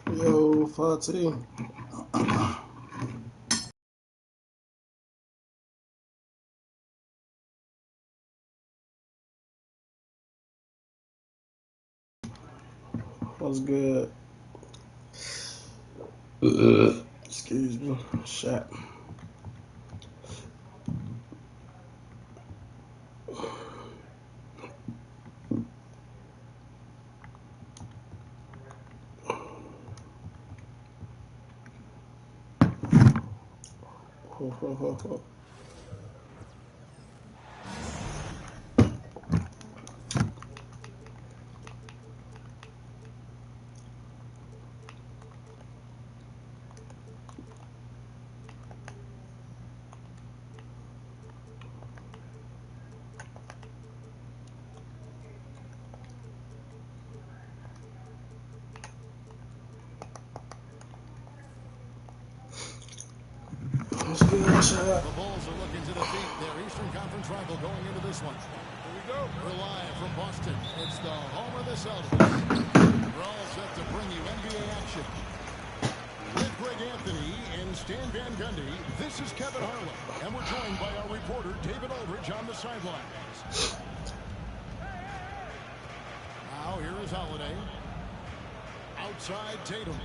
Yo, Fati. What's good? Excuse me. Shit. What's good, Shaq? The Bulls are looking to defeat their Eastern Conference rival going into this one. Here we go. We're live from Boston. It's the home of the Celtics. We're all set to bring you NBA action. With Greg Anthony and Stan Van Gundy, this is Kevin Harlan. And we're joined by our reporter, David Aldridge, on the sidelines. Now, here is Holiday. Outside Tatum.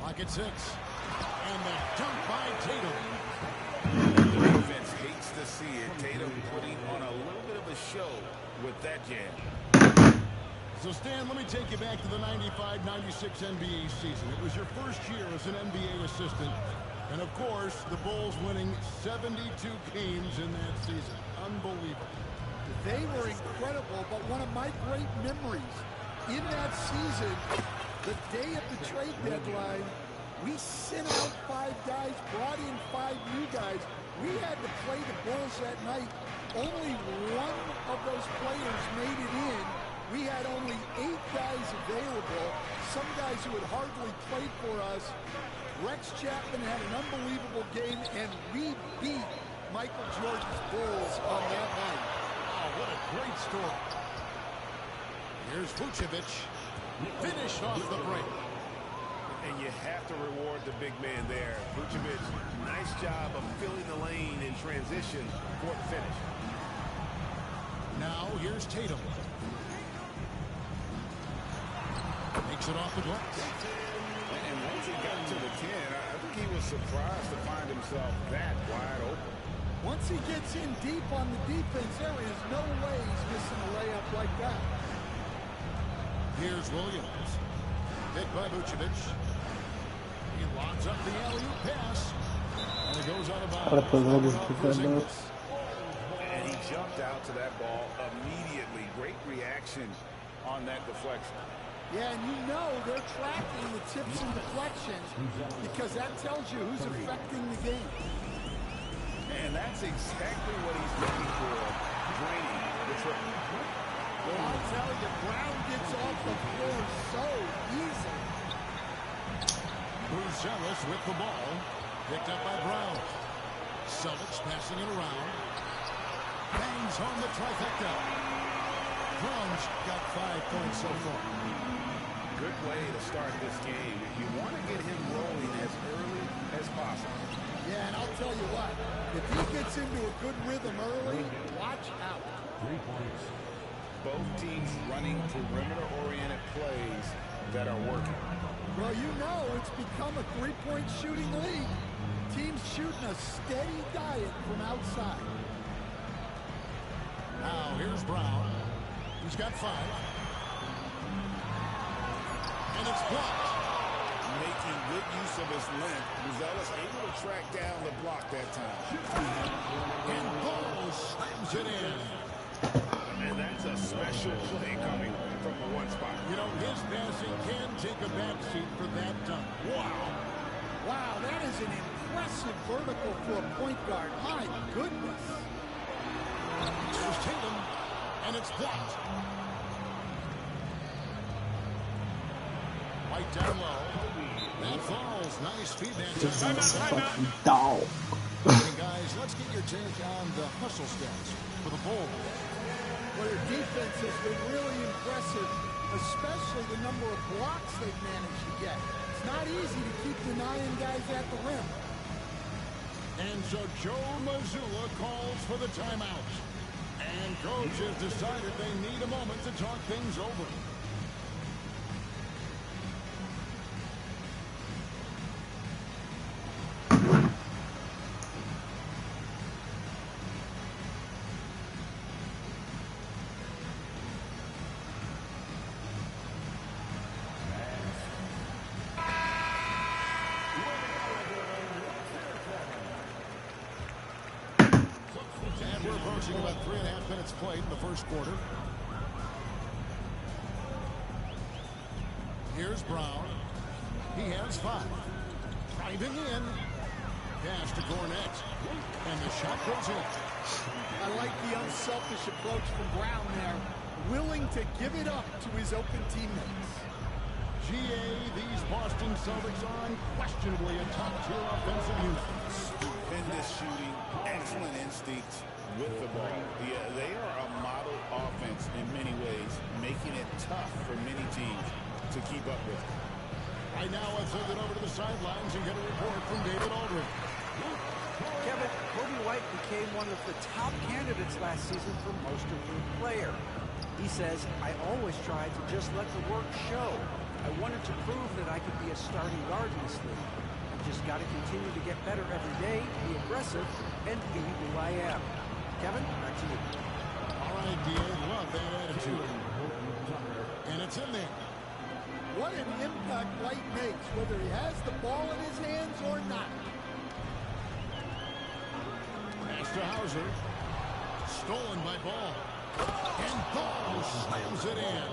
Clock at 6. And the dunk by Tatum. The defense hates to see it. Tatum putting on a little bit of a show with that jam. So, Stan, let me take you back to the 95-96 NBA season. It was your first year as an NBA assistant. And, of course, the Bulls winning 72 games in that season. Unbelievable. They were incredible, but one of my great memories in that season, the day of the trade deadline, we sent out 5 guys, brought in 5 new guys. We had to play the Bulls that night. Only one of those players made it in. We had only 8 guys available, some guys who had hardly played for us. Rex Chapman had an unbelievable game, and we beat Michael Jordan's Bulls on that night. Oh, what a great story. Here's Vucevic. Finish off the break. And you have to reward the big man there. Vucevic, nice job of filling the lane in transition for the finish. Now here's Tatum. Makes it off the glass. And once he got to the 10, I think he was surprised to find himself that wide open. Once he gets in deep on the defense, there is no way he's missing a layup like that. Here's Williams. Hit by Vucevic. He lobs up the alley-oop pass. And it goes out of bounds. And he jumped out to that ball immediately. Great reaction on that deflection. Yeah, and you know they're tracking the tips and deflections because that tells you who's affecting the game. And that's exactly what he's looking for, draining the triple. Well, I'll tell you, Brown gets off the floor so easy. Brucelis with the ball. Picked up by Brown. Celtics passing it around. Bangs home the trifecta. Brown's got 5 points so far. Good way to start this game. You want to get him rolling as early as possible. Yeah, and I'll tell you what, if he gets into a good rhythm early, watch out. 3 points. Both teams running perimeter-oriented plays that are working. Well, you know it's become a three-point shooting league. Teams shooting a steady diet from outside. Now here's Brown. He's got 5. And it's blocked. Making good use of his length. Brucelis able to track down the block that time. And Ball slams it in. And that's a special play coming from the one spot. You know, his passing can take a backseat for that dunk. Wow. Wow, that is an impressive vertical for a point guard. My goodness. There's Tatum, and it's blocked. White down low. That falls. Nice feed that time. This is a fucking dog. Hey guys, let's get your take on the hustle stats for the Bulls. Well, their defense has been really impressive, especially the number of blocks they've managed to get. It's not easy to keep denying guys at the rim. And so Joe Mazzulla calls for the timeout. And coach has decided they need a moment to talk things over. We're approaching about 3.5 minutes played in the first quarter. Here's Brown. He has 5. Driving in. Pass to Cornett. And the shot goes in. I like the unselfish approach from Brown there. Willing to give it up to his open teammates. GA, these Boston Celtics are unquestionably a top-tier offensive unit. Stupendous shooting, excellent instincts with the ball. Yeah, they are a model offense in many ways, making it tough for many teams to keep up with. Right now, let's send it over to the sidelines and get a report from David Aldridge. Kevin, Kobe White became one of the top candidates last season for most improved player. He says, I always tried to just let the work show. I wanted to prove that I could be a starting guard in this league. I just got to continue to get better every day, be aggressive, and be who I am. Kevin, back to you. All right, D.A., love that attitude. And it's in there. What an impact White makes, whether he has the ball in his hands or not. Pass to Hauser. Stolen by Ball. And Ball slams it in.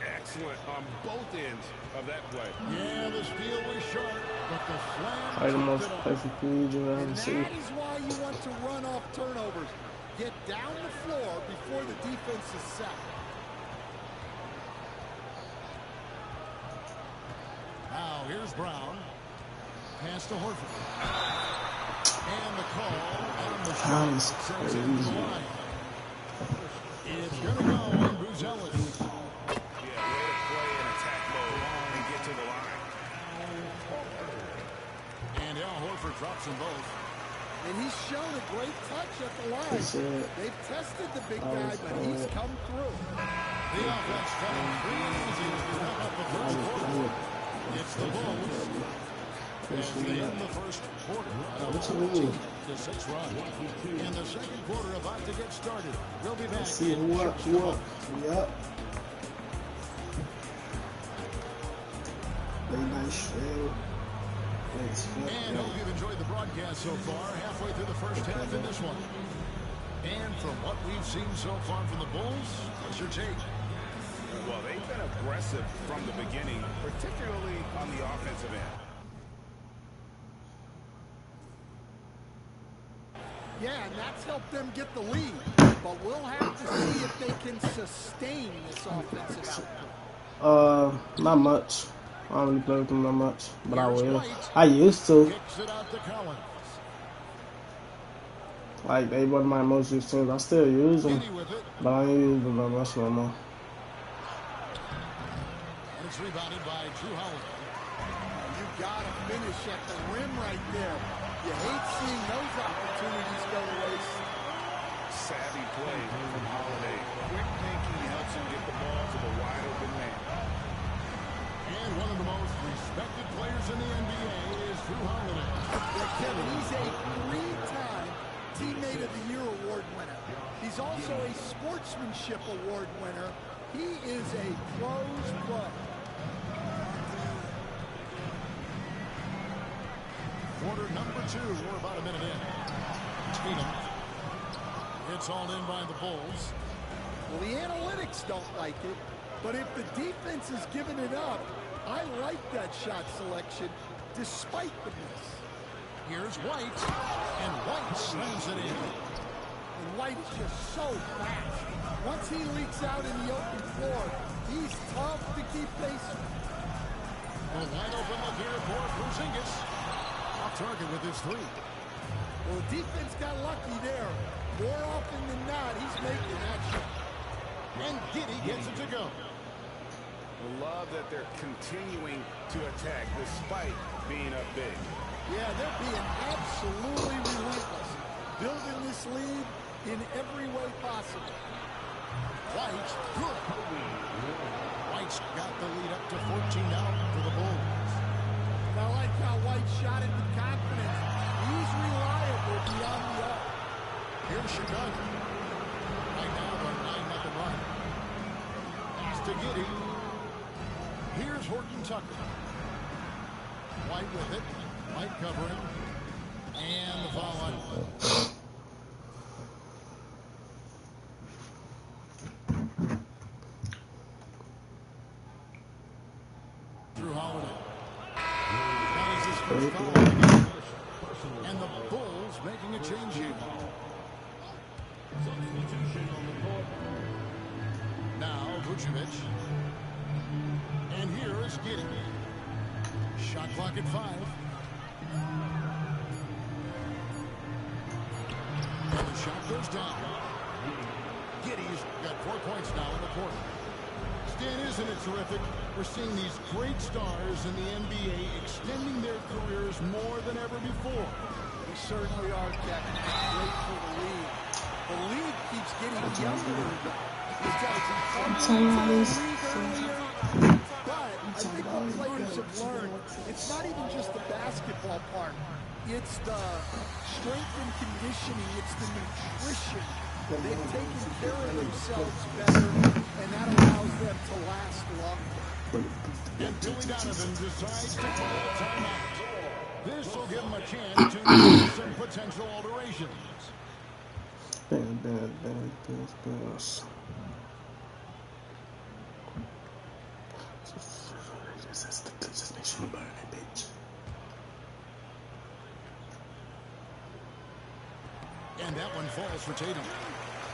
Excellent on both ends of that play. Yeah, the steal was sharp, but the slam Probably the took most it off. perfect read you've ever And seen. that is why you want to run off turnovers. Get down the floor before the defense is set. Now, here's Brown. Pass to Horford. And the call on the shot. That is Sends it to the crazy. line. It's going to go on Buzelis. Yeah, way to play in attack mode and get to the line. And Al Horford drops them both. And he's shown a great touch at the line. That's it. They've tested the big guy, but he's come through. The offense coming pretty easy to wrap up the first quarter. It's the Bulls. As they end the first quarter. What you mean? The 6 run. And the second quarter about to get started. We'll be back. Let's see in who up, just a who up. moment. Yup. Very nice trail. Thanks, And hope you've enjoyed the broadcast so far. Halfway through the first half in this one. And from what we've seen so far from the Bulls, what's your take? Well, they've been aggressive from the beginning, particularly on the offensive end. Yeah, and that's helped them get the lead. But we'll have to see if they can sustain this offensive output. Not much. I don't really play with them that much, but I Here's will. White. I used to. Kicks it out to Collins. Like, they wasn't my most used teams. I still use them, Kenny with it. but I ain't use them that much no more. And it's rebounded by Drew Holiday. You got to finish at the rim right there. You hate seeing those opportunities go to waste. Savvy play from Holiday. Quick thinking helps him get the ball to the wide open man. And one of the most respected players in the NBA is Drew Holiday. Yeah, Kevin, he's a 3-time Teammate of the Year award winner. He's also a Sportsmanship Award winner. He is a pros pro. Quarter number 2. We're about a minute in. Tatum. It's all in by the Bulls. Well, the analytics don't like it, but if the defense is giving it up, I like that shot selection despite the miss. Here's White. And White slams it in. And White is just so fast. Once he leaks out in the open floor, he's tough to keep pace with. A wide open look here for Porzingis. Off target with his 3. Well, the defense got lucky there. More often than not, he's making that shot. And Giddey gets it to go. Love that they're continuing to attack despite being up big. Yeah, they're being absolutely relentless, building this lead in every way possible. White's good. White's got the lead up to 14 now for the Bulls. I like how White shot it with confidence. He's reliable beyond the arc. Here's Chicago. Right now, they're 9-0 run. Pass to Giddey. Here's Horton Tucker. White with it. White covering. And the foul line. Through Holiday. That is his first foul. And the Bulls making a change here. Now, Vucevic. And here is Giddey. Shot clock at 5. And the shot goes down. Giddey's got 4 points now in the quarter. Stan, isn't it terrific? We're seeing these great stars in the NBA extending their careers more than ever before. We certainly are, Captain. Great for the league. The league keeps getting younger. These guys but I think what players have learned, it's not even just the basketball part. It's the strength and conditioning. It's the nutrition. They've taken care of themselves better, and that allows them to last longer. And Billy Donovan decides to call a timeout. This will give him a chance to make some potential alterations. Just make sure you burn that bitch. And that one falls for Tatum.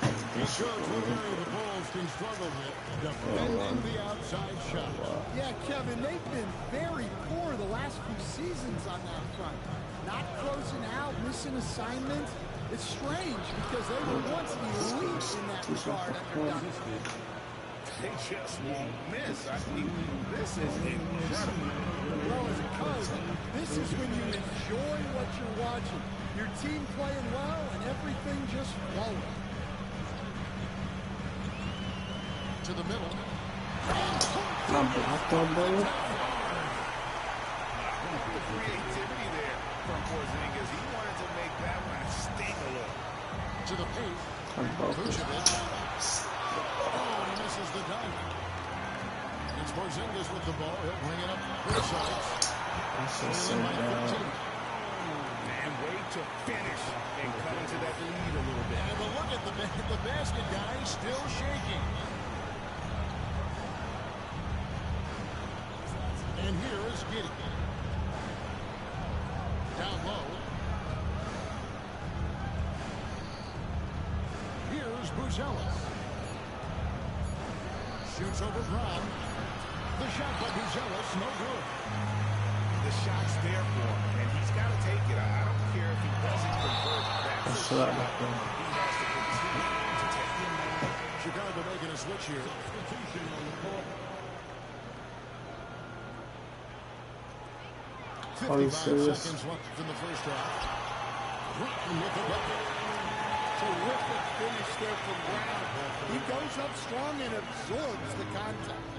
He shows what area the Bulls can struggle with, defending the outside shot. Yeah, Kevin, they've been very poor the last few seasons on that front. Not closing out, missing assignments. It's strange because they were once elite in that regard under Donovan. They just won't miss. I mean, this is incredible. Well, as a coach, this is when you enjoy what you're watching. Your team playing well and everything just flowing. To the middle. The creativity there from Porzingis. He wanted to make that one sting a little. To the paint. Vucevic. Oh, he misses the dunk. It's Porzingis with the ball. He'll bring it up both sides. And wait to finish and cut into that lead a little bit. And look at the basket guy still shaking. And here is Giddey. Down low. Here's Buzelis. Shoots over Brown. The shot by Buzelis, no good. The shot's there for him, and he's got to take it. I don't care if he doesn't convert. That's a shot. He has to continue to take it. Chicago making a switch here. 55 seconds left in the first half. Brown with the bucket. Terrific finish there from Brown. He goes up strong and absorbs the contact.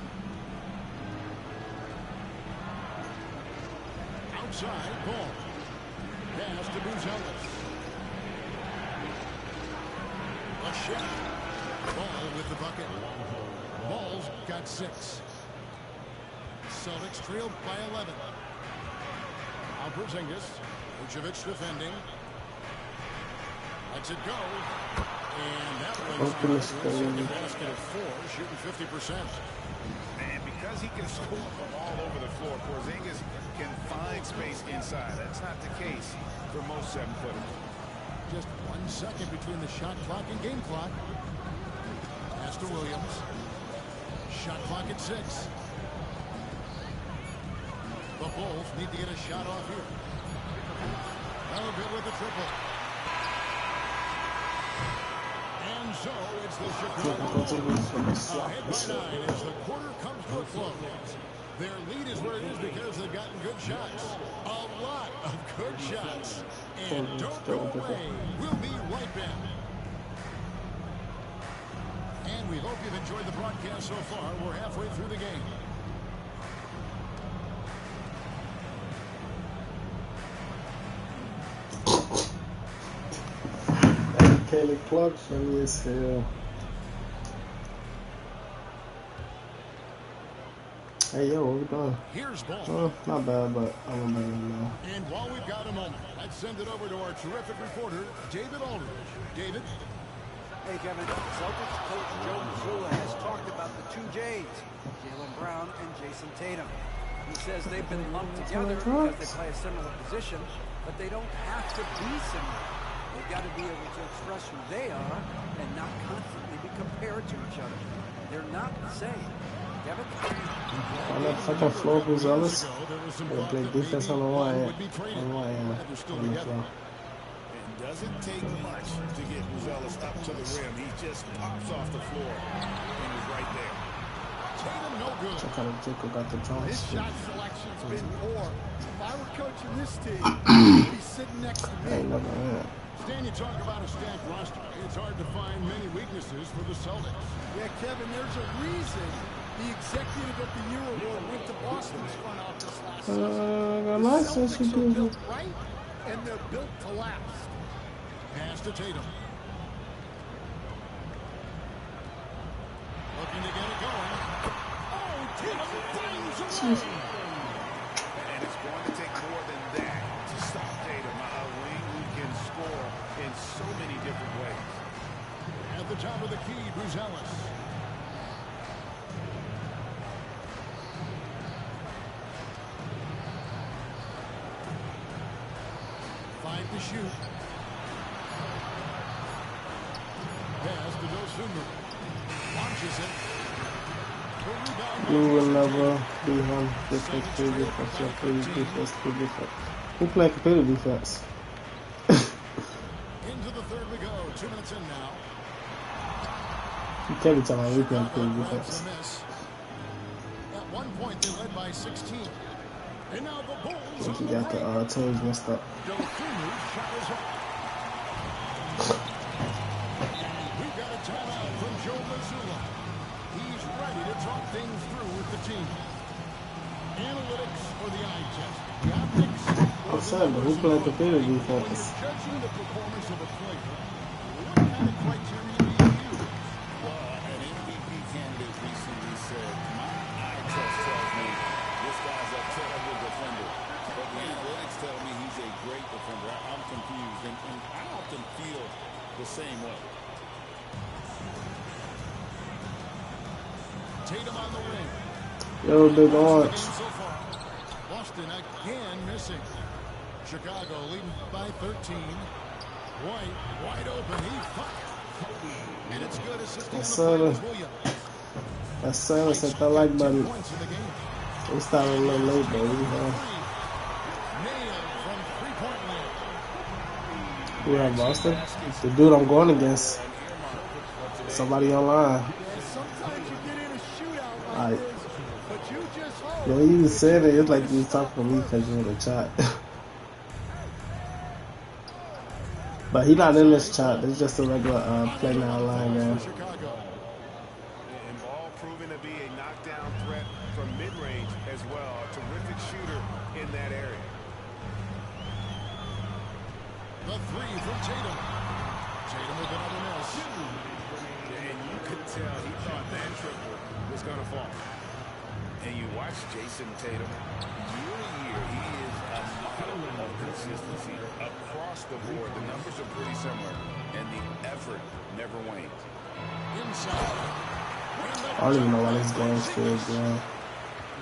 Outside, ball. Pass to Buzelis. A shot. Ball with the bucket. Ball's got 6. Celtics trailed by 11. Now Porzingis. Vucevic defending. Lets it go. And that one's good. Second basket of 4, shooting 50%. And because he can score from all over the floor, Porzingis can find space inside. That's not the case for most 7-footers. Just 1 second between the shot clock and game clock. Pass to Williams. Shot clock at 6. The Bulls need to get a shot off here. That'll good with the triple. And so it's the Chicago Bulls ahead by 9 as the quarter comes to a close. Their lead is where it is because they've gotten good shots. A lot of good shots. And don't go away. We'll be right back. And we hope you've enjoyed the broadcast so far. We're halfway through the game. Caleb Clark, funny as hell. Hey, yo, what we doing? Here's ball. Not bad, but I'm a man now. And while we've got a moment, let's send it over to our terrific reporter, David Aldridge. David? Hey, Kevin. Celtics coach Joe Mazzulla has talked about the two J's, Jaylen Brown and Jason Tatum. He says they've been lumped together because they play a similar position, but they don't have to be similar. They've got to be able to express who they are and not constantly be compared to each other. They're not the same. Kevin? On that fucking floor, Buzelis. They play defense on the one end. On the floor. It doesn't take much to get Buzelis up to the rim. He just pops off the floor and is right there. Tatum, no good. Check out Jacob got the drums. His shot selection's been poor. If I were coaching this team, he'd be sitting next to me. Ain't nothing in it. Stan, you talk about a stacked roster. It's hard to find many weaknesses for the Celtics. Yeah, Kevin, there's a reason the executive of the Year award went to Boston's front office last season. The Celtics are built right, and they're built to last. Pass to Tatum. Looking to get it going. Oh, Tatum finds a lane. And it's going to take more than that to stop Tatum. A wing who can score in so many different ways. At the top of the key, Buzelis. Five to shoot. Pass to Dosunmu. Launches it. You will never be him. Defense, play defense, play defense, play defense. Who playing competitive defense? Into the third we go. 2 minutes in now. You can't be talking about we playing competitive defense. At one point they led by 16. And now the Bulls. I think he got the toes messed up. Dosunmu's shot is up. We've got a timeout from Joe Mazzulla. He's ready to talk things through with the team. Analytics for the eye test. The optics. I'm saying, but who playing competitive When defense? you're judging the performance of a player, what kind of criteria do you use? An MVP candidate recently said, my eye test tells me this guy's a terrible defender. But the analytics tell me he's a great defender. I'm confused, and I often feel the same way. Tatum on the wing. Yo, big orange. So far. Boston again missing. Chicago leading by 13. White wide open. He fired. And it's good assisting Yes, the play sir. was Williams. That's silence at the like button. Points in the game. We started a little late, baby. Nailed from three-point land. Who have Boston? The dude I'm going against. Somebody online. And sometimes you get in a shootout like Alright. this, but you just hope. Yo, you was saying it, it's like you was talking to me because you're in the chat. But he not in this chat. It's just a regular PlayNow line game. Chicago. And Ball proving to be a knockdown threat from mid-range as well. A terrific shooter in that area. The three from Tatum. Tatum with another miss. And you could tell he thought that triple was going to fall. And you watch Jason Tatum, year to year, he is a model of consistency across the board. The numbers are pretty similar, and the effort never wanes. Inside. I don't even know why this game still going.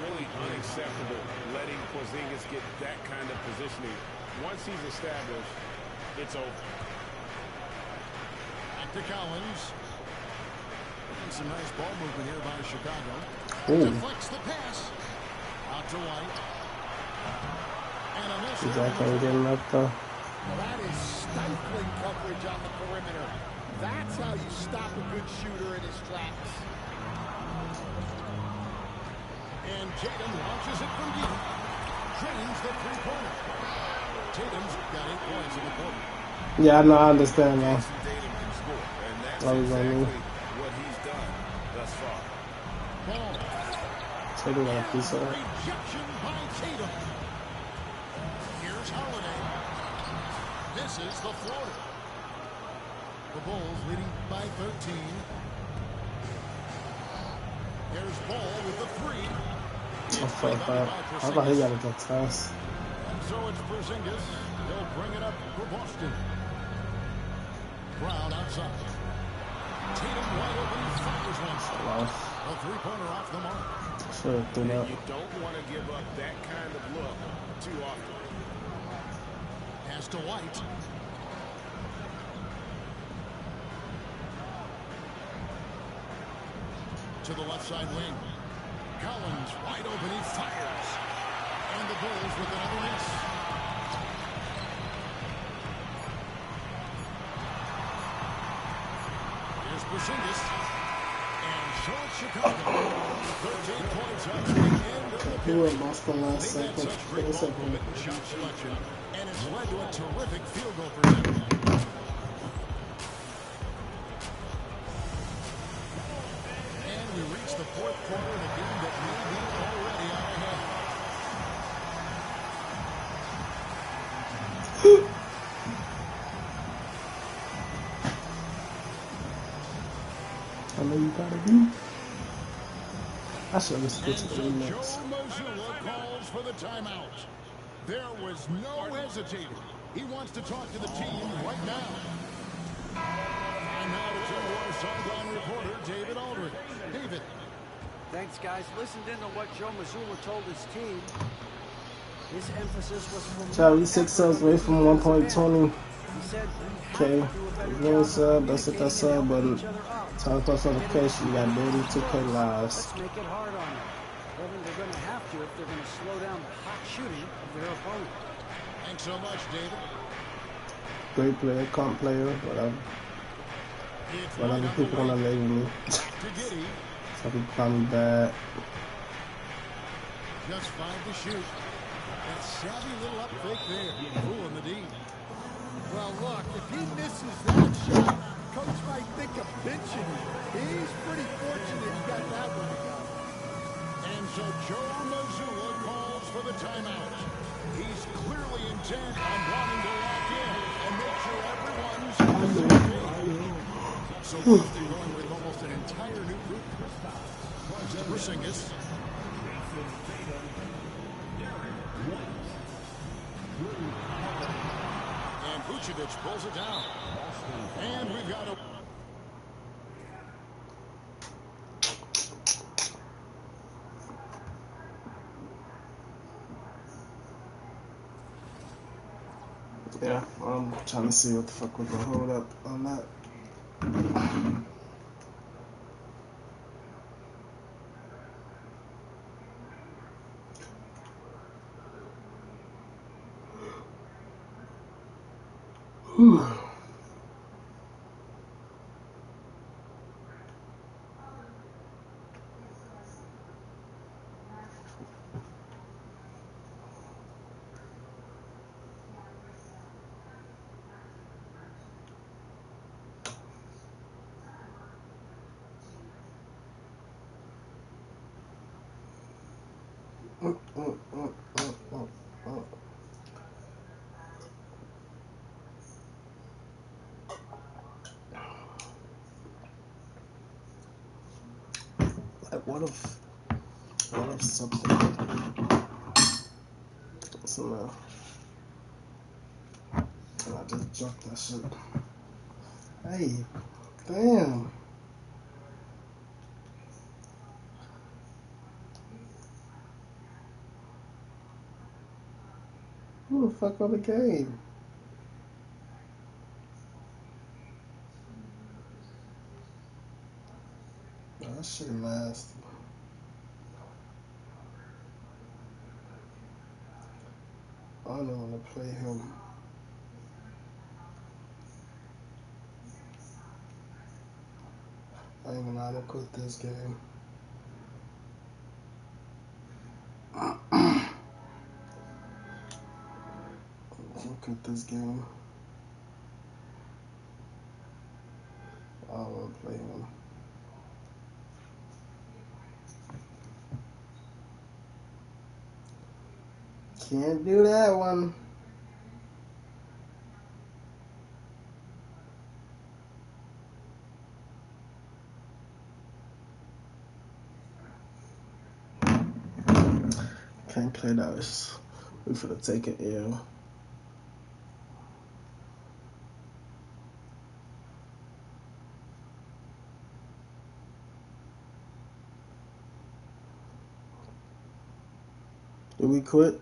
Really unacceptable letting Porzingis get that kind of positioning. Once he's established, it's over. Back to Collins. And some nice ball movement here by Chicago. Ooh. Deflects the pass. Out to White. And a miss. Exactly, we're getting up though. That is stifling coverage on the perimeter. That's how you stop a good shooter in his tracks. Tatum launches it from deep. Drains the three-pointer. Tatum's got 8 points in the quarter. Yeah, I know, I understand, man. Jason Tatum can score, and that's That was on me. exactly what he's done thus far. Ball. Tatum got a piece of it. Rejection by Tatum. Here's Holiday. Misses the floater. The Bulls leading by 13. Here's Ball with the 3. I thought he got a good toss. And so it's Porzingis. He'll bring it up for Boston. Brown outside. Tatum wide open. Fires one. A three-pointer off the mark. Sure, threw that. You don't want to give up that kind of look too often. Pass to White. To the left side wing. Collins wide open. He fires. And the Bulls with another miss. Here's Porzingis. And so it's Chicago. 13 points up to the end of the He went period. Boston last They've had second. such great What's up, movement man? and shot selection, and it's led to a terrific field goal for them. And we reach the fourth quarter of a game that may be already out ahead. I know you gotta be. I should have switched And to so the Joe remix. Mazzulla calls for the timeout. There was no hesitating. He wants to talk to the team right now. And now to our sideline reporter, David Aldridge. David. Thanks, guys. Listened in to what Joe Mazzulla told his team. His emphasis was for Charlie 6 subs away from 1.20. He said Okay, one sub, that's it, that's sub, but time plus notification, you got daily 2K lives. Let's make it hard on them. Kevin, they're going to have to if they're going to slow down the hot shooting of their opponent. Thanks so much, David. Great player, comp player, whatever. It's Whatever right people on wanna the way label me. to Giddy. Some people call me bad. Just 5 to shoot. That savvy little up fake there. Fooling the D. Well, look, if he misses that shot, coach might think of benching him. He's pretty fortunate he got that one to go. And so Joe Mazzulla calls for the timeout. He's clearly intent on wanting to lock in and make sure everyone's on the same page. So Boston going with almost an entire new group. Porzingis. And Vucevic pulls it down. And we've got a... Yeah, I'm trying to see what the fuck we're gonna hold up on that. Whew. Like, what if something? So I just dropped that shit. Hey, damn. Who the fuck on the game? Oh, that shit nasty. I don't even want to play him. I ain't gonna lie, I'm gonna quit this game. at this game. I will play him. Can't do that one. Can't play that. We finna take an L. Do we quit?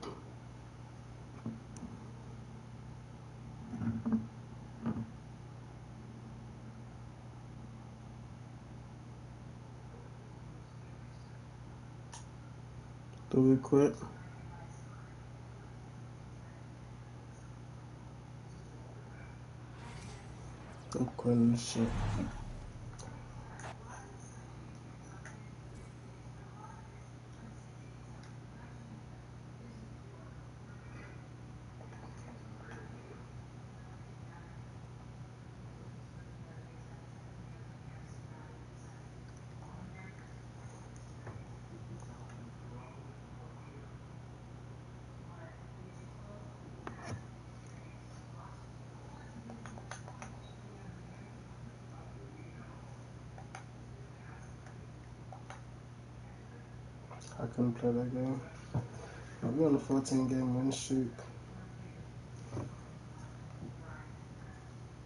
Do we quit? I'm quitting this shit. I couldn't play that game. We're on a 14-game win streak.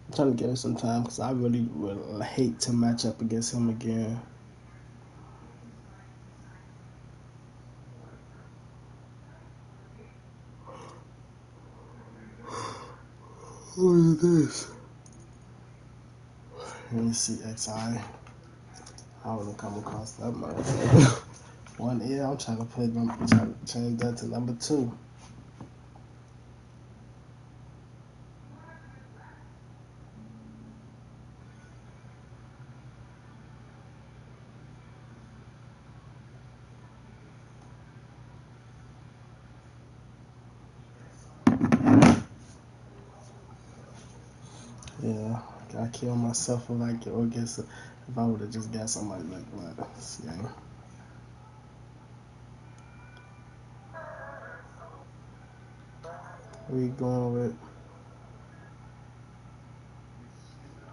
I'm trying to give it some time because I really would hate to match up against him again. What is this? Let me see XI. I wouldn't come across that much. 1 year, I'm trying to change that to number 2. Yeah, I kill myself if I guess if I would have just got somebody like that. This game. Where you going with?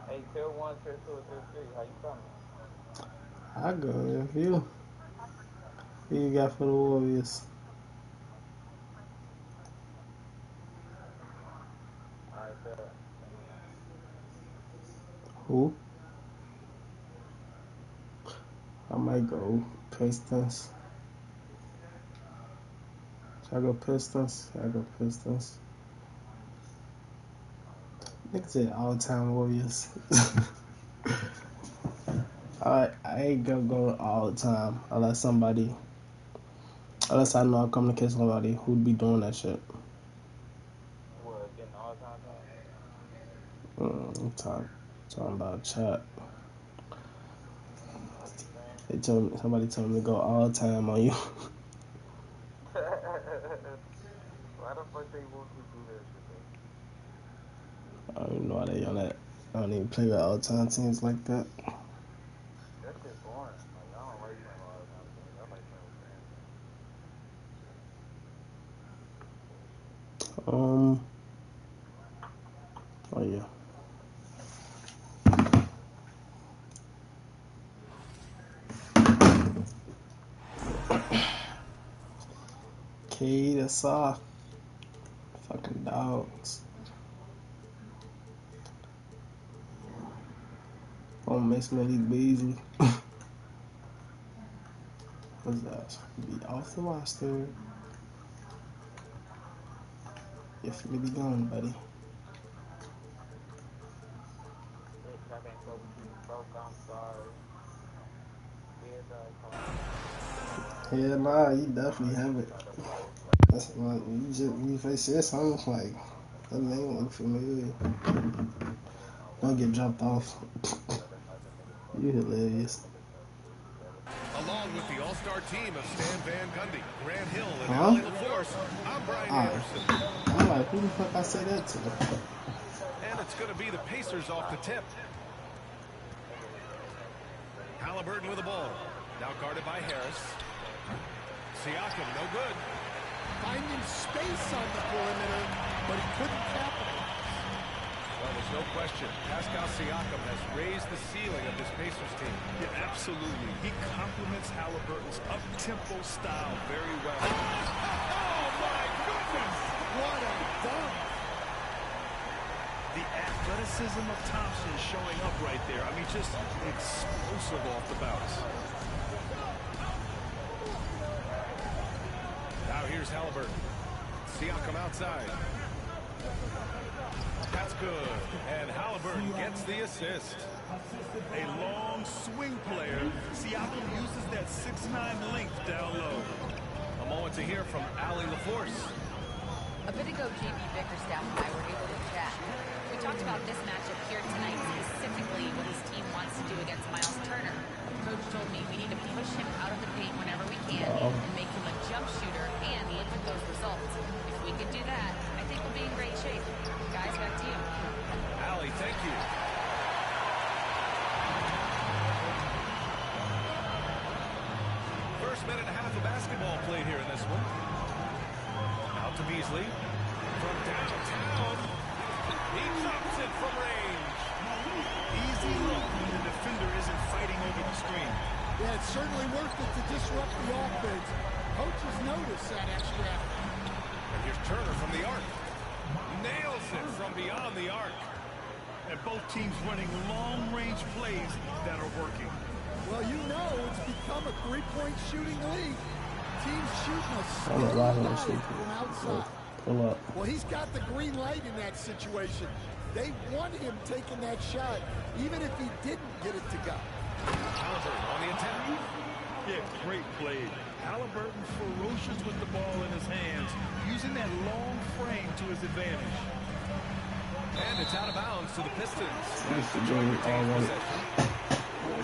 Hey, tier 1, tier 2, tier 3. How you coming? I go with you. Who you got for the Warriors? Alright, bet. Who? I might go Pistons. Should I go Pistons? I go Pistons. Nigga said all-time Warriors. I ain't gonna go all the time unless I know I'm coming to catch somebody who'd be doing that shit. What, getting all-time I'm talking about chat. team? Somebody told me to go all time on you. Why the fuck they want to do that shit, though? I don't even know why they on that. I don't even play with all time teams like that. That shit boring. Like, I don't like playing with all-time teams. I like playing with fans. Oh yeah. K, that's soft. Fucking dogs. Oh, Miss Millie Beasley. What's that? Be off the roster. You're free to be gone, buddy. Bitch, I can't fuck with you. You broke, I'm sorry. Here's a call. Yeah, nah, you definitely have it. Try to play. That's like if they said something like that name look familiar. Don't get dropped off. You hilarious. along with the all-star team of Stan Van Gundy, Grant Hill, and Allie LaForce, I'm Brian Anderson. I'm like, who the fuck I say that to? And it's going to be the Pacers off the tip. Halliburton with the ball. Now guarded by Harris. Siakam, no good. Finding space on the perimeter, but he couldn't capitalize. Well, there's no question. Pascal Siakam has raised the ceiling of this Pacers team. Yeah, absolutely. He complements Halliburton's up-tempo style very well. Oh, my goodness! What a dunk! The athleticism of Thompson showing up right there. I mean, just explosive off the bounce. Now here's Halliburton. Siakam outside. That's good. And Halliburton gets the assist. A long swing player. Siakam uses that 6'9" length down low. A moment to hear from Allie LaForce. A bit ago, JB Bickerstaff and I were able to chat. We talked about this matchup here tonight, specifically what his team wants to do against Miles Turner. Coach told me we need to push him out of the paint whenever we can and make him a jump shooter and look at those results. If we could do that, I think we'll be in great shape. Guys, back to you. Allie, thank you. First minute and a half of basketball played here in this one. Out to Beasley. From downtown. He drops it from range. Easy look when the defender isn't fighting over the screen. Yeah, it's certainly worth it to disrupt the offense. Coaches notice that extra effort. And here's Turner from the arc. Nails it from beyond the arc. And both teams running long-range plays that are working. Well, you know it's become a three-point shooting league. Teams shooting a I'm a lot of steady shit. from outside. Pull up. Well, he's got the green light in that situation. They want him taking that shot, even if he didn't get it to go. Halliburton on the attack. Yeah, great play. Halliburton ferocious with the ball in his hands, using that long frame to his advantage. And it's out of bounds to the Pistons. That's the game all right.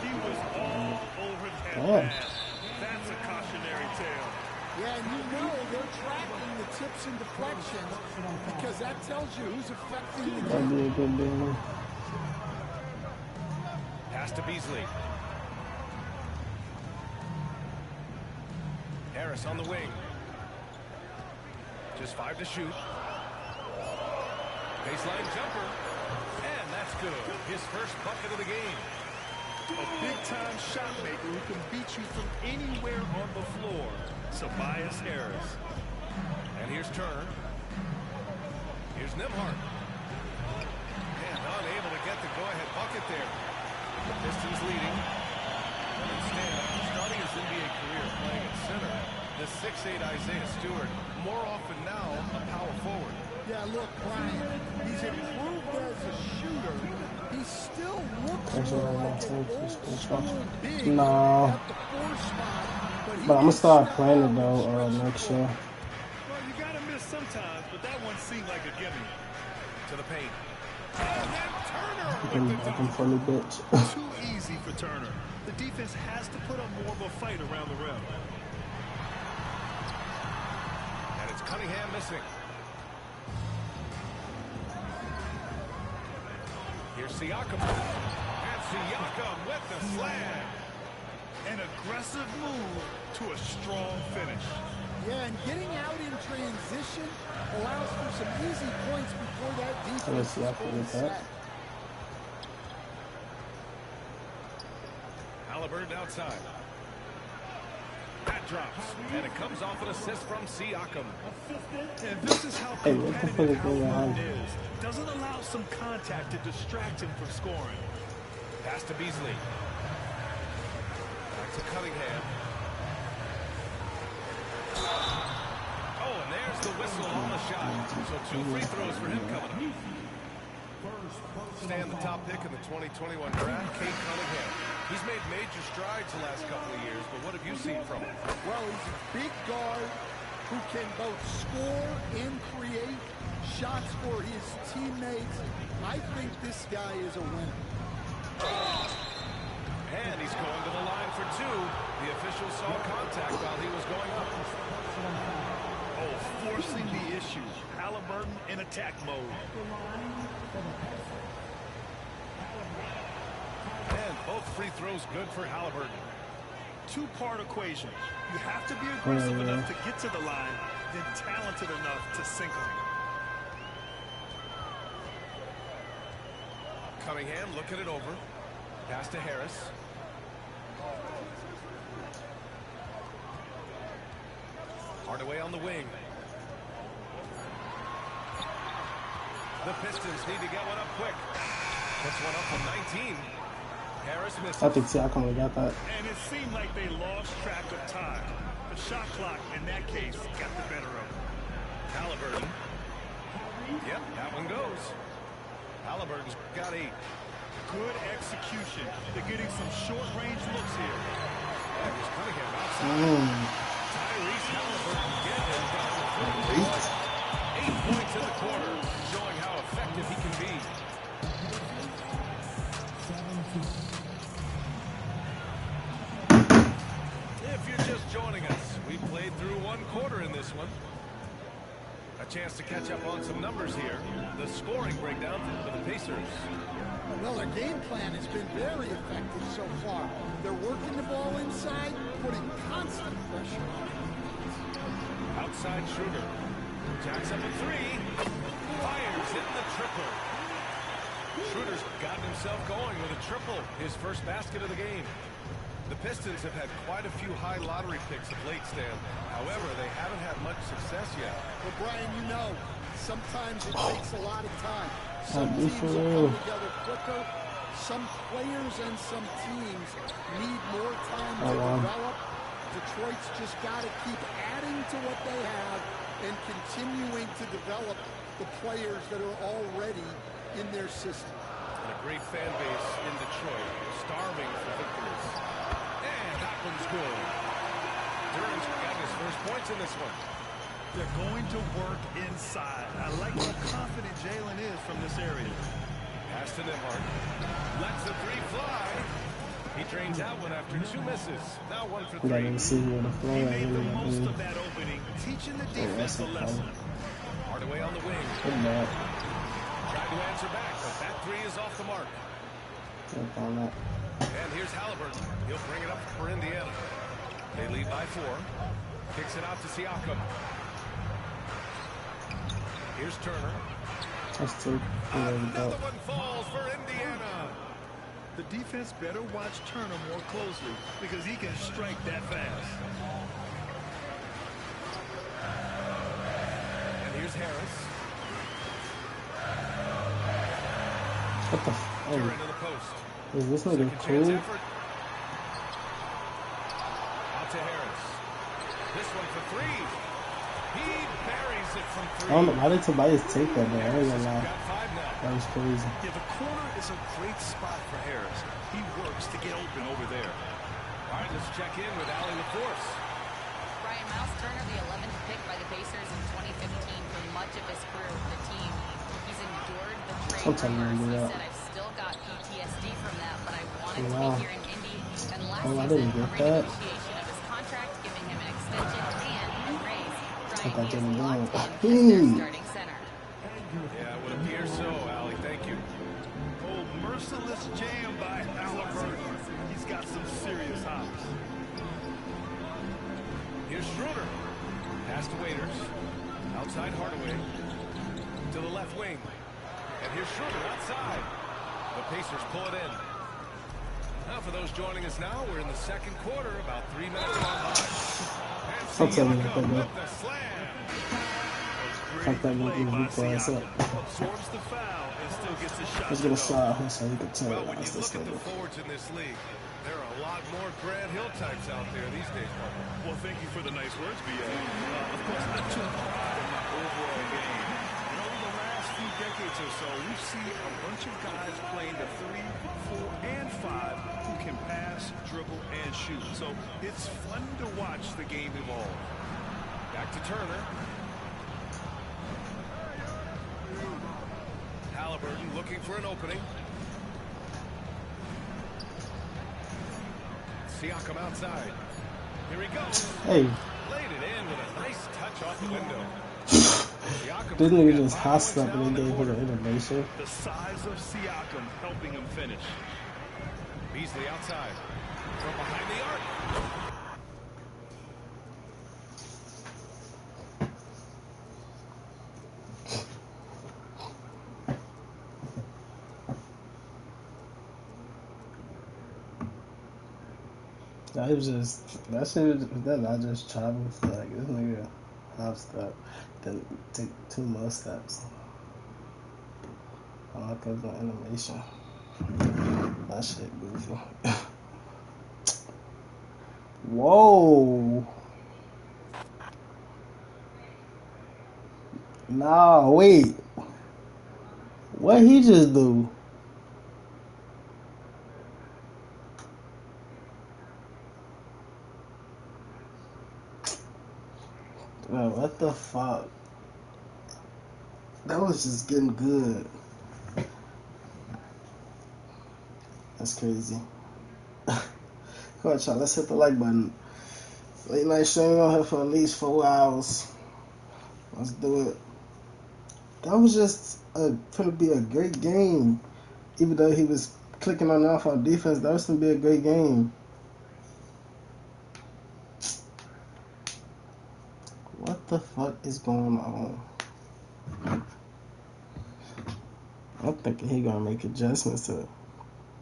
He was all over that Oh. pass. That's a cautionary tale. Yeah, and you know they're tracking the tips and deflections because that tells you who's affecting the That'd game. be a good game. Pass to Beasley. Harris on the wing. Just 5 to shoot. Baseline jumper. And that's good. His first bucket of the game. A big-time shot maker who can beat you from anywhere on the floor. Tobias Harris. And here's Turner. Here's Nembhard. And unable to get the go-ahead bucket there. The Pistons leading. And instead, starting his NBA career playing at center, the 6'8" Isaiah Stewart, more often now a power forward. Yeah, look, Brian, he's improved as a shooter. He still looks more like an old-school big No. at the 4 spot. But I'm gonna start playing it though next year. Well, you gotta miss sometimes, but that one seemed like a gimme. To the paint. And then Turner I'm with the looking dunk. for me, bitch. Too easy for Turner. The defense has to put up more of a fight around the rim. And it's Cunningham missing. Here's Siakam. And Siakam with the slam. An aggressive move to a strong finish. Yeah, and getting out in transition allows for some easy points before that defense is fully set. Halliburton outside. That drops. And it comes off an assist from Siakam. And this is how Hey, what the fuck competitive is going on? Halliburton is. Doesn't allow some contact to distract him from scoring. Pass to Beasley. Back to Cunningham. Oh, and there's the whistle on the shot. So 2 free throws for him coming up. Stan, the top pick in the 2021 draft, Kate Cunningham. He's made major strides the last couple of years, but what have you seen from him? Well, he's a big guard who can both score and create shots for his teammates. I think this guy is a winner. And he's going to the line for two. The official saw contact while he was going up. Oh, forcing the issue. Halliburton in attack mode. And both free throws good for Halliburton. Two-part equation. You have to be aggressive enough to get to the line, then talented enough to sink them. Cunningham looking it over. Pass to Harris. Hardaway on the wing. The Pistons need to get one up quick. Puts one up from 19. Harris misses. I think Siakam would have got that. And it seemed like they lost track of time. The shot clock, in that case, got the better of them. Halliburton. Yep, that one goes. Halliburton's got 8. Good execution. They're getting some short-range looks here. There's Cunningham outside. Tyrese Halliburton getting down to 8 points in the quarter, showing how effective he can be. If you're just joining us, we played through one quarter in this one. A chance to catch up on some numbers here. The scoring breakdown for the Pacers. Well, their game plan has been very effective so far. They're working the ball inside, putting constant pressure on it. Outside Schroeder. Jacks up a 3. Fires in the triple. Schroeder's gotten himself going with a triple. His first basket of the game. The Pistons have had quite a few high lottery picks of late, Stan. However, they haven't had much success yet. Well, Brian, you know, sometimes it takes a lot of time. Some teams will come together quicker. Some players and some teams need more time to develop. Detroit's just got to keep adding to what they have and continuing to develop the players that are already in their system. And a great fan base in Detroit, starving for victories. And that one's good. Durant's got his first points in this one. They're going to work inside. I like how confident Jalen is from this area. Pass to Nembhard. Lets the 3 fly. He drains out one after 2 misses. Now 1 for 3. He made the most of that opening, teaching the defense a lesson. Hardaway on the wing. Tried to answer back, but that 3 is off the mark. And here's Halliburton. He'll bring it up for Indiana. They lead by 4. Kicks it out to Siakam. Here's Turner. That's 2. Another one falls for Indiana. The defense better watch Turner more closely because he can strike that fast. And here's Harris. What the Durant to the post. Is this nigga cool? Out to Harris. This one for 3. He buries it from 3. I don't know why did Tobias take that, man? I ain't gonna lie. That was crazy. Yeah, the corner is a great spot for Harris. He works to get open over there. All right, let's check in with Allie LaForce. Brian, Miles Turner, the 11th pick by the Pacers in 2015 for much of his career with the team. He's endured the trade rumors. He said, I've still got PTSD from that, but I wanted to be here in Indy. And last season, a renegotiation of his contract, giving him an extension and a raise. Brian, he is locked in as their starting center. Yeah, it would appear so, Allie. Thank you. Oh, merciless jam by Halliburton. He's got some serious hops. Here's Schroeder. Pass to Waiters. Outside Hardaway. To the left wing. And here's Schroeder outside. The Pacers pull it in. Now for those joining us now, we're in the second quarter, about 3 minutes gone by. And Siakam with the slam. Fuck that nigga, he class up. Absorbs the foul and still gets a shot. Let's get a shot so we can tell Well, when you this look at the nigga. forwards in this league, there are a lot more Grant Hill types out there these days, partner. Well, thank you for the nice words, B.A. Of course, I took pride in my overall game. And over the last few decades or so, we've seen a bunch of guys playing the 3, 4, and 5 who can pass, dribble, and shoot. So it's fun to watch the game evolve. Back to Turner. Halliburton looking for an opening. Siakam outside. Here he goes. Hey. Laid it in with a nice touch off the window. This nigga just hossed up and they gave him an innovation. The size of Siakam helping him finish. Beasley outside. From behind the arc. That was just that shit was that not just travel like this nigga half step, then take 2 more steps. I like that animation. That shit goofy. Whoa. Nah, wait. What he just do? Bro, what the fuck? That was just getting good. That's crazy. Come on, y'all. Let's hit the like button. Late night streaming on here for at least 4 hours. Let's do it. That was just gonna be a great game. Even though he was clicking on off on defense, that was gonna be a great game. What the fuck is going on? I'm thinking he gonna make adjustments to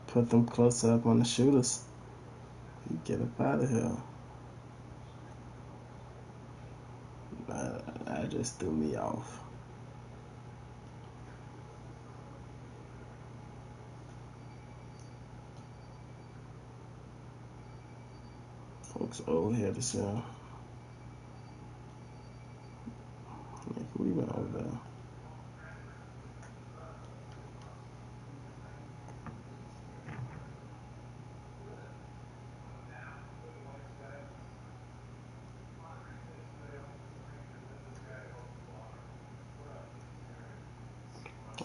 put them closer up on the shooters. You get up out of here. That just threw me off. Folks old head as hell. Yeah, who even over there?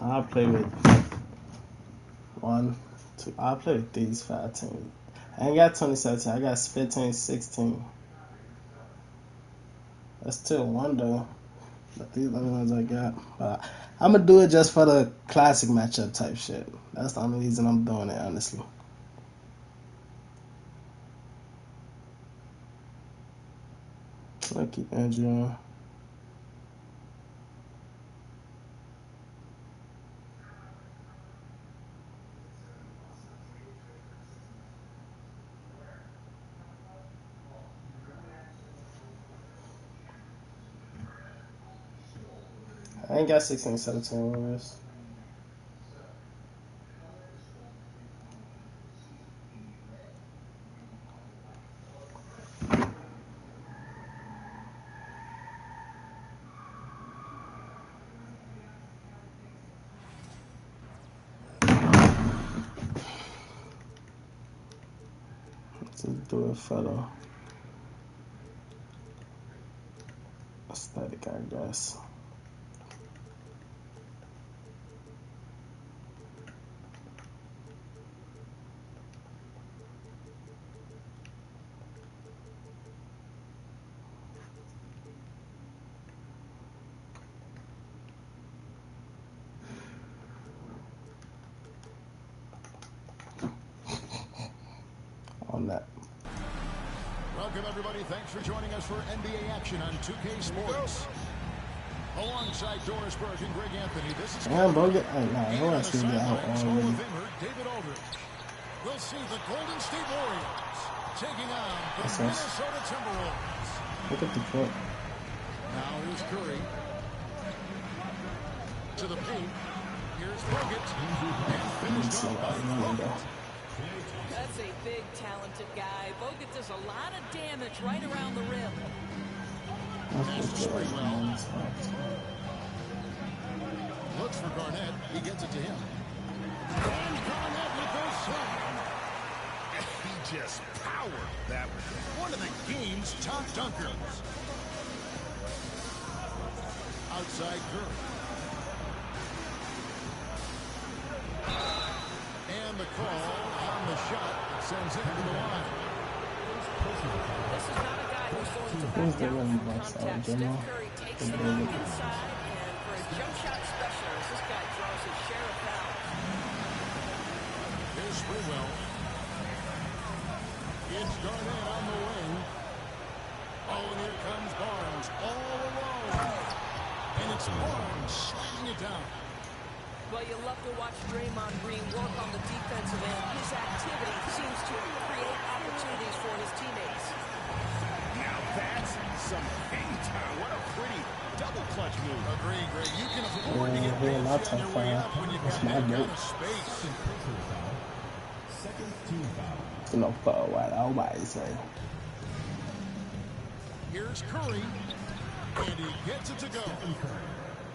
I'll play with 1, 2. I'll play with these 5 teams. I ain't got 2017. I got 15, 16. That's still 1 though. But these are the ones I got. But I'm gonna do it just for the classic matchup type shit. That's the only reason I'm doing it, honestly. I'll keep Andrew on. I ain't got 16, 17 Warriors. Let's do it for the aesthetic, I guess. On that. Welcome, everybody. Thanks for joining us for NBA action on 2K Sports. Alongside Doris Burke and Greg Anthony, this is I want to see that out already. David Aldridge. We'll see the Golden State Warriors taking on the Minnesota Timberwolves. Look at the foot. Now here's Curry. To the paint. Here's Bogut. And finished off by Bogut. That's a big, talented guy. Bogut does a lot of damage right around the rim. Looks for Garnett. He gets it to him. And Garnett with those shots. He just powered that one of the game's top dunkers. Outside Curry. And the call on the shot sends him to the line. This is not a guy who's going to Who's back the down running from backs out, contact. General? Steph Curry takes the knock inside, and for a jump shot specialist, this guy draws his share of fouls. Here's Sprewell. It's Garnett on the wing. Oh, and here comes Barnes all alone. And it's Barnes sliding it down. Well, you love to watch Draymond Green work on the defensive end. His activity seems to create opportunities for his teammates. Now that's some hang time. What a pretty double clutch move. Agree, Greg. You can afford to get bench on your way up when you've got that kind of space. You know, for what I always say. Here's Curry, and he gets it to go.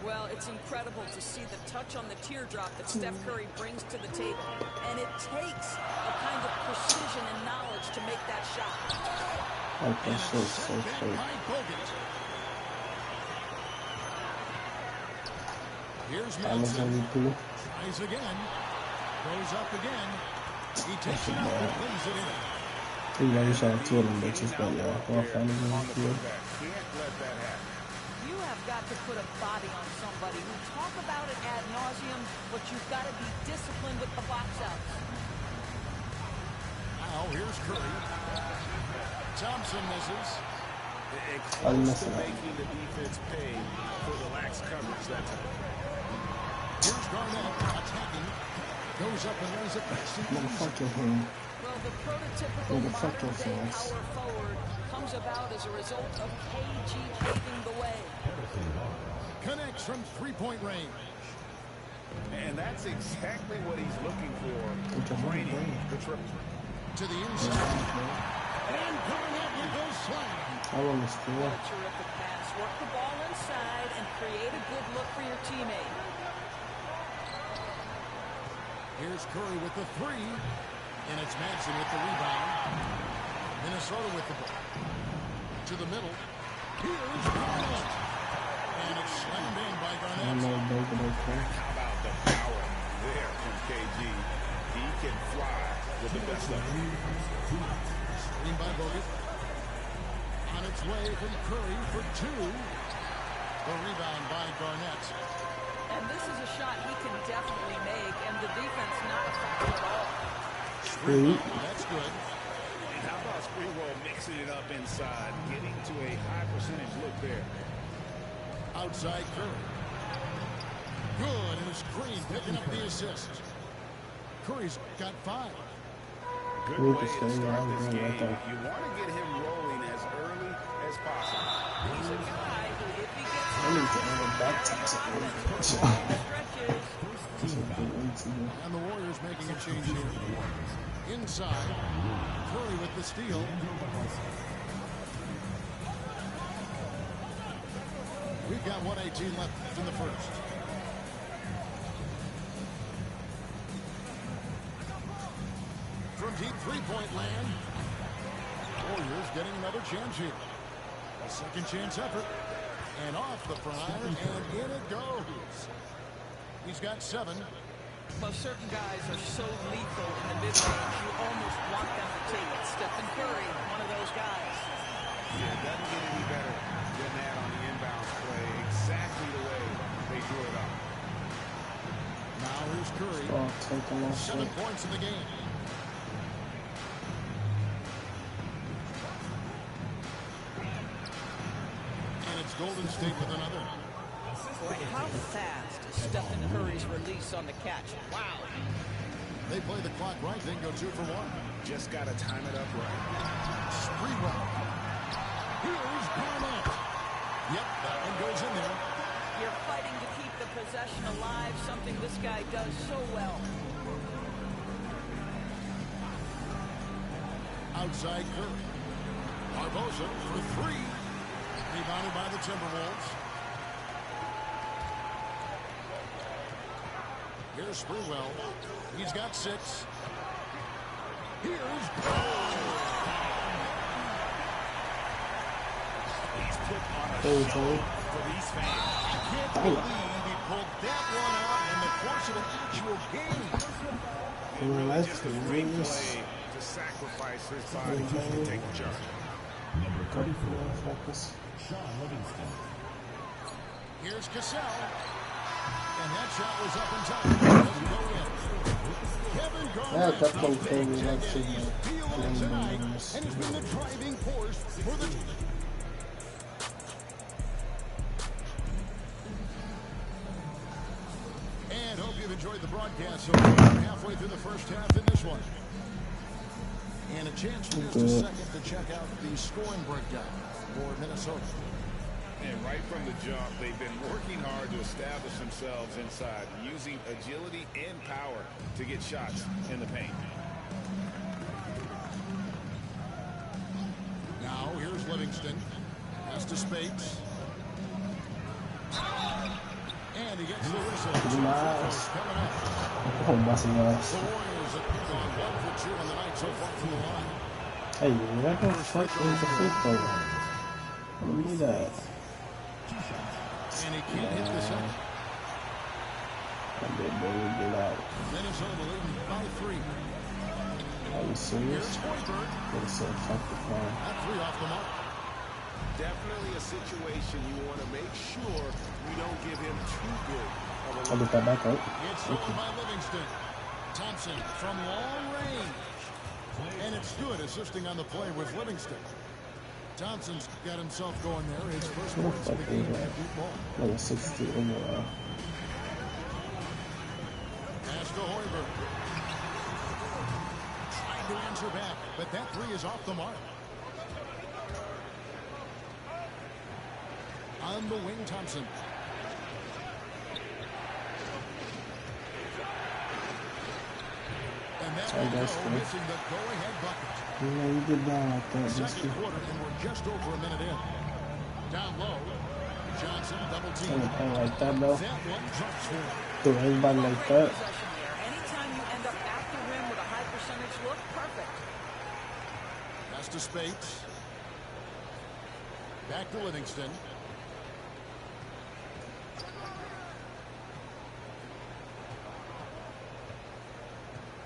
Well, it's incredible to see the touch on the teardrop that Steph Curry brings to the table. And it takes a kind of precision and knowledge to make that shot. Oh, that's so fake. Here's Melton. MVP. Tries again. Goes up again. He takes it out and brings it in. You know, you should have two of them bitches, but yeah, well, finally MVP. You have got to put a body on somebody. We talk about it ad nauseum, but you've got to be disciplined with the box outs. Now here's Curry. Thompson misses. Close to making the defense pay for the lax coverage that time. Here's Garnett attacking. Goes up and runs it past the Motherfucking him. Well, the prototypical modern-day power forward comes about as a result of KG paving the way. Connects from three-point range. And that's exactly what he's looking for. Training the triple. To the inside. And Garnett with a slam. I want to steal. What a terrific pass. Work the ball inside and create a good look for your teammate. Here's Curry with the three. And it's Madsen with the rebound. Minnesota with the ball. To the middle. Here's Garnett. And it's slammed in by Garnett. How about the power there from KG? He can fly with the best of them. Screen by Bogut. On its way from Curry for two. The rebound by Garnett. And this is a shot he can definitely make, and the defense not a factor at all. That's good. And how about Sprewell mixing it up inside, getting to a high percentage look there. Outside Curry. Good, and it's Green picking up the assist. Curry's got 5. Good way to start this game. You want to get him rolling as early as possible. He's a guy who, if he gets I need to have a back tax. And the Warriors making a change here. Inside, Curry with the steal. We've got 1:18 left in the first. From deep three-point land, Warriors getting another chance here. A second chance effort. And off the prior, and in it goes. He's got 7. Well, certain guys are so lethal in the mid-range, you almost want them to take it. Stephen Curry, one of those guys. Yeah, it doesn't get any better than that on the inbounds play. Exactly the way they drew it up. Now here's Curry. 7 points in the game. And it's Golden State with another. Boy, how fast is Stephen Curry's release on the catch? Wow. They play the clock right, then go 2 for 1. Just got to time it up right. Sprewell. Here's Garnett. Yep, that one goes in there. You're fighting to keep the possession alive, something this guy does so well. Outside Curry. Barbosa for 3. Rebounded by the Timberwolves. Here's Sprewell. He's got 6. Here's He's put on a show for these fans. I can't believe he pulled that one out in the course of an actual game. Just a great play to sacrifice his body to take the charge. Now here's Curry. 7 points in the game. He can fly with the best of them. 32. He's put on a show. 32. And the Warriors making a change here. Just got to time it up right. Sprewell. Here's Garnett. Number 34, Focus. Sean Livingston. Here's Cassell. And that shot was up in time. Doesn't go in. Kevin Yeah, Garnett that's has one been thing we like to taking his field tonight and do. has been the driving force for the team. And hope you've enjoyed the broadcast so far. Halfway through the first half in this one. And a chance in just a second to check out the scoring breakdown for Minnesota. And right from the jump, they've been working hard to establish themselves inside, using agility and power to get shots in the paint. Now, here's Livingston. Pass to Spates. And he gets the whistle. Nice. Coming up. Oh, busting ass. The Warriors have gone 1 for 2 on the night so far from the line. Hey, that don't fuck with the free throw. What do you that? And he can't hit the second. That big boy get out. Minnesota leading by 3. Are you serious? Here's Hoiberg. They said fuck the phone. That 3 off the mark. Definitely a situation you want to make sure you don't give him too good of a I'll get that back out. It's stolen by Livingston. Thompson from long range. And it's good assisting on the play with Livingston. Thompson's got himself going there. His first points of the game and a deep ball. Like a 60 overall. Pass to Hoiberg. Trying to answer back, but that 3 is off the mark. On the wing, Thompson. And that will go, missing the go-ahead bucket. You know, you get down like that. Second quarter, and we're just over a minute in. Down low. Johnson, double team. Ain't playing like that, though. That one drops for him. Do everybody like that? Anytime you end up at the rim with a high percentage look, perfect. Pass to Spates. Back to Livingston.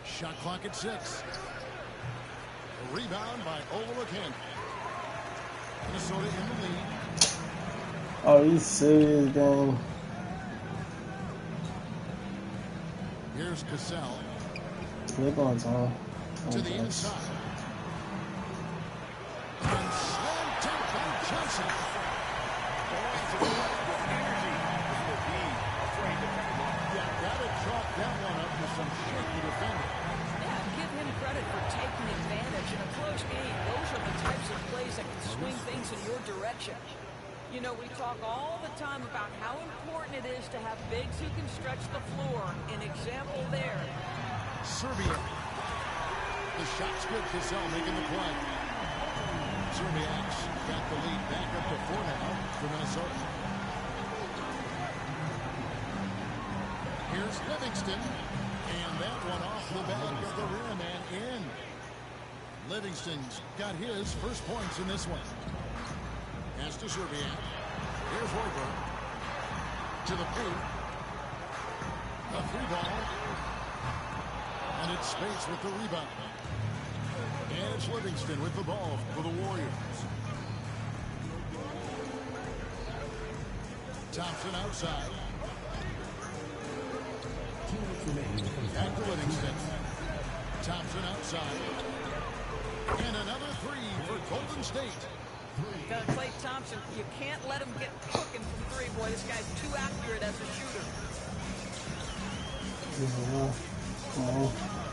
Shot clock at 6. A rebound by Olakandi. Minnesota in the lead. Oh, you serious, gang? Here's Cassell. They're going to to the inside. And slam dunk by Johnson. Yeah, gotta chalk that one up to some shaky defending. Yeah, give him credit for taking advantage in a close game. Those are the types of plays that can swing things in your direction. You know, we talk all the time about how important it is to have bigs who can stretch the floor. An example there. Serbia. The shot's good. Cassell making the play. Serbiak's got the lead back up to 4 now for Minnesota. Here's Livingston. And that one off the back of the rim and in. Livingston's got his first points in this one. Pass to Serbiak. Here's Hoiberg. To the paint. A 3-ball. And it's Spates with the rebound. And it's Livingston with the ball for the Warriors. Thompson outside. Back to Livingston. Thompson outside. And another 3 for Golden State. Klay Thompson, you can't let him get cooking from 3. Boy, this guy's too accurate as a shooter.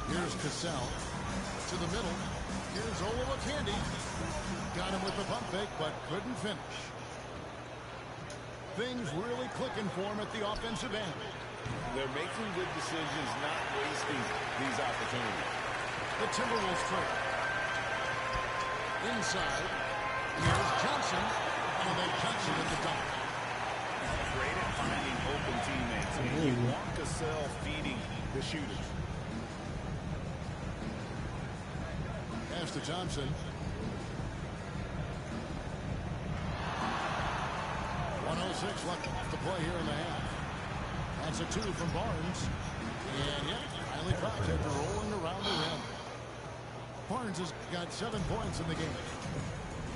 Here's Cassell to the middle. Here's Olakandi. Got him with the pump fake, but couldn't finish. Things really clicking for him at the offensive end. They're making good decisions, not wasting these opportunities. The Timberwolves trail. Inside. Here's Johnson. And then Johnson at the dunk. Great at finding open teammates. And you want Cassell feeding the shooters. Pass to Johnson. 1:06 left to play here in the half. That's a 2 from Barnes. And yeah, finally caught after rolling around the rim. Barnes has got 7 points in the game.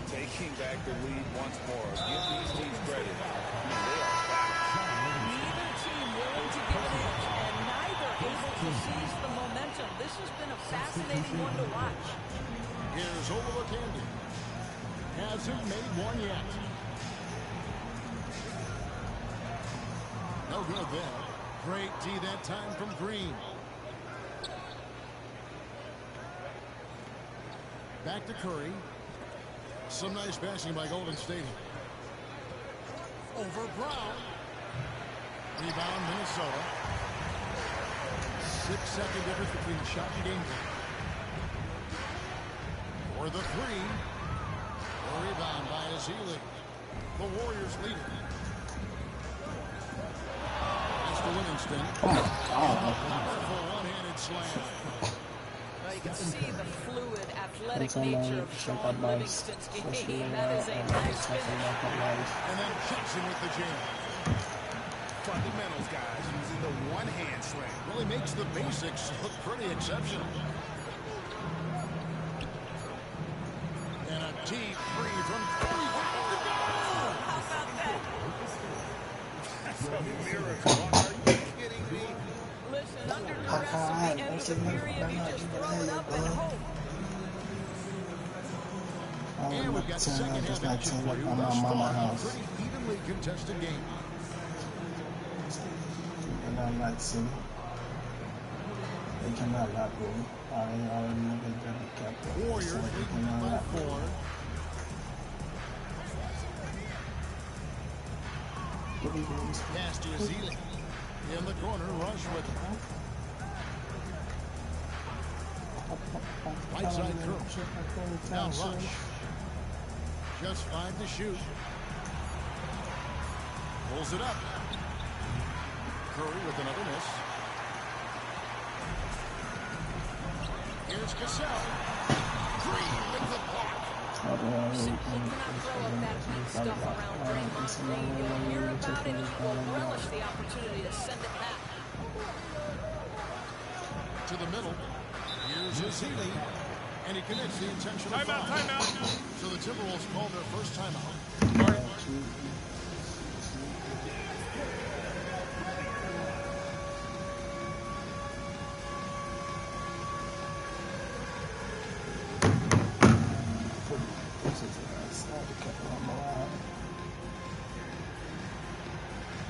taking back the lead once more. Give these teams credit. I mean, they are back. Neither team willing to give an inch, and neither able to seize the momentum. This has been a fascinating one to watch. Here's Overlook Andy. Hasn't made one yet. No good there. Great D that time from Green. Back to Curry. Some nice passing by Golden State. Over Brown. Rebound Minnesota. 6-second difference between the shot and game. For the three. A rebound by Azili. The Warriors lead it. That's to Livingston. Powerful one-handed slam. Well, you can see the fluid, athletic nature of Sean Livingston's game. That is a nice finish. And then Johnson with the jam. Fundamentals, guys, using the one-hand slam. Really makes the basics look pretty exceptional. And a deep three from Curry. How about that? That's a miracle. Are you kidding me? Listen, under duress at the end of the period, you just throw it up and hope. And we've got the second half action for you. Thus far, a pretty evenly contested game. And I like see. They cannot lock me. I already know they got it kept. Warriors leading by 4. Pass to Azili. In the corner, Rush with it. Right side curl. Now Rush. Just 5 to shoot. Pulls it up. Curry with another miss. Here's Cassell. Green with the block. Simply cannot throw up that heat stuff around Draymond Green. You'll hear about it, he will relish the opportunity to send it back. To the middle. Here's Azili. And he commits the intentional foul. Timeout. So the Timberwolves call their first timeout.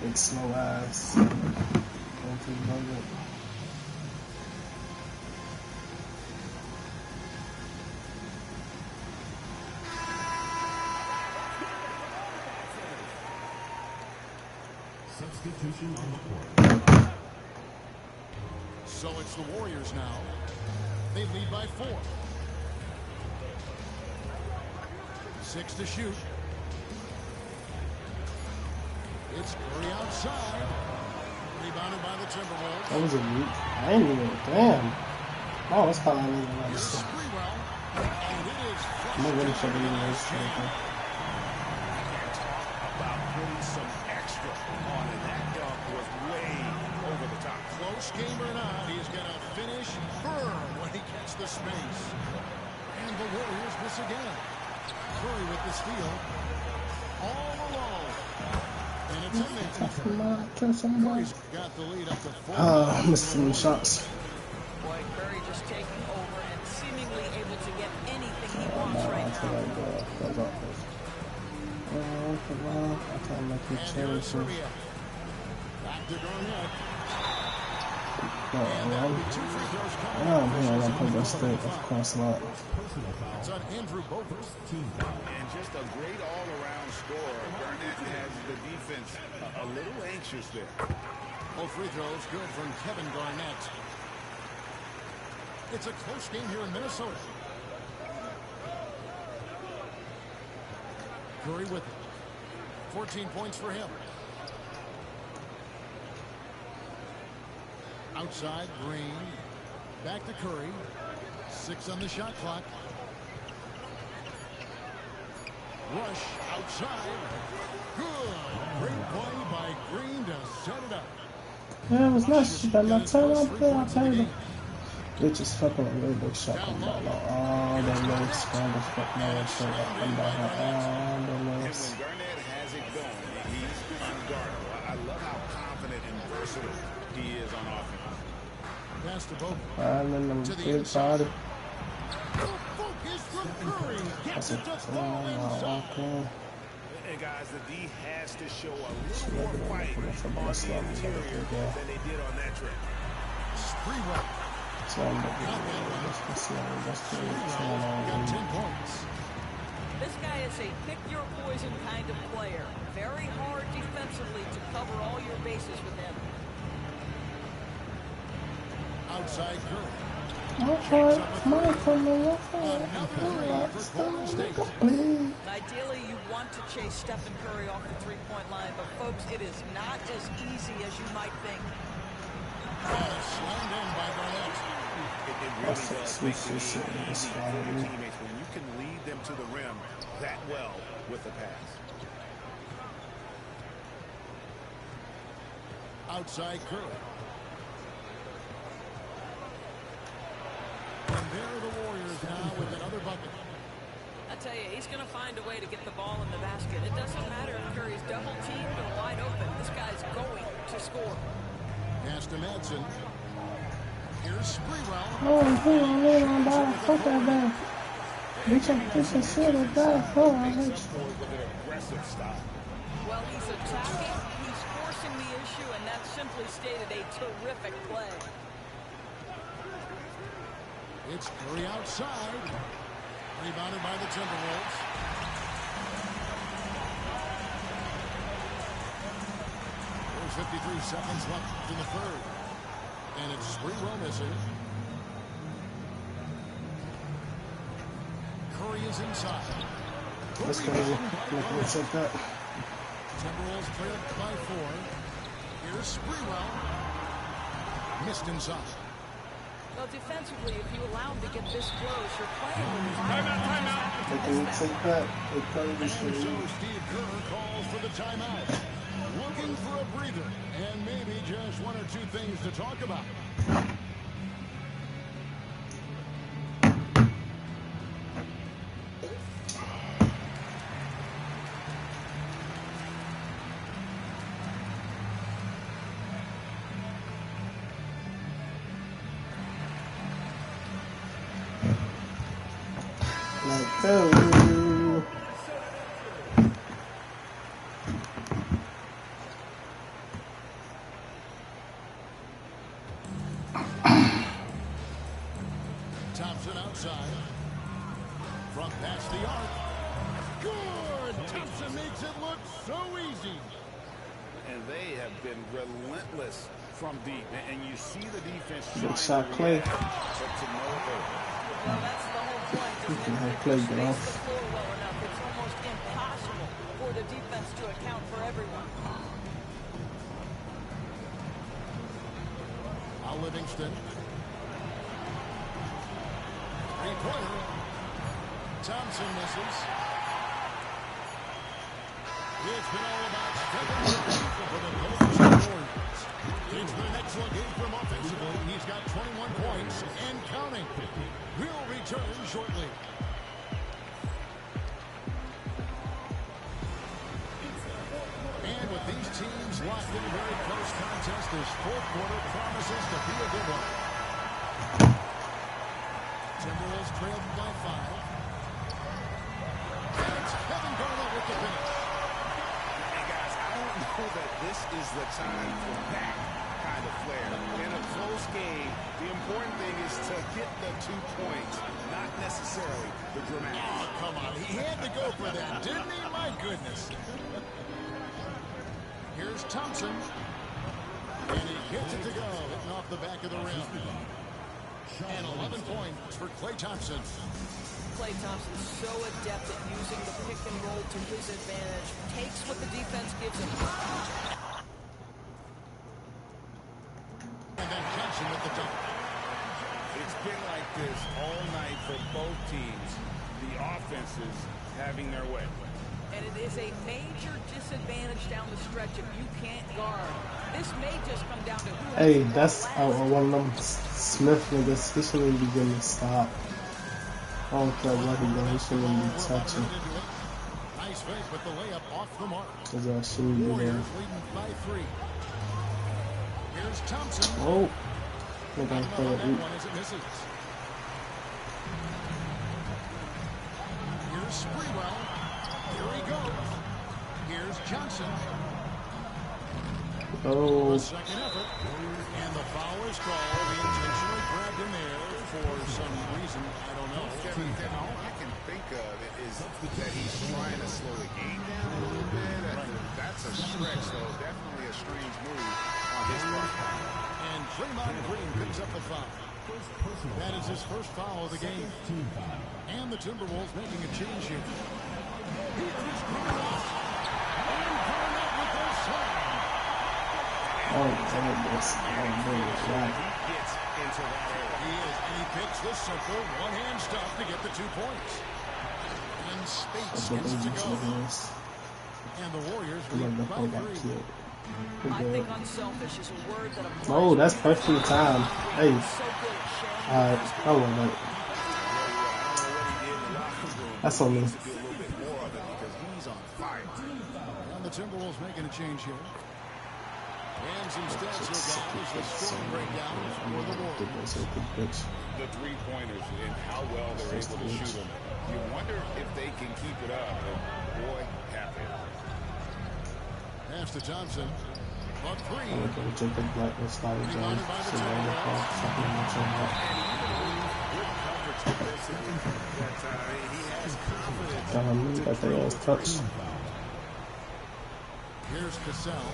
Big slow ass. Going to the bucket. Substitution on the court. So it's the Warriors now. They lead by 4. 6 to shoot. It's Curry outside. Rebounded by the Timberwolves. That was a week. I ain't even. Damn. Oh, that's probably not even like Here's shit. Sprewell. And it is I'm not ready for the English. About putting some extra on it. That dunk was way over the top. Close game or not, he's going to finish firm when he gets the space. And the Warriors miss again. Curry with the steal. All alone. And it's Curry's got the lead up to 4. Missed some shots. Boy, Curry just taking over and seemingly able to get anything he wants right now. I can't make you cherish it. Back to Garnett. I'm going to put that state, of course not. It's on Andrew Bogut. And just a great all-around scorer. Garnett has the defense a little anxious there. Both free throws good from Kevin Garnett. It's a close game here in Minnesota. Curry with it. 14 points for him. Outside, Green. Back to Curry. 6 on the shot clock. Rush outside. Good. Great play by Green to set it up. Yeah, it was nice. She got my turn up there. I tell you. Bitch is fucking a little big shot come back now. All the legs kind of fuck my way shot up come back now. All the And legs. when Garnett has it going, he's unguardable. I love how confident and versatile he is on offense. Pass to Bogut. And then them To the big inside. body. Full focus from Curry. Gets it to That's fall inside. okay. And guys, the D has to show a little more fight on the interior than they did on that trip. Sprewell. So I'm looking Got 10 points. This guy is a pick-your-poison kind of player. Very hard defensively to cover all your bases with him. Outside Curry. Michael, Ideally, you want to chase Stephen Curry off the three-point line, but folks, it is not as easy as you might think. Slammed in by Garnett. It really does make the game easy for your teammates when you can lead them to the rim that well with the pass. Outside Curry. And there are the Warriors now with another bucket. I tell you, he's going to find a way to get the ball in the basket. It doesn't matter if Curry's double-teamed or wide open. This guy's going to score. Pass to Madsen. Here's Sprewell. Oh, he don't need on that. Fuck that man. Bitch, I'm pushing shit with that. Oh, I hate you. With an aggressive stop. Well, he's attacking, he's forcing the issue, and that simply stated a terrific play. It's Curry outside. Rebounded by the Timberwolves. There's 53 seconds left in the third. And it's Sprewell missing. Curry is inside. That's crazy. Look, let's check that. Timberwolves trailed by 4. Here's Sprewell. Missed inside. Well, defensively, if you allow him to get this close, you're playing with his Timeout. They can take that. They probably And just so Steve Kerr calls for the timeout. Looking for a breather and maybe just one or two things to talk about. like, oh. Thompson outside. Front past the arc. Good! Thompson makes it look so easy. And they have been relentless from deep. And you see the defense Good shot, Clay. but to no avail. Well, that's the whole point. You can have If Clay you get space off. the floor well enough, it's almost impossible for the defense to account for everyone. Al Livingston. Three-pointer. Thompson misses. It's been all about Stephen Curry for the Golden State Warriors. It's been an excellent game from offensively. He's got 21 points and counting. We'll return shortly. And with these teams locked in a very close contest, this fourth quarter promises to be a good one. Timberwolves trailed by 5. And it's Kevin Garnett with the finish. And guys, I don't know that this is the time for that kind of flair. In a close game, the important thing is to get the 2 points, not necessarily the dramatic. Oh, come on. He had to go for that, didn't he? My goodness. Here's Thompson. And he gets it to go, hitting off the back of the rim. And 11 points for Klay Thompson. Klay Thompson's so adept at using the pick and roll to his advantage. Takes what the defense gives him. And then Johnson with the dunk. It's been like this all night for both teams. The offenses having their way. And it is a major disadvantage down down the stretch if you can't guard. This may just come down to who. Hey, that's one of them Smith niggas. He shouldn't be getting stopped. I don't care what he doing. He shouldn't be touching. Nice fake, but the layup off the mark. Cause I shouldn't be there. Warriors leading by 3. Here's Thompson. Oh, look at that one as it misses. Here's Sprewell. Here he goes. Here's Johnson. Oh. Second effort. And the foul is called. He intentionally grabbed him there for some reason. I don't know. Kevin, all I can think of is that he's trying to slow the game down a little bit. That's a stretch, so definitely a strange move on his part. And Draymond Green picks up the foul. That is his first foul of the game. And the Timberwolves making a change here. Here's Garnett. And Garnett with their slam. Oh, this. He gets into that area. He is, and he picks the simple one-hand stuff to get the 2 points. And Spates gets to go. And the Warriors lead by 3. I think unselfish is a word that applies. Oh, that's perfectly timed. Hey. Alright, I love it. That's on me. And the Timberwolves making a change here. And some stats here, guys. The scoring breakdown for the Warriors. The three-pointers and how well they're able to shoot them. You wonder if they can keep it up. And boy, have they. Pass to Thompson. A 3. Jacob Black and Snyder Jones. That they always touch. Here's Cassell.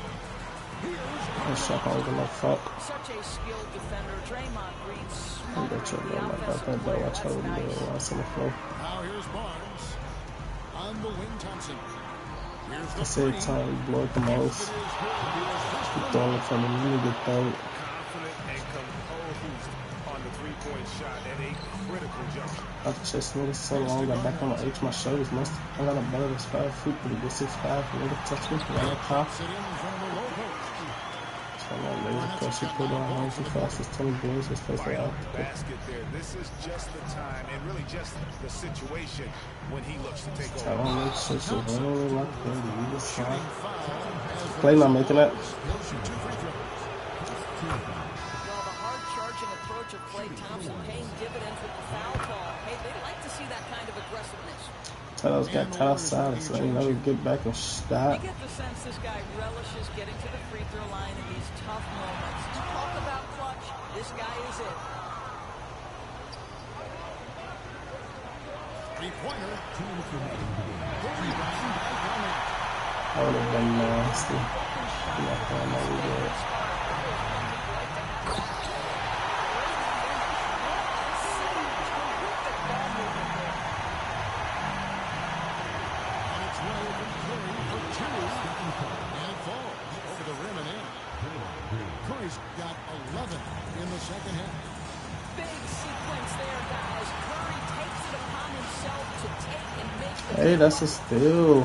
I shot all the fuck. Such a skilled defender, Draymond Green. I'm gonna check that though. Watch how we do it. Watch on the floor. Now here's Barnes. On the wing, Thompson. I said time we blow it the most. Keep throwing it from the minute to third. Confident and composed on the three-point shot at a critical juncture. I've chased niggas so long, got back on the H, my shoulders must. I got a brother that's 5 feet, but he gets 6'5", nigga touch me, I got top. So I'm like, laser cut, she put on home too fast, it's 20 boys, his face like out. Basket there. This is just the time, and really just the situation when he looks to take over. I don't make shit, so I don't really like the either side. PlayNow making that. Of Klay Thompson paying dividends with the foul call. Hey, they like to see that kind of aggressiveness. Tellers got tied outside, so they never get back and stop. You get the sense this guy relishes getting to the free throw line in these tough moments. Talk about clutch. This guy is it. Three-pointer. That would have been nasty. I'm not going to know good. Curry's got 11 in the second half. Big sequence there, guys. Curry takes it upon himself to take and make the hey, that's a steal.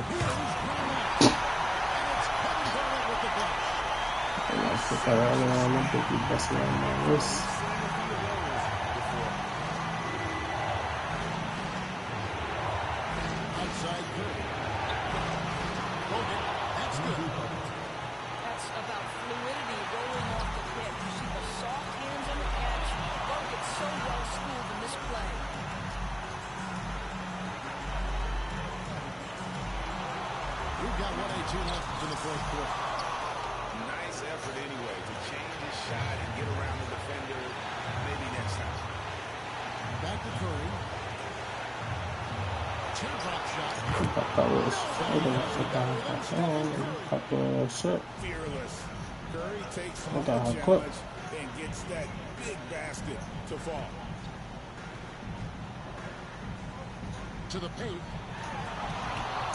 I put that all around my bookie, busting on my wrist. Outside Curry. That's good. That's about fluidity rolling off the pick. You see the soft hands on the catch. Bogut so well schooled in this play. We've got 1:18 left in the fourth quarter. Nice effort anyway to change his shot and get around the defender. Maybe next time. Back to Curry. Teardrop shot. Fearless. Curry takes on the the challenge and gets that big basket to fall. To the paint.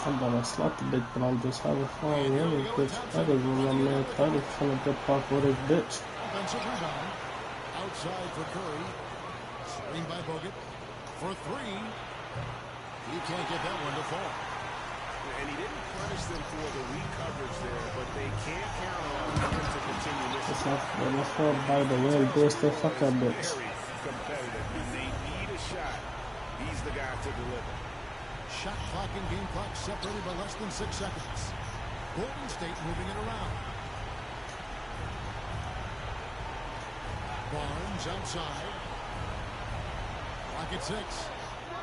I'm gonna slap the bitch, but I'm just having fun. Really, bitch. That is when my man 30 finna get off with his bitch. Offensive rebound. Outside for Curry. Screen by Bogut. For 3. He can't get that one to fall. And he didn't punish them for the weak coverage there, but can't count on him to continue this. It's not by the way, boys, the fuck up, bitch. Very competitive. When they need a shot, he's the guy to deliver. Shot clock and game clock separated by less than 6 seconds. Golden State moving it around. Barnes outside. Clock at 6.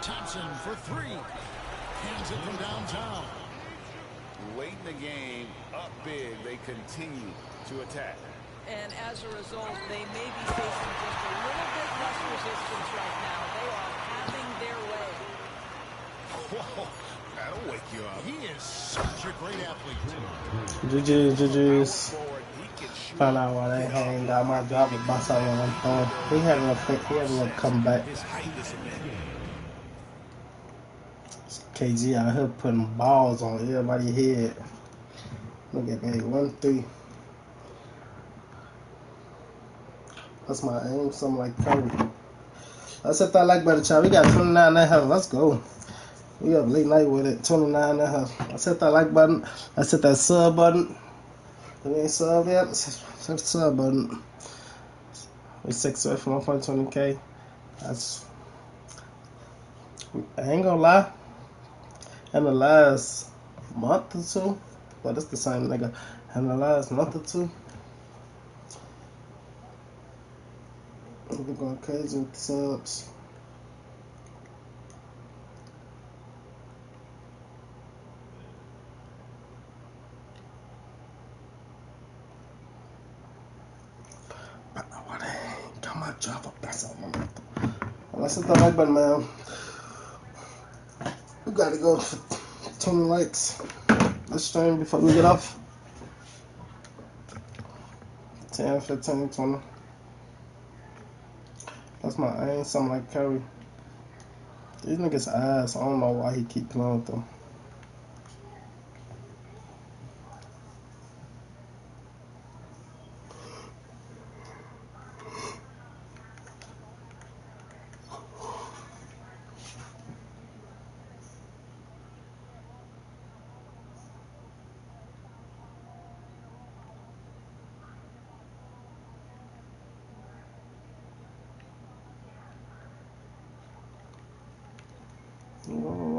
Thompson for 3. Hands it from downtown. Late in the game, up big, they continue to attack. And as a result, they may be facing just a little bit less resistance right now. They are having their way. Whoa, that'll wake you up. He is such a great athlete. GG's. Found out why they ain't got my job with boss out on one. He had a little comeback. KG out here putting balls on everybody's head. Look at me, 1-3. That's my aim, something like Curry. Let's hit that like button, child. We got 29 and a half. Let's go. We up late night with it. 29 and a half. Let's hit that like button. Let's hit that sub button. If we ain't sub yet, let's hit the sub button. We 6 away from 1.20K. I ain't gonna lie. In the last month or two, but it's the same nigga. In the last month or two, we're going crazy with the subs. Why they ain't got my job up? That's all my mouth. Let's hit that like button, man. We gotta go for 20 likes this stream before we get off. 10, 15, 20. That's my aim, something like Curry. These niggas ass. I don't know why he keep playing with them.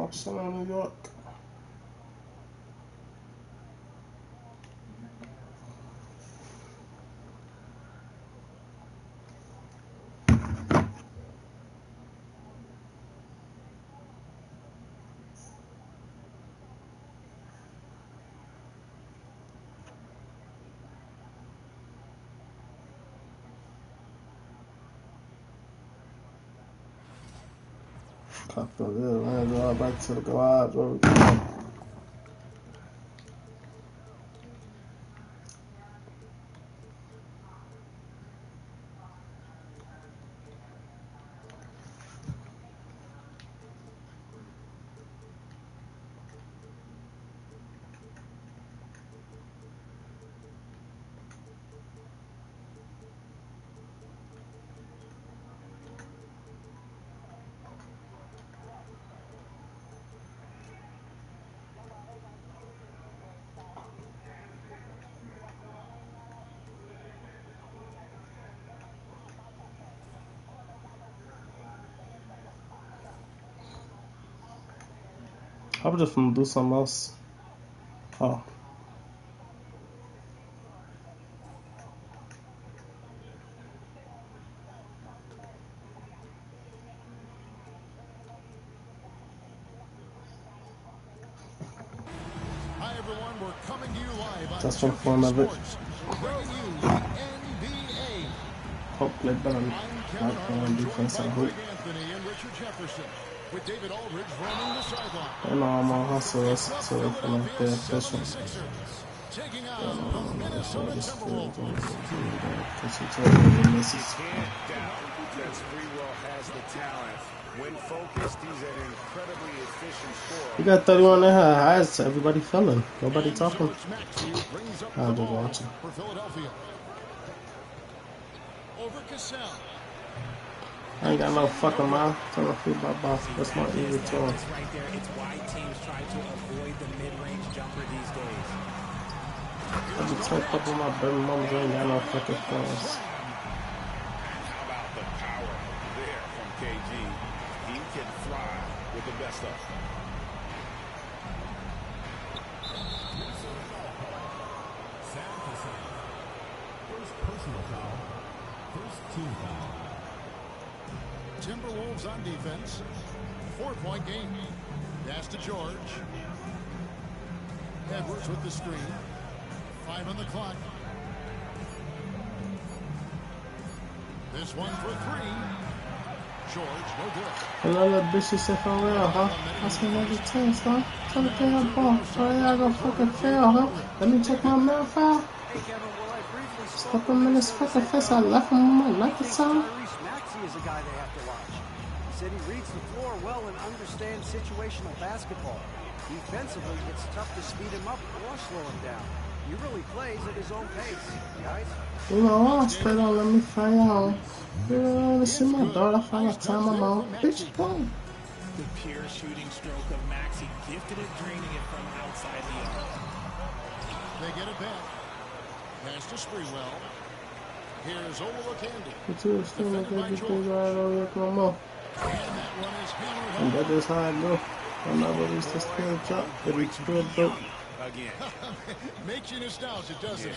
I'm still in New York. I feel good. We're gonna go back to the garage where we go. I'm just gonna do something else. Oh. Hi everyone, we're coming to you live on That's for fun of it. bringing you the NBA. Hopefully better not playing defense, I hope. Anthony and Richard Jefferson with David Aldridge roaming the sideline. I know I'm on hustle, so if I'm not there official. Taking on the Minnesota Timberwolves. You can't doubt that Sprewell has the talent. When focused, he's an incredibly efficient scorer. You got 31 in her eyes. Everybody feeling. Nobody talking. I'll just watching. For Philadelphia. Over Cassell. I ain't got no fucking mouth. Tell me free my boss. That's my evil toy. Right there. It's why teams try to avoid the mid-range jumper these days. I just type up on my baby moms ain't got no fucking phones. How about the power there from KG? He can fly with the best of them. First personal foul. First team foul. Timberwolves on defense. 4-point game. Pass to George. Edwards with the screen. 5 on the clock. This one for 3. George, no good. Hello, little bitch, you said for real, huh? I said, let it taste, huh? Tell the thing I'm ball. So I go fucking fail, huh? Let me check my mail file. Hey, Kevin, well, I briefly Stop him in his fucking face. I left him on my night time. Tyrese Maxey is a guy they have to watch. He said he reads the floor well and understands situational basketball. Defensively, it's tough to speed him up or slow him down. He really plays at his own pace, guys. You know, I stay on, let me find out. You know, to see my daughter find out time I'm out. Bitch, come. The pure shooting stroke of Maxey, gifted at draining it from outside the arc. They get it back. Pass to Sprewell. Here's Olowokandi. The two are still like everything right over here, come on. And that one is hammered And that is how I go. I'm not release this skill drop. It reach real dope. Again. Makes you nostalgic, doesn't it?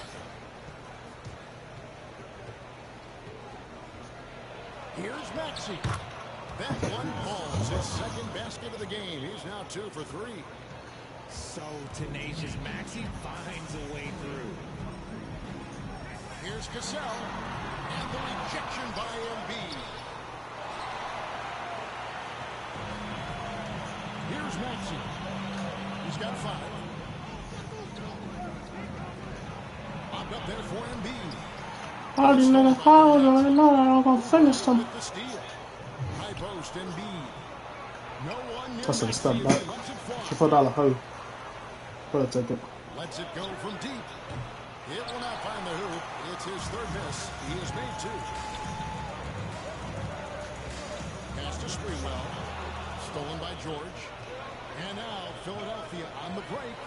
Here's Maxey. That one falls. His second basket of the game. He's now 2 for 3. So tenacious, Maxey finds a way through. Here's Cassell. And the rejection by Embiid. Here's Maxey. He's got 5. Popped up there for Embiid. I already know the power, I already know that I'm gonna finish them. With the steal. High post Embiid. No one near I said, Maxey step as back. he lets it fly. $4 hoe. Put a ticket. Lets it go from deep. It will not find the hoop. It's his 3rd miss. He has made 2. Pass to Sprewell. Stolen by George. And now Philadelphia on the break.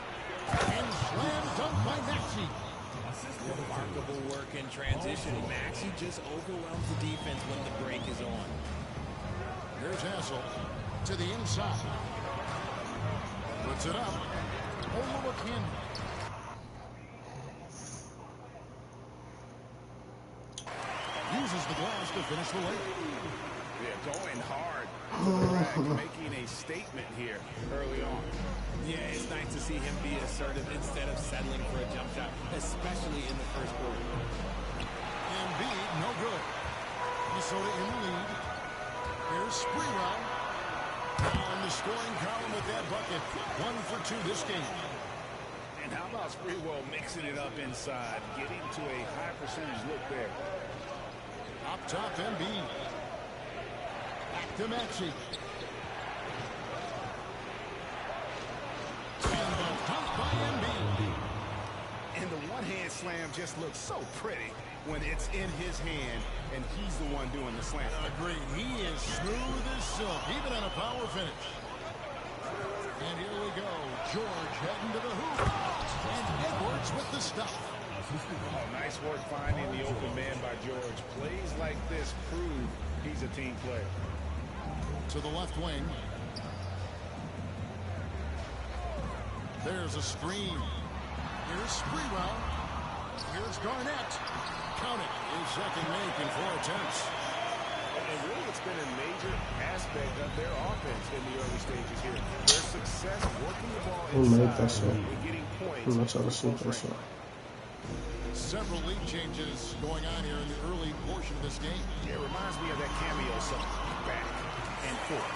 And slam dunk by Maxey. Remarkable work in transition. Maxey just overwhelms the defense when the break is on. Here's Hassel to the inside. Puts it up. Olowokandi. Uses the glass to finish the layup. Yeah, going hard. Making a statement here early on. Yeah, it's nice to see him be assertive instead of settling for a jump shot, especially in the first quarter. Embiid, no good. Minnesota in the lead. Here's Sprewell. On the scoring column with that bucket. 1 for 2 this game. And how about Sprewell mixing it up inside, getting to a high percentage look there. Up top, Embiid. Back to Maxey. And the dunk by Embiid. And the one-hand slam just looks so pretty when it's in his hand and he's the one doing the slam. Agreed. He is smooth as silk, even on a power finish. And here we go. George heading to the hoop. And Edwards with the stop. Oh, nice work finding the open man by George. Plays like this prove he's a team player. To the left wing. There's a screen. Here's Sprewell. Here's Garnett. Count it. His second make in 4 attempts. And really, it's been a major aspect of their offense in the early stages here. Their success working the ball inside and getting points. Several lead changes going on here in the early portion of this game. Yeah, it reminds me of that cameo song, back and forth.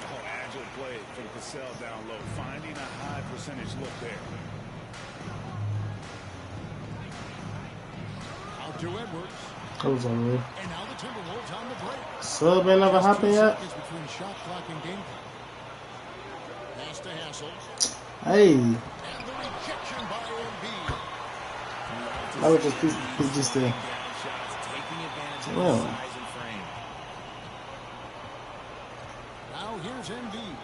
Oh, agile play from Cassell down low, finding a high percentage look there. Out to Edwards. That was on me. And now the Timberwolves on the break. Sub ain't never happened yet. Between shot clock and game clock. Pass to Hassel. Hey. And the rejection by Embiid. That was just there. Well. Now here's Embiid.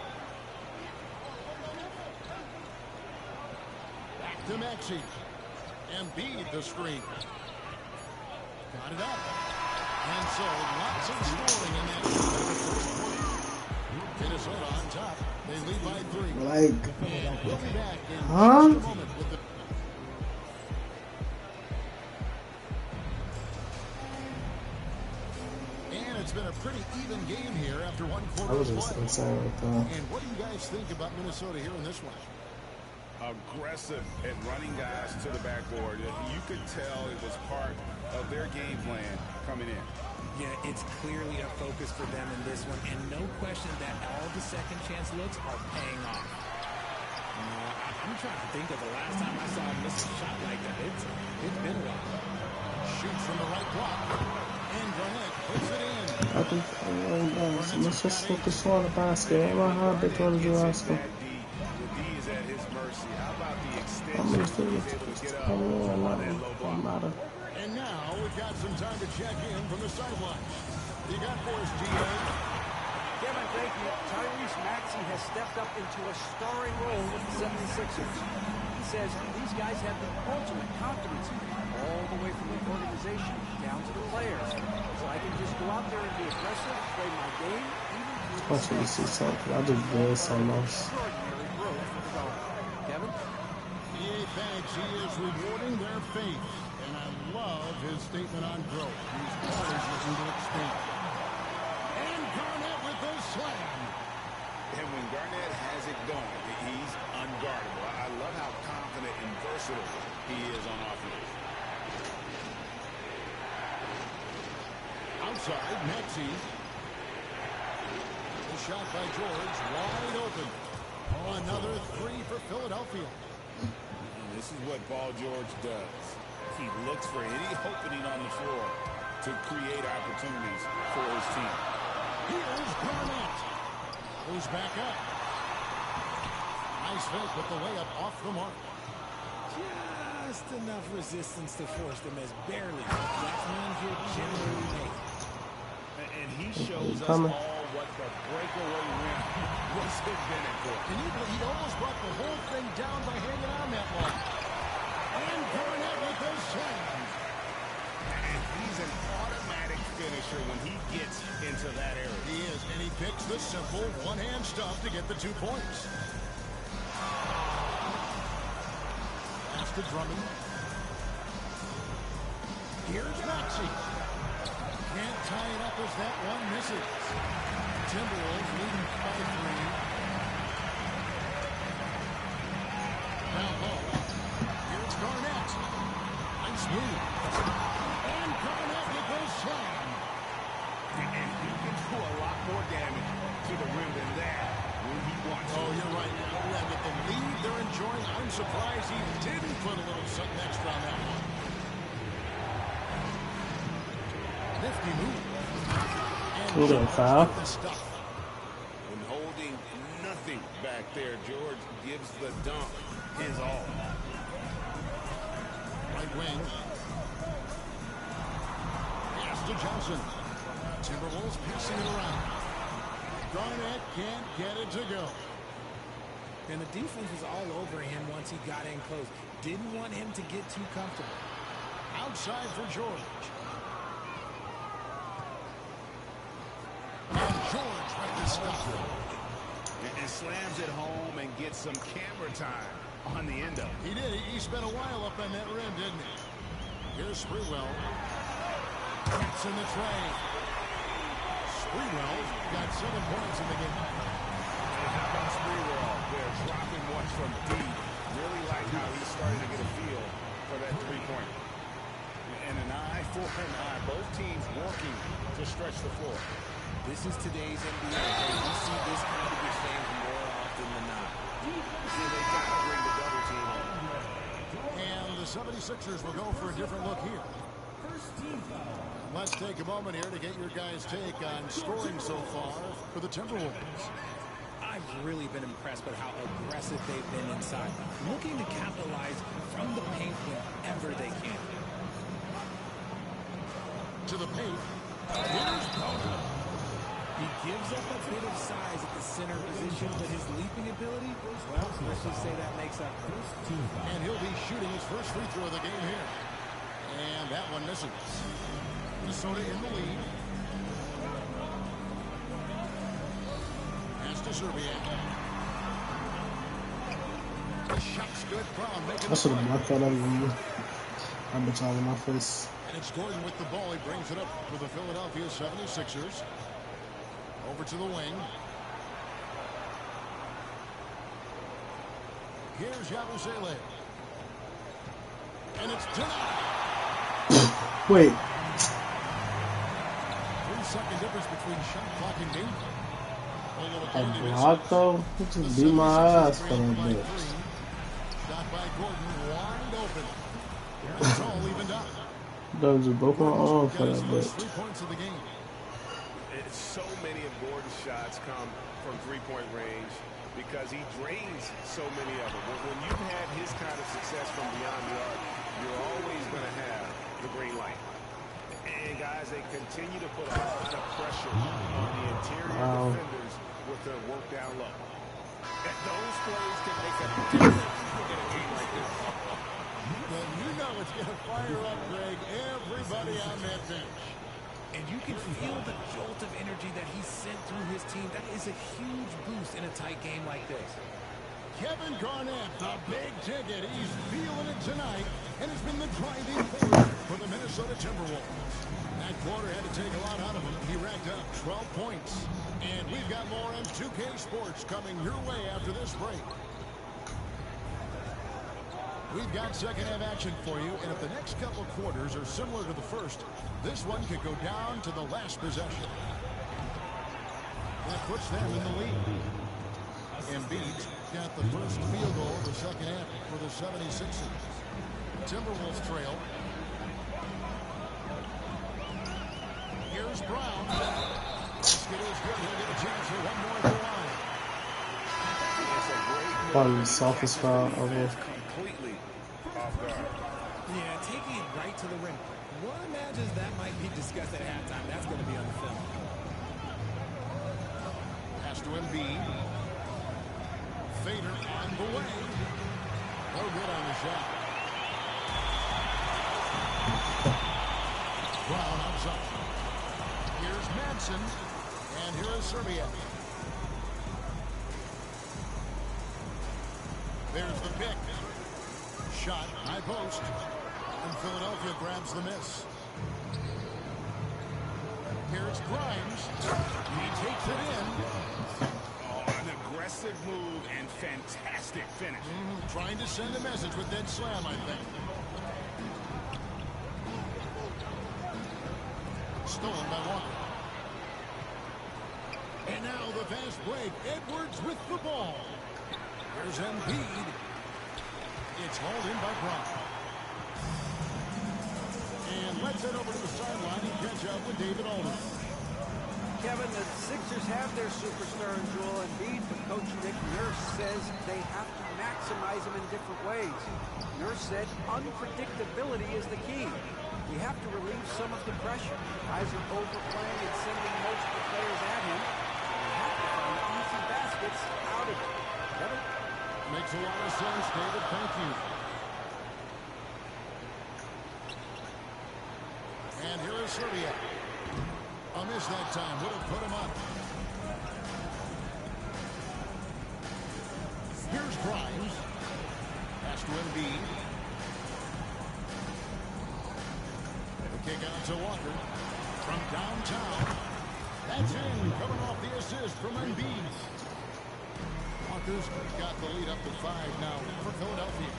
Back to Maxey. Embiid the screen. Got it up. And so lots of scoring in that first quarter. Minnesota on top. They lead by 3. Like, And we'll be back in huh? just a moment with the... And it's been a pretty even game here after one quarter. I was just insane right there. And what do you guys think about Minnesota here in this one? Aggressive at running guys to the backboard. You could tell it was part of their game plan coming in. Yeah, it's clearly a focus for them in this one, and no question that all the second chance looks are paying off. I'm trying to think of the last time I saw him miss a shot like that. It's been a while. Shoots from the right block, and Garnett puts it in. I think let's just look this one the basket. I'm not hard to throw the Jurassic. I'm gonna do it. And now we've got some time to check in from the sidelines. You got for us, G.A. Kevin, thank you. Tyrese Maxey has stepped up into a starring role with the 76ers. He says these guys have the ultimate confidence all the way from the organization down to the players. So I can just go out there and be aggressive, play my game, even through Watch me see something. I just did so much. extraordinary growth for the guard. Kevin? He thinks he is rewarding their faith. And I love his statement on growth. He's always looking to expand. And Garnett with the slam. And when Garnett has it going, he's unguardable. I love how confident and versatile he is on offense. Outside, Maxey. The shot by George, wide open. Oh, another 3 for Philadelphia. And this is what Paul George does. He looks for any opening on the floor to create opportunities for his team. Here's Garnett. Goes back up. Nice fake with the layup off the mark. Just enough resistance to force them as barely. That's means you're generally made. And he shows us all what the breakaway rim was invented for. Can you believe he almost brought the whole thing down by hanging on that long? And Garnett with the slam. And he's an automatic finisher when he gets into that area. He is, and he picks the simple one-hand stuff to get the 2 points. Pass to Drummond. Here's Maxey. Can't tie it up as that one misses. Timberwolves leading by 3. Now low. Here's Garnett. Nice move. And Garnett with the slam. And he can do a lot more damage to the rim than that when he wants to. Oh, you're right. And with the lead they're enjoying, I'm surprised he didn't put a little something extra on that one. Nifty move. Who's on foul? When holding nothing back there, George gives the dunk his all. Right wing. Pass to Johnson. Timberwolves passing it around. Garnett can't get it to go. And the defense was all over him once he got in close. Didn't want him to get too comfortable. Outside for George. And George right to stop it. And slams it home and gets some camera time on the end of it. He did. He spent a while up on that rim, didn't he? Here's Sprewell. Gets in the tray. Sprewell's got 7 points in the game. And how about Sprewell? They're dropping one from deep. Really like how he started to get a feel for that 3-point. And an eye for an eye. Both teams working to stretch the floor. This is today's NBA. We see this kind of exchange more often than not. So they got to bring the double team on. And the 76ers will go for a different look here. Let's take a moment here to get your guys' take on scoring so far for the Timberwolves. I've really been impressed with how aggressive they've been inside, looking to capitalize from the paint whenever they can. To the paint. Here's Bono. He gives up a bit of size at the center position, but his leaping ability, well, let's just say that makes up for it. And he'll be shooting his first free throw of the game here. And that one misses. Minnesota in the lead. Pass to Serbia. The shot's good. Brown making I should have blocked that out of me. I've been trying in my face. And it's Gordon with the ball. He brings it up for the Philadelphia 76ers. Over to the wing. Here's Yabusele. And it's denied. Wait. 3-second difference between shot clock and game. A block though? He just beat my ass for that bitch. Shot by Gordon, wide open. It's all evened up. That was broke my arm for that bitch. 3 points of the game. So many of Gordon's shots come from three-point range because he drains so many of them. When you've had his kind of success from beyond the arc, you're always going to have the green light. And, guys, they continue to put a lot of pressure on the interior defenders with their work down low. And those plays can make a difference in a game like this. Well, you know it's going to fire up, Greg, everybody on that bench. And you can feel the jolt of energy that he sent through his team. That is a huge boost in a tight game like this. Kevin Garnett, the big ticket. He's feeling it tonight and has been the driving force for the Minnesota Timberwolves. That quarter had to take a lot out of him. He racked up 12 points. And we've got more on 2K Sports coming your way after this break. We've got second half action for you, and if the next couple quarters are similar to the first, this one could go down to the last possession. That puts them in the lead. Embiid's got the first field goal of the second half for the 76ers. Timberwolves trail. Here's Brown. Basket is good. He'll get a chance for one more at the line. Probably the softest foul ever. Completely off guard. Yeah, taking it right to the rim. One imagines that might be discussed at halftime. That's going to be on the film. Pass to Embiid. Fader on the way. No good on the shot. Brown outside. Here's Madsen. And here is Serbia. There's the pick. Shot, high post. And Philadelphia grabs the miss. Here's Grimes. He takes it in. Oh, an aggressive move and fantastic finish. Trying to send a message with that slam, I think. Stolen by Walker. And now the fast break. Edwards with the ball. Here's Embiid. It's hauled in by Brown. And let's head over to the sideline and catch up with David Alden. Kevin, the Sixers have their superstar in Joel Embiid, but Coach Nick Nurse says they have to maximize him in different ways. Nurse said unpredictability is the key. We have to relieve some of the pressure. Guys are overplaying and sending most of the players at him. We have to find easy baskets out of it. Kevin? Makes a lot of sense, David. Thank you. And here is Serbia. A miss that time. Would have put him up. Here's Grimes. Pass to Embiid. The kick out to Walker. From downtown. That's in. Coming off the assist from Embiid. Walker's got the lead up to 5 now for Philadelphia.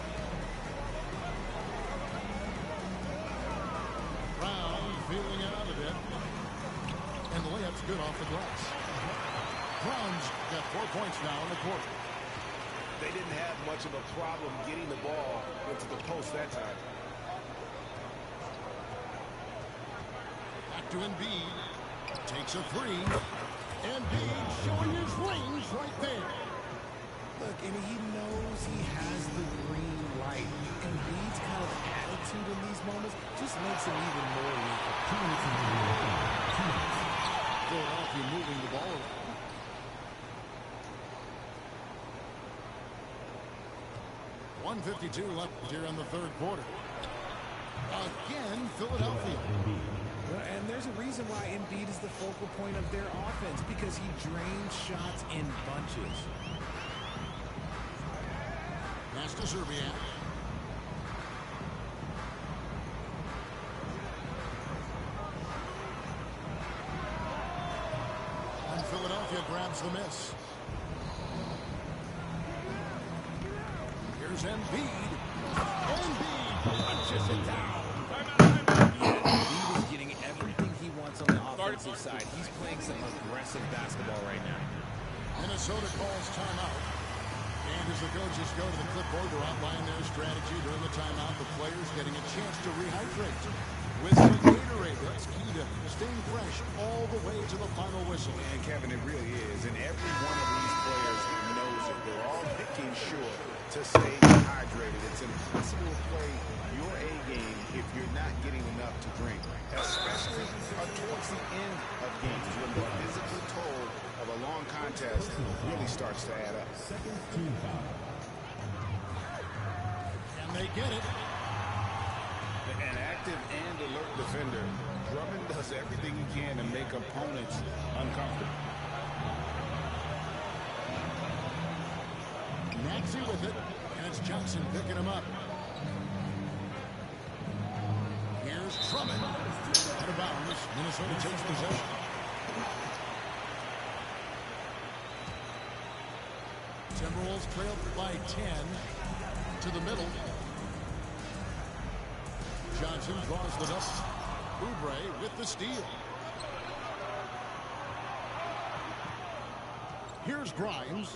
Brown feeling it out a bit. And the layup's good off the glass. Brown's got 4 points now in the quarter. They didn't have much of a problem getting the ball into the post that time. Back to Embiid. Takes a three. Embiid showing his range right there. Look, and he knows he has the green light. Embiid's kind of attitude in these moments just makes him even more lethal. Philadelphia moving the ball around. .152 left here in the third quarter. Again, Philadelphia. And there's a reason why Embiid is the focal point of their offense, because he drains shots in bunches. Pass to Serbiak. And Philadelphia grabs the miss. Here's Embiid. Embiid punches it down. Embiid is getting everything he wants on the offensive side. He's playing some aggressive basketball right now. Minnesota calls timeout. And as the coaches go to the clipboard to outline their strategy during the timeout, the players getting a chance to rehydrate. With some Gatorade, that's key to staying fresh all the way to the final whistle. And Kevin, it really is. And every one of these players knows it. They're all making sure to stay hydrated. It's impossible to play your A game if you're not getting enough to drink, especially towards the end of games when the physical toll of a long contest really starts to add up. And they get it. An active and alert defender, Drummond does everything he can to make opponents uncomfortable. Maxey with it, and it's Johnson picking him up. Here's Drummond. Out of bounds. Minnesota takes possession. Timberwolves trail by 10 to the middle. Johnson draws the double. Oubre with the steal. Here's Grimes.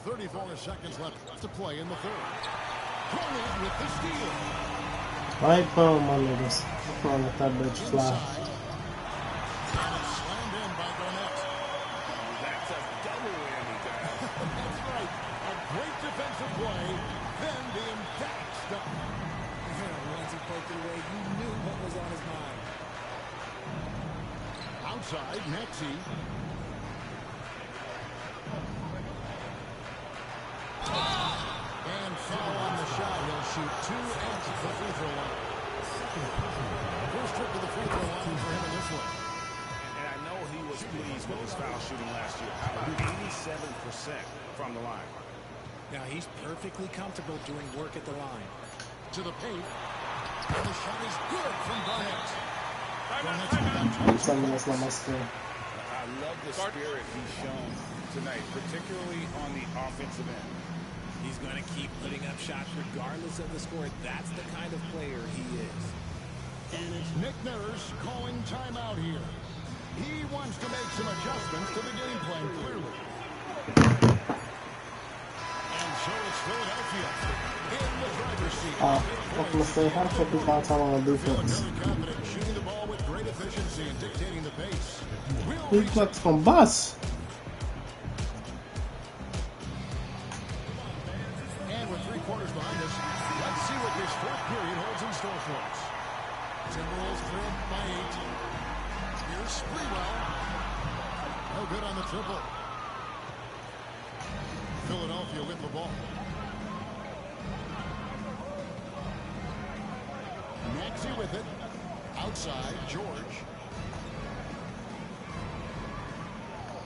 .34 seconds left to play in the third. Cornered with the steal. Right boom, my niggas. I'm gonna let that bitch fly. And it's slammed in by Garnett. That's a double whammy, guys. That's right. A great defensive play, then the emphatic stop. Once he poked it away, you knew what was on his mind. Outside, Maxey. And foul on the shot. He'll shoot 2 at the free throw line. First trip to the free throw line for him in this one. And I know he was pleased with his foul shooting last year. How about 87% from the line? Now he's perfectly comfortable doing work at the line. To the paint. And the shot is good from Garnett. Garnett's That's not my skill. I love the spirit he's shown tonight, particularly on the offensive end. He's going to keep putting up shots regardless of the score. That's the kind of player he is. And it's Nick Nurse calling timeout here. He wants to make some adjustments to the game plan, clearly. And so it's Philadelphia in the driver's seat. What can I say? How the fuck we found time on defense? Very confident, shooting the ball with great efficiency and dictating the pace. Reflex from Bus. And with 3 quarters behind us, let's see what this fourth period holds in store for us. Timberwolves trailed by 8. Here's Sprewell. No good on the triple. Philadelphia with the ball. Maxey with it. Outside, George.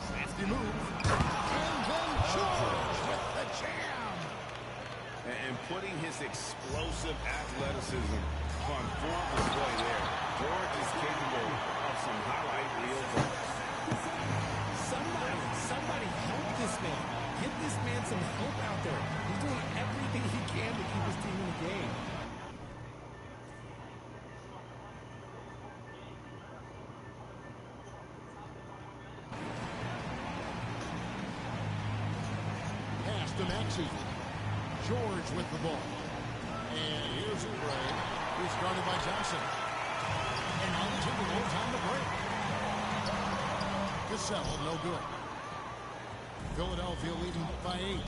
Crafty move. And then George with the jam. And putting his explosive athleticism on full display there. George is capable of some highlight reel goals. Somebody help this man. Give this man some help out there. He's doing everything he can to keep his team in the game. Pass to Maxey. George with the ball. And here's Oubre. He's guarded by Johnson. And now the Timberwolves on the break. Gasell, no good. Philadelphia leading by 8.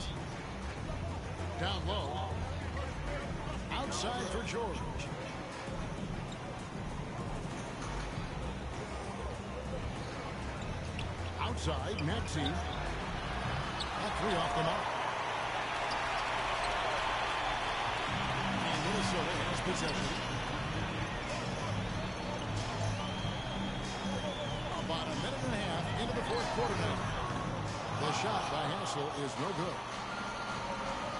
Down low. Outside for George. side. Maxey. All three off the mark. And Minnesota has possession. About a minute and a half into the fourth quarter now. The shot by Hassel is no good.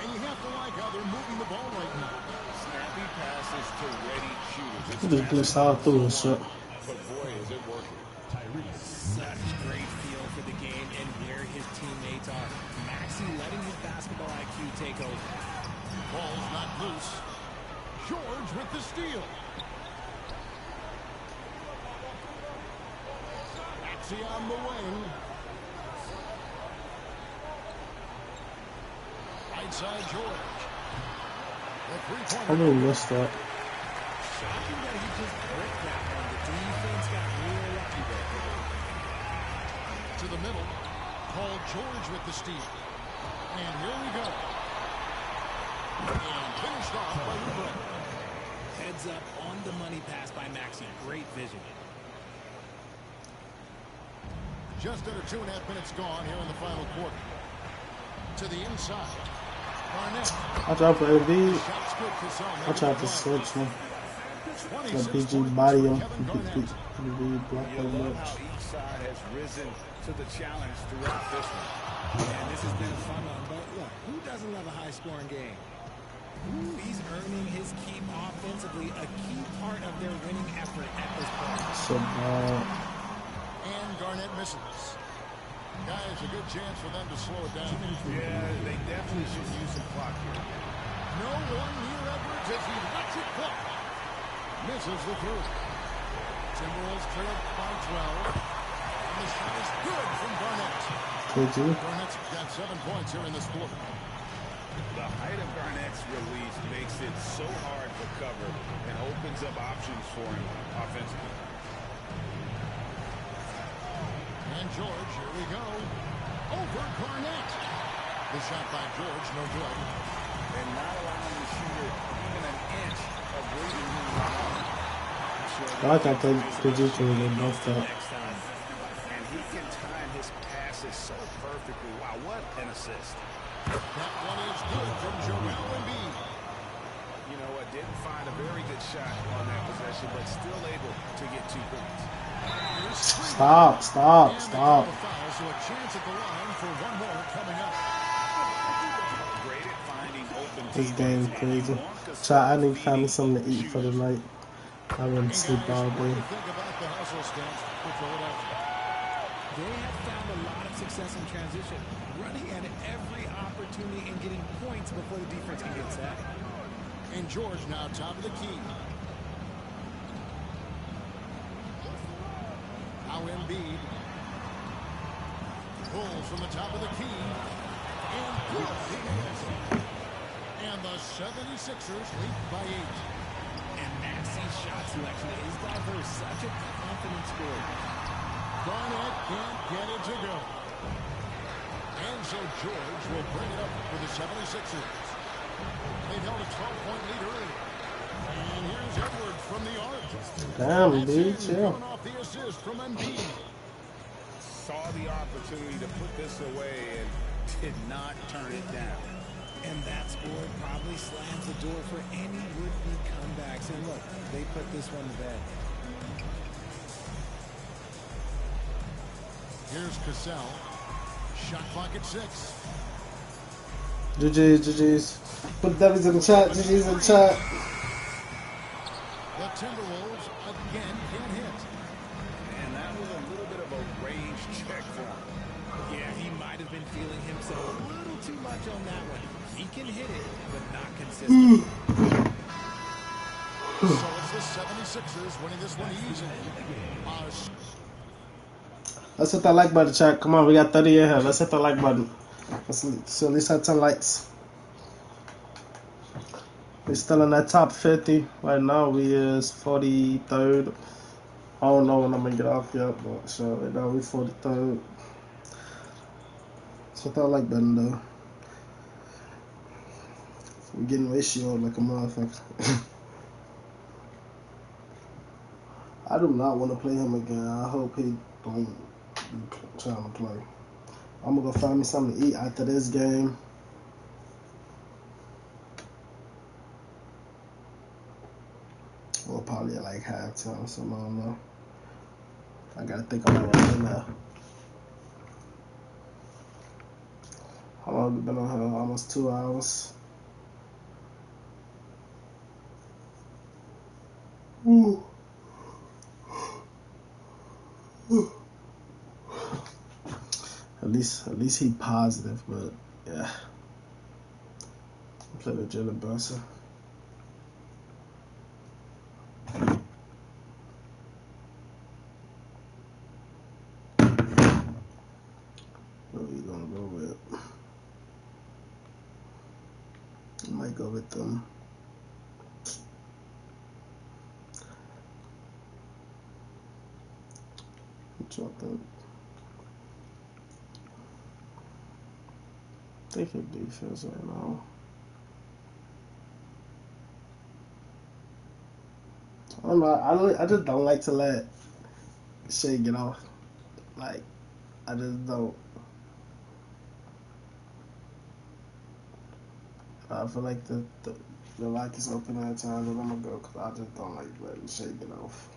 And you have to like how they're moving the ball right now. Snappy passes to ready shooters. He just glitched all through his shot. But boy, is it working. Such great feel for the game and where his teammates are. Maxey letting his basketball IQ take over. Ball's not loose. George with the steal. Maxey on the wing. Right side George. The three-pointer. I really missed that. Shocking that he just bricked that one. The defense got real lucky there. To the middle. Paul George with the steal. And here we go. And finished off by Oubre. Heads up on the money pass by Maxey. Great vision. Just under 2.5 minutes gone here in the final quarter. To the inside. Barnett. I tried for AD. Shot's good for some. I tried to switch him. Let PG body him. PG block You him love much. how each side has risen to the challenge throughout this one. And this has been a fun one. But look, who doesn't love a high-scoring game? He's earning his keep offensively, a key part of their winning effort at this point. So bad. And Garnett misses. Guys, a good chance for them to slow it down. Yeah, they definitely should use some clock here. No one near Edwards as he lets it fly. Misses the through. Timberwolves trail by 12. And the shot is good from Garnett. KG. Garnett's got 7 points here in this quarter. The height of Garnett's release makes it so hard to cover and opens up options for him offensively. And George, here we go. Over Garnett. The shot by George, no good. And not allowing the shooter even an inch of breathing room. I like how PG can get both up. And he can time his passes so perfectly. Wow, what an assist. That one is good from Joel Embiid. You know what, didn't find a very good shot on that possession, but still able to get 2 points. Stop. So a chance at the line for one more coming up. Great at finding open This game is crazy. I need to find me something to eat for the night. I wouldn't sleep all day. Think about the hustle stance for Philadelphia. They have found a lot of success in transition, running at every opportunity and getting points before the defense can get set. And George now top of the key. Now Embiid pulls from the top of the key. And good. And the 76ers lead by 8. And Maxey's shot selection is diverse. Such a confident score. Garnett can't get it to go. And so George will bring it up for the 76ers. They've held a 12-point lead early. And here's Edwards from the arc. Damn, dude, chill. Coming off the assist from Embiid. Saw the opportunity to put this away and did not turn it down. And that score probably slams the door for any would-be comebacks. And look, they put this one to bed. Here's Cassell. Shot clock at 6. GG's. Put W's in the chat. GG's in the chat. The Timberwolves again can't hit. And that was a little bit of a range check for him. Yeah, he might have been feeling himself a little too much on that one. He can hit it, but not consistently. So it's the 76ers winning this one easily. Let's hit that like button, chat. Come on, we got 30 in here. Let's hit that like button. So at least have 10 likes. We're still in that top 50. Right now, we is 43rd. I don't know when I'm going to get off yet, but sure, right now we 43rd. So hit that like button, though. We're getting ratio like a motherfucker. I do not want to play him again. I hope he don't I'm trying to play. I'm gonna go find me something to eat after this game. Or probably at like halftime, something, I don't know. I gotta think about it right now. How long have we been on here? Almost 2 hours. Ooh. At least he positive, but yeah. Play with Jalen Brunson. What are you gonna go with? I might go with them. What y'all think? I think your defense right now. I don't know. I just don't like to let shit get off. Like, I just don't. I feel like the lock is open at times, and I'm gonna go because I just don't like letting shit get off.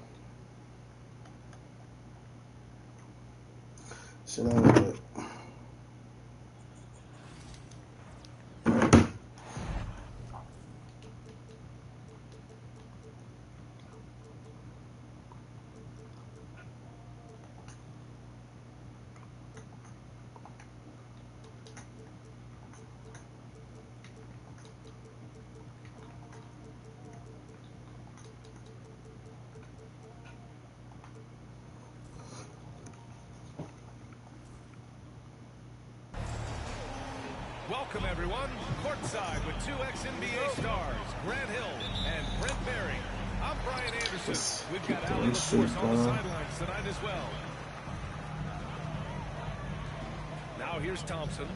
Shit over with. Welcome, everyone. Courtside with two ex-NBA stars, Grant Hill and Brent Berry. I'm Brian Anderson. We've got Allie LaForce on the sidelines tonight as well. Now here's Thompson.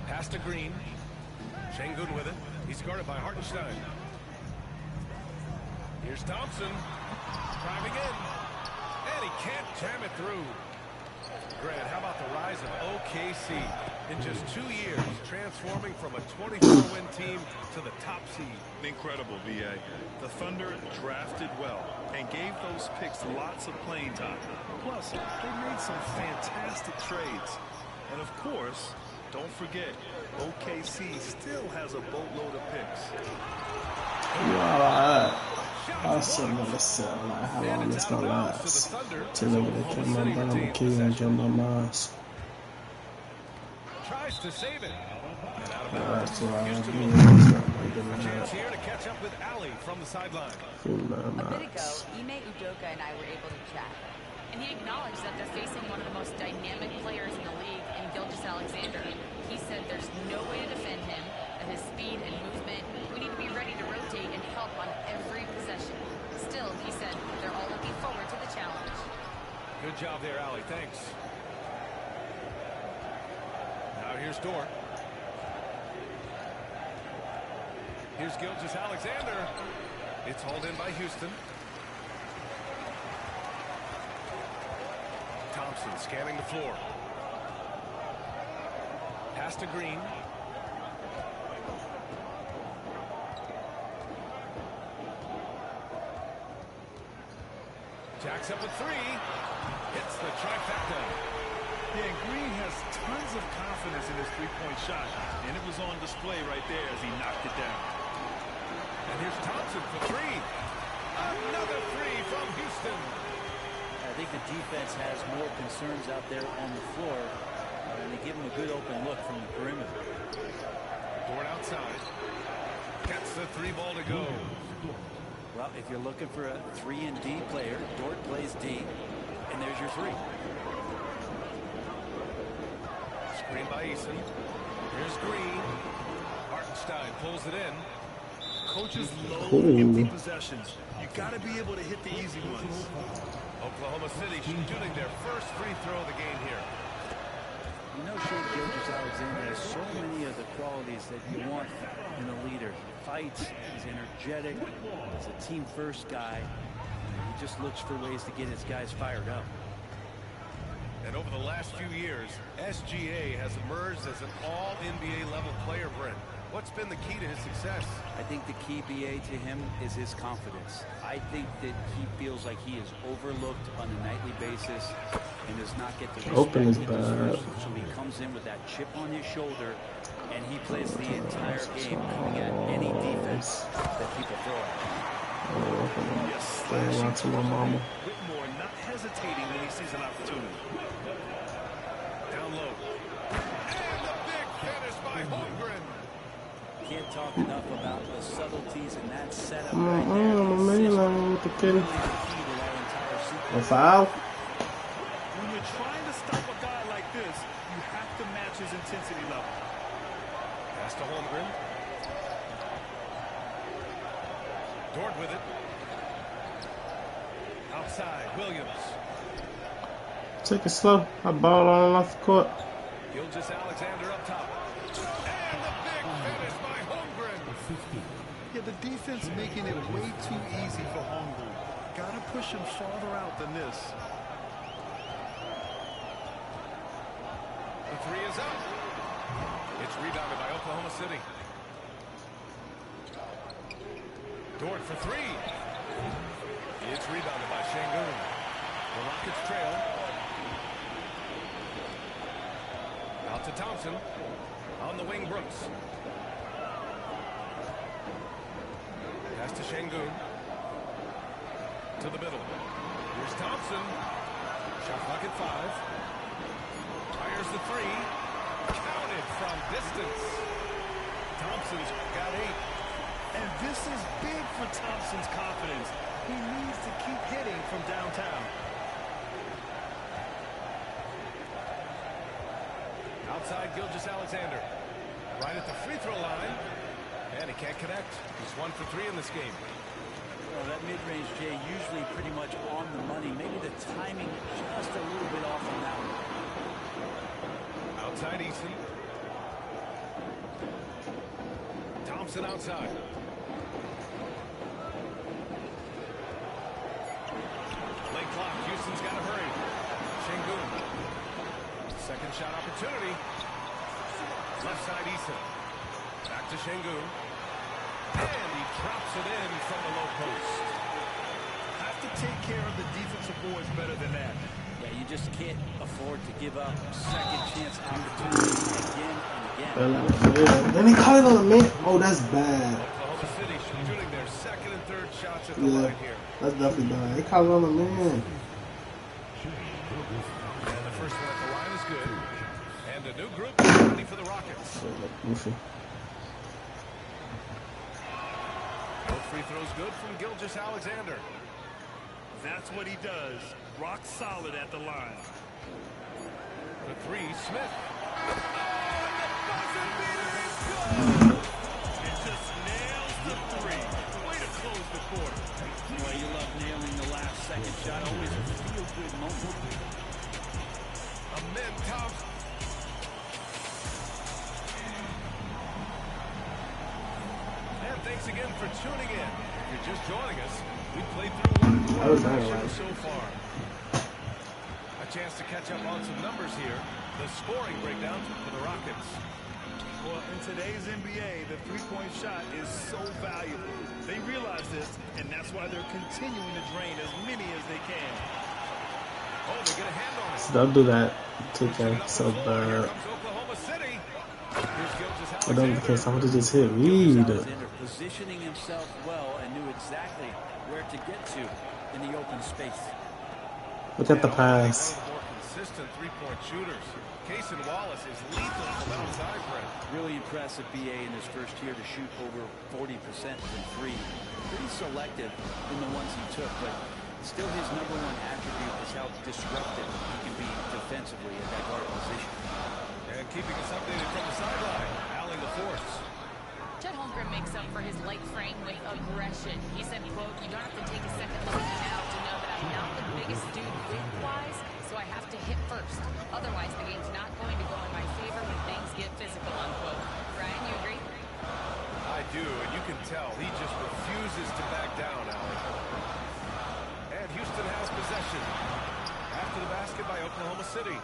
Pass to Green. Şengün with it. He's guarded by Hartenstein. Here's Thompson. Driving in. And he can't jam it through. Grant, how about the rise of OKC? In just 2 years, transforming from a 24-win team to the top seed. Incredible, VA. The Thunder drafted well and gave those picks lots of playing time. Plus, they made some fantastic trades. And of course, don't forget, OKC still has a boatload of picks. I'll say let's sell like how long it's gonna last. Till they kill my brother, my key, and kill my moms. Tries to save it. That's what I do. A chance here to catch up with Allie from the sideline. A bit ago, Ime Udoka and I were able to chat. And he acknowledged that they're facing one of the most dynamic players in the league in Gilgeous-Alexander. He said there's no way to defend him, that his speed and movement, we need to be ready to rotate and help on every possession. Still, he said they're all looking forward to the challenge. Good job there, Allie. Thanks. Now here's Dort. Here's Gilgeous-Alexander. It's hauled in by Houston. Thompson scanning the floor. Pass to Green. Jacks up a three. Hits the trifecta. Yeah, Green has tons of confidence in his three-point shot, and it was on display right there as he knocked it down. And here's Thompson for three. Another three from Houston. I think the defense has more concerns out there on the floor, and they give him a good open look from the perimeter. Dort outside. Gets the three ball to go. Well, if you're looking for a 3-and-D player, Dort plays D, and there's your three. Screen by Eason. Here's Green. Hartenstein pulls it in. Coaches load empty possessions. You got to be able to hit the easy ones. Oklahoma City shooting their first free throw of the game here. You know, Shea Gilgeous-Alexander has so many of the qualities that you want in a leader. He fights, he's energetic, he's a team-first guy. He just looks for ways to get his guys fired up. And over the last few years, SGA has emerged as an all-NBA level player, Brent. What's been the key to his success? I think the key, BA, to him is his confidence. I think that he feels like he is overlooked on a nightly basis and does not get the respect he deserves. So he comes in with that chip on his shoulder, and he plays the entire game coming at any defense that people throw at him. Yes, to my mama. Whitmore not hesitating when he sees an opportunity. Down low. And the big finish by Holmgren. Can't talk enough about the subtleties in that setup With the kid. A foul. When you're trying to stop a guy like this, you have to match his intensity level. Pass to Holmgren. Dort with it. Outside, Williams. Take it slow. I ball on off the court. Gilgeous Alexander up top. And the big finish by Holmgren. Yeah, the defense making it way too easy for Holmgren. Gotta push him farther out than this. The three is up. It's rebounded by Oklahoma City. Dort for three. It's rebounded by Şengün. The Rockets trail. Out to Thompson. On the wing, Brooks. Pass to Şengün. To the middle. Here's Thompson. Shot clock at 5. Fires the three. Counted from distance. Thompson's got 8. And this is big for Thompson's confidence. He needs to keep hitting from downtown. Outside, Gilgeous Alexander. Right at the free throw line. And he can't connect. He's 1 for 3 in this game. Well, that mid-range, Jay, usually pretty much on the money. Maybe the timing just a little bit off on that one. Outside, Eason. Thompson outside. Late clock. Houston's got to hurry. Şengün. Second shot opportunity. Left side, Eason. Back to Şengün. And he drops it in from the low post. Have to take care of the defensive boards better than that. Yeah, you just can't afford to give up second chance opportunities again and again. Then he caught it on the man. Oh, that's bad. Oklahoma City shooting their second and third shots at the line here. That's definitely bad. He caught it on the man. And the first one at the line is good. And a new group ready for the Rockets. No free throws good from Gilgeous Alexander. That's what he does. Rock solid at the line. The three, Smith. It just nails the three. Way to close the quarter. Well, you love nailing the last second shot. Always a feel-good moment. Amen, Thompson. And thanks again for tuning in. If you're just joining us, we played through one quarter of the show so far. A chance to catch up on some numbers here. The scoring breakdown for the Rockets. Well, in today's NBA, the three-point shot is so valuable. They realize this, and that's why they're continuing to drain as many as they can. Oh, they get a hand on it. Don't do that. 2K. So bad. Whatever the case, I would have just hit Reed. Positioning himself well and knew exactly where to get to in the open space. Look at the pass. More consistent three-point shooters. Cason Wallace is lethal from outside, Brent. Really impressive BA in his first year to shoot over 40% from three. Pretty selective in the ones he took, but still his #1 attribute is how disruptive he can be defensively at that guard position. And keeping us updated from the sideline, Allie LaForce. Chet Holmgren makes up for his light frame with aggression. He said, quote, "You don't have to take a second look at me now to know that I'm not the biggest dude width-wise, so I have to hit first. Otherwise, the game's not going to go in my favor when things get physical," unquote. Ryan, you agree? I do, and you can tell he just refuses to back down, Allie. And Houston has possession. After the basket by Oklahoma City.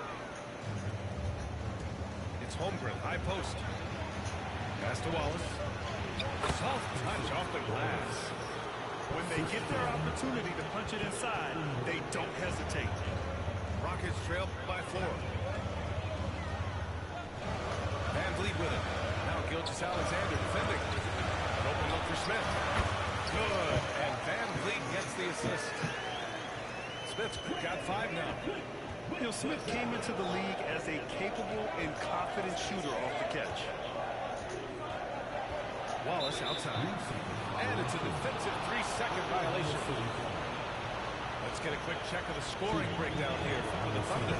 It's Holmgren, high post. Pass to Wallace. Soft touch off the glass. When they get their opportunity to punch it inside, they don't hesitate. Rockets trail by 4. Van Vliet with it. Now Gilgeous-Alexander defending. An open look for Smith. Good. And Van Vliet gets the assist. Smith's got 5 now. You know, Smith came into the league as a capable and confident shooter off the catch. Wallace outside. And it's a defensive 3-second violation. Let's get a quick check of the scoring breakdown here for the Thunder.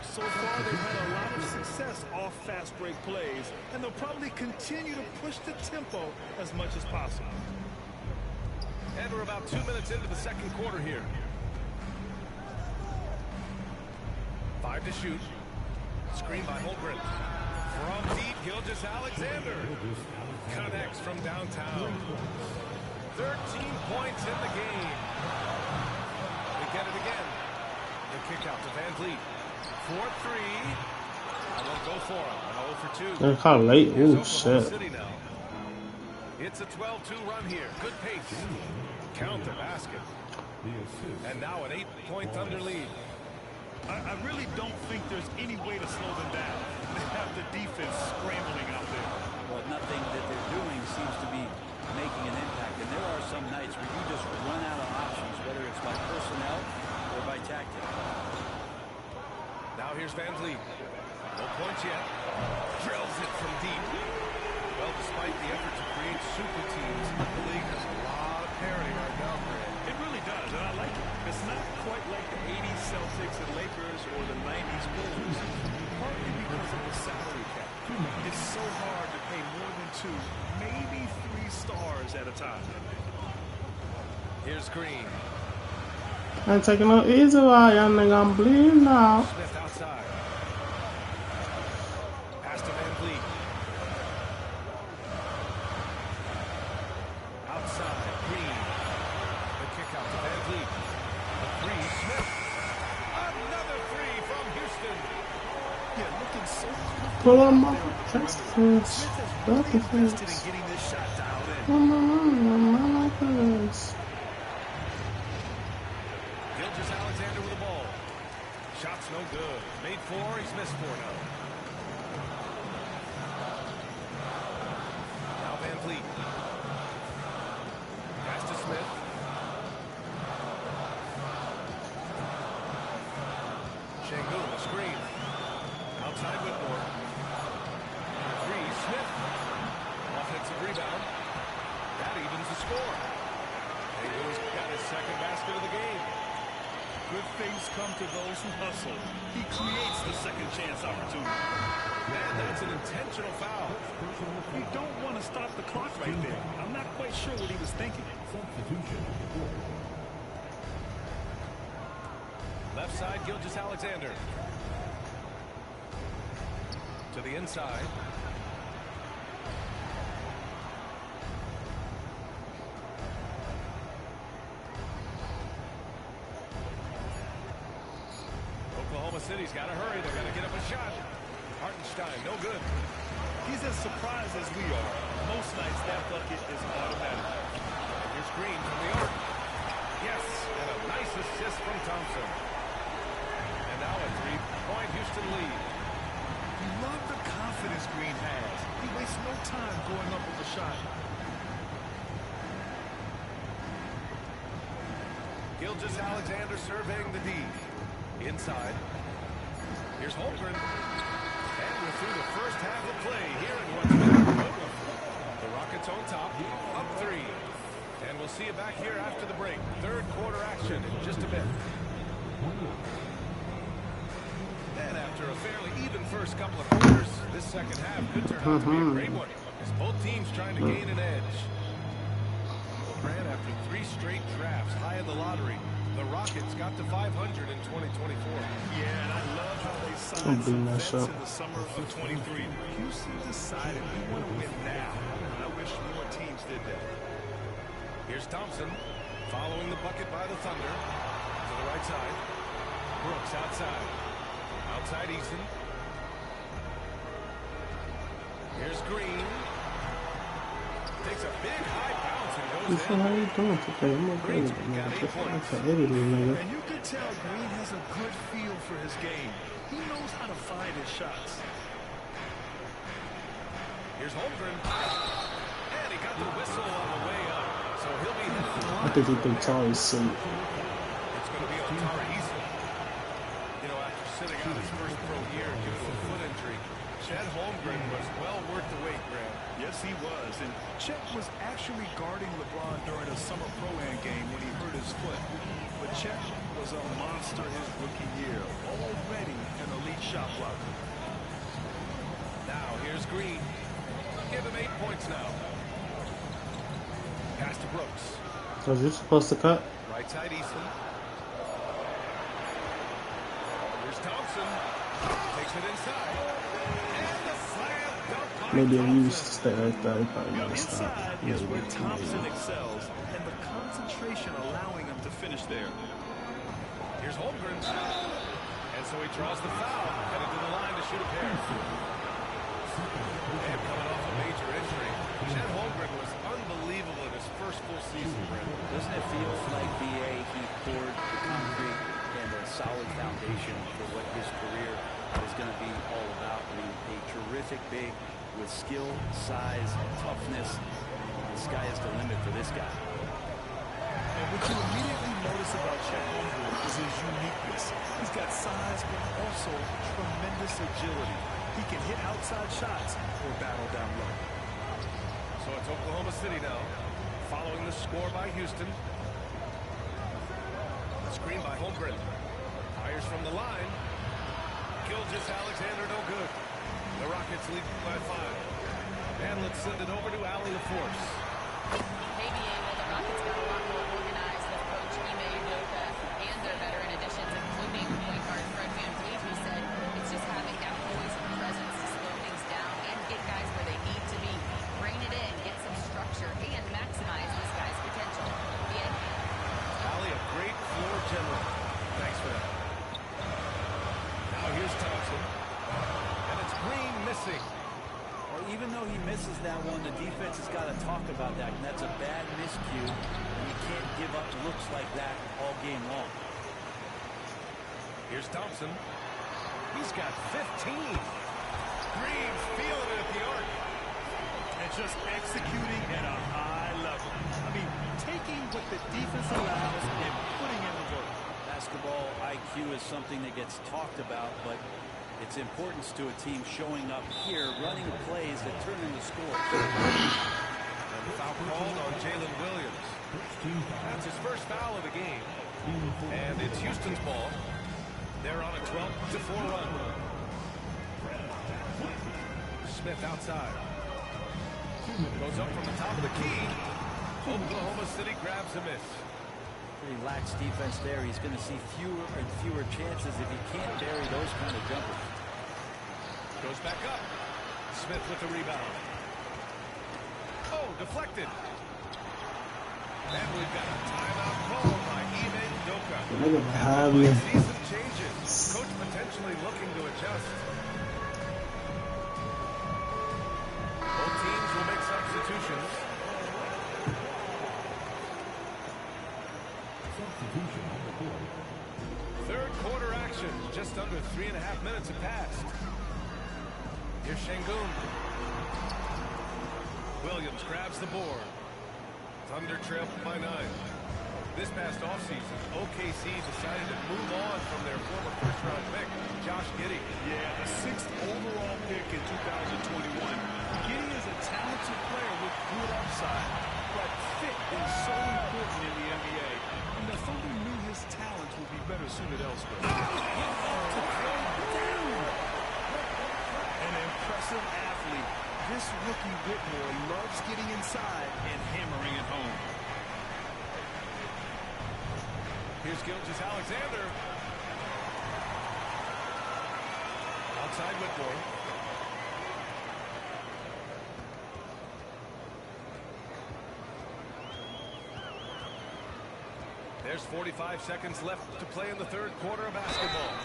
So far, they've had a lot of success off fast break plays, and they'll probably continue to push the tempo as much as possible. And we're about 2 minutes into the second quarter here. 5 to shoot. Screen by Holmgren. From deep, Gilgeous-Alexander. Connects from downtown. 13 points in the game. They get it again. The kick out to Van Vliet. 4-3. I won't go for him. 0 for 2. They're kind of late. Here's Ooh, Oklahoma shit. City now. It's a 12-2 run here. Good pace. Count the basket. And now an 8-point Thunder lead. I really don't think there's any way to slow them down. They have the defense scrambling out there. Well, nothing that they're doing seems to be making an impact. And there are some nights where you just run out of options, whether it's by personnel or by tactic. Now here's Van Vliet. No points yet. Drills it from deep. Well, despite the effort to create super teams, the league has a lot of parity right now, Grant. It really does, and I like it. It's not quite like the 80s Celtics and Lakers or the 90s Bulls, partly because of the salary cap. It's so hard to pay more than 2, maybe 3 stars at a time. Here's Green. I'm taking it easy while y'all nigga, I'm bleeding now. Smith outside. Pass to Van Vliet. Outside, Green. The kick out to Van Vliet. The 3, Smith. Another 3 from Houston. Yeah, looking so Pull on my chest first. Smith has That's the really invested in first. getting this shot dialed in. I like this. Gilgeous-Alexander with the ball. Shot's no good. Made 4, he's missed 4 now. Now Van Vliet. Pass to Smith. Şengün, the screen. Outside Whitmore. 3, Smith. Offensive rebound. That evens the score. Şengün's got his second basket of the game. Good things come to those who hustle. He creates the second chance opportunity. Man, that's an intentional foul. You don't want to stop the clock right there. I'm not quite sure what he was thinking. Left side, Gilgeous-Alexander. To the inside. Oklahoma City's got to hurry. They've got to get up a shot. Hartenstein, no good. He's as surprised as we are. Most nights that bucket is automatic. Here's Green from the arc. Yes, and a nice assist from Thompson. And now a 3-point Houston lead. You love the confidence Green has. He wastes no time going up with a shot. Gilgeous-Alexander surveying the D. Inside. Here's Holmgren. And we're through the first half of play here in what's been a good one. The Rockets on top, up 3. And we'll see you back here after the break. Third quarter action in just a bit. And after a fairly even first couple of quarters, this second half could turn out to be a great one, as both teams trying to gain an edge. Well, Grant, after 3 straight drafts high in the lottery, the Rockets got to 500 in 2024. Yeah, and I love how they signed some vets in the summer of 23. Houston decided we want to win now. And I wish more teams did that. Here's Thompson. Following the bucket by the Thunder. To the right side. Brooks outside. Outside Eason. Here's Green. Takes a big high bounce and goes in. How you doing today? I'm okay with it, man. Just like to edit it, nigga. And you can tell Green has a good feel for his game. He knows how to find his shots. Here's Holmgren. And he got the whistle on the way up. So he'll be headed. I think he thinks Tari's safe. It's going to be on Tari Eason. You know, after sitting out his first pro year due to a foot injury, Chet Holmgren was well worth the wait, Graham. Yes, he was. And Chet was actually guarding LeBron during a summer pro-am game when he hurt his foot. But Chet was a monster his rookie year, already an elite shot blocker. Now, here's Green. Give him 8 points now. Pass to Brooks. Was you supposed to cut? Right side Eason. Here's Thompson. Takes it inside. And the slam dunk. Maybe I used to stay right there. He probably never stopped. Inside is where Thompson excels, and the concentration allowing him to finish there. Here's Holmgren. And so he draws the foul. Headed to the line to shoot a pair. And coming off a major injury, Chet Holmgren was unbelievable in his first full season, Brent. Doesn't it feel like BA, he poured the concrete and a solid foundation for what his career is going to be all about? I mean, a terrific big with skill, size, toughness. The sky is the limit for this guy. And what you immediately notice about Chet Holmgren is his uniqueness. He's got size, but also tremendous agility. He can hit outside shots or battle down low. So it's Oklahoma City now, following the score by Houston. Screen by Holmgren. Fires from the line. Gilgeous-Alexander no good. The Rockets lead by 5. And let's send it over to Allie LaForce. Maybe the Rockets got a lot more organized with Coach Ime Udoka and their veteran additions, including point guard Fred VanVleet, who said it's just having that poise and presence to slow things down and get guys where they need to be. Rein it in, get some structure, and maximize this guy's potential. Allie, a great floor general. Thanks for that. Now here's Thompson. And it's Green missing. Well, even though he misses that one, the defense has got to talk about that. And that's a bad miscue. And you can't give up looks like that all game long. Here's Thompson. He's got 15. Green's feeling it at the arc. And just executing at a high level. I mean, taking what the defense allows and putting in the work. Basketball IQ is something that gets talked about, but its importance to a team showing up here, running plays that turn into scores. And the foul called on Jalen Williams. That's his first foul of the game. And it's Houston's ball. They're on a 12-4 run. Smith outside. Goes up from the top of the key. Oklahoma City grabs a miss. Pretty lax defense there. He's going to see fewer and fewer chances if he can't bury those kind of jumpers. Goes back up. Smith with the rebound. Oh, deflected. And we've got a timeout call by Ime Udoka. Season changes. Coach potentially looking to adjust. Both teams will make substitutions. Third quarter action. Just under 3.5 minutes have passed. Here's Şengün. Williams grabs the board. Thunder trail by 9. This past offseason, OKC decided to move on from their former first-round pick, Josh Giddey. Yeah, the 6th overall pick in 2021. Giddey is a talented player with good upside, but fit is so important in the NBA. And the Thunder knew his talents would be better suited elsewhere. An impressive athlete. This rookie Whitmore loves getting inside and hammering it home. Here's Gilgeous-Alexander. Outside Whitmore. There's 45 seconds left to play in the third quarter of basketball.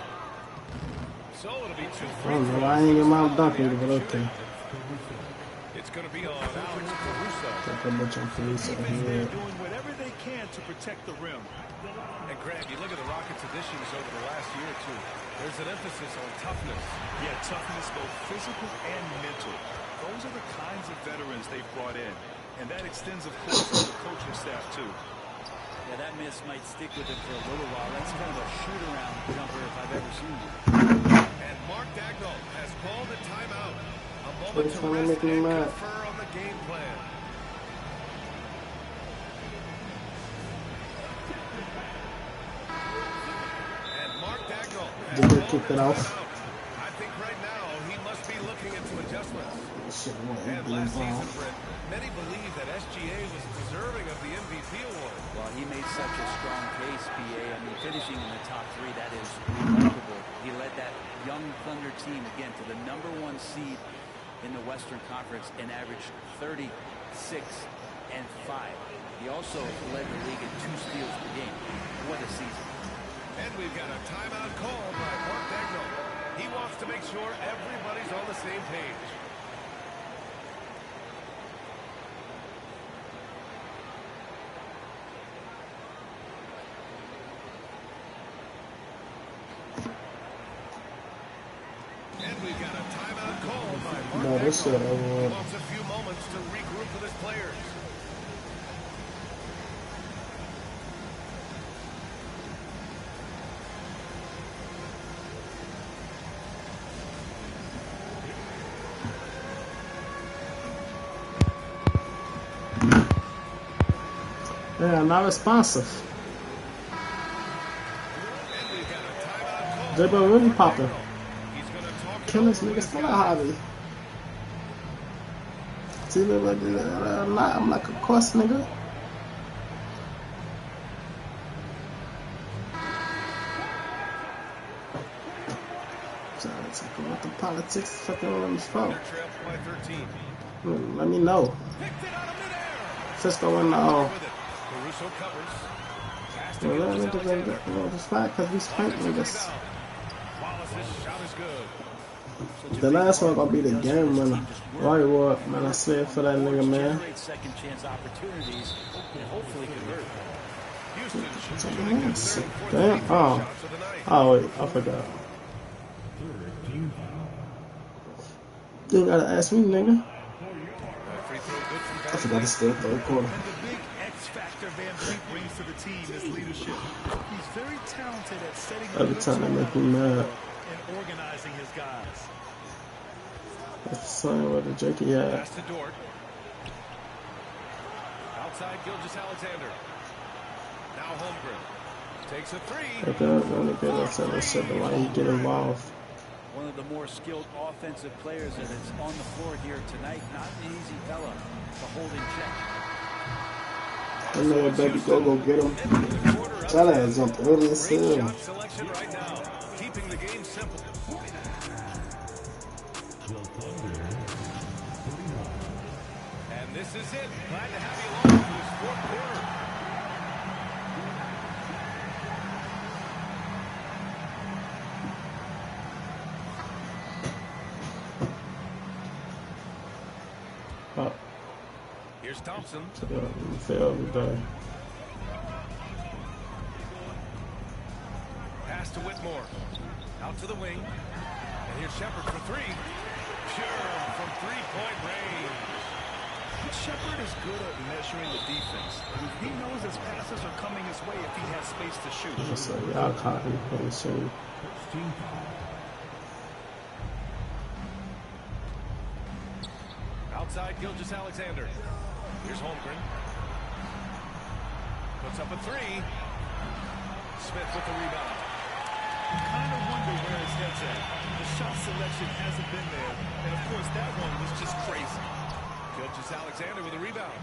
So it'll be 2 free throws. I ain't get my dunking, but okay. It's going to be on Alex Caruso. They're doing whatever they can to protect the rim. And Greg, you look at the Rockets' additions over the last year or two. There's an emphasis on toughness. Yeah, toughness, both physical and mental. Those are the kinds of veterans they've brought in. And that extends, of course, to the coaching staff, too. Yeah, that miss might stick with him for a little while. That's kind of a shoot-around jumper if I've ever seen one. And Mark Dagnall has called a timeout. A moment to rest and confer on the game plan. And Mark Dagnall has kick it off. I think right now he must be looking into adjustments. And last season, Brent, many believe that SGA was deserving of the MVP award. Well, he made such a strong case, BA. I mean, finishing in the top 3, that is remarkable. He led that young Thunder team, again, to the #1 seed in the Western Conference and averaged 36 and 5. He also led the league in 2 steals per game. What a season. And we've got a timeout called by Mark Dagnall. He wants to make sure everybody's on the same page. And we've got a timeout called by Mark Dagnall. He wants a few moments to regroup with his players. Yeah, not responsive. Dribble really popping. Kill this nigga, still a hobby. See, I'm like a course nigga. Trying to talk about the politics fucking on this phone. Let me know. Cisco in the Caruso covers. well, it's fine because we spanked niggas. Wallace's shot is good. The last one gonna be the game winner. Right, what, man? I said for that nigga, man. Second chance opportunities and hopefully convert. Damn. Oh, wait, I forgot. You gotta ask me, nigga. I forgot to stay third quarter. Brings to the team is leadership. He's very talented at setting Every time they make me mad. and organizing his guys. That's the same with the Jakey had. Pass to Dort. Outside Gilgeous-Alexander. Now Holmgren takes a 3. Why he get involved? One of the more skilled offensive players that is on the floor here tonight. Not an easy fella to hold in check. I know, baby, go get him. That ass up early as hell. Selection right now, keeping the game simple. And this is it. Glad to have you along for this fourth quarter. Here's Thompson. Failed today. Pass to Whitmore. Out to the wing. And here's Shepard for 3. Pure from three-point range. Shepard is good at measuring the defense. He knows his passes are coming his way if he has space to shoot. So y'all caught him pretty soon. Outside Gilgeous-Alexander. Here's Holmgren. Puts up a 3. Smith with the rebound. You kind of wonder where his head's at. The shot selection hasn't been there. And of course, that one was just crazy. Gilgeous-Alexander with a rebound.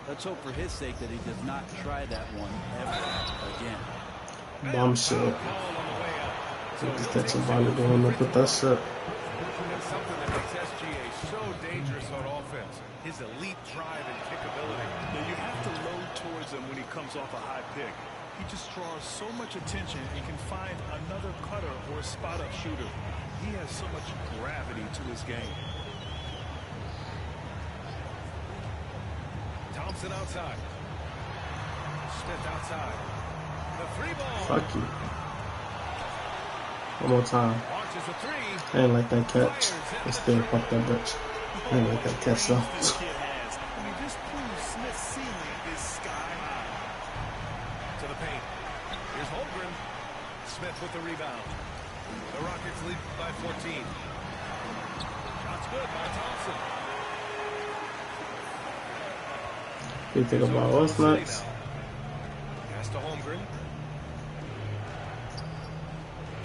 Let's hope for his sake that he does not try that one ever again. Bomb shit. Just catch somebody going up with that shit. That's something that makes SGA so dangerous on offense. His elite drive and kickability. Now you have to load towards him when he comes off a high pick. He just draws so much attention and can find another cutter or a spot-up shooter. He has so much gravity to his game. Thompson outside. Smith outside. The three ball. Fuck you. One more time. Launches a three. I ain't like that catch. I still fuck that bitch. I ain't like that catch though. I mean, this proves Smith's ceiling is sky high. To the paint. Here's Holmgren. Smith with the rebound. The Rockets lead by 14. Shots good by Thompson. You think about what's next? Pass to Holmgren.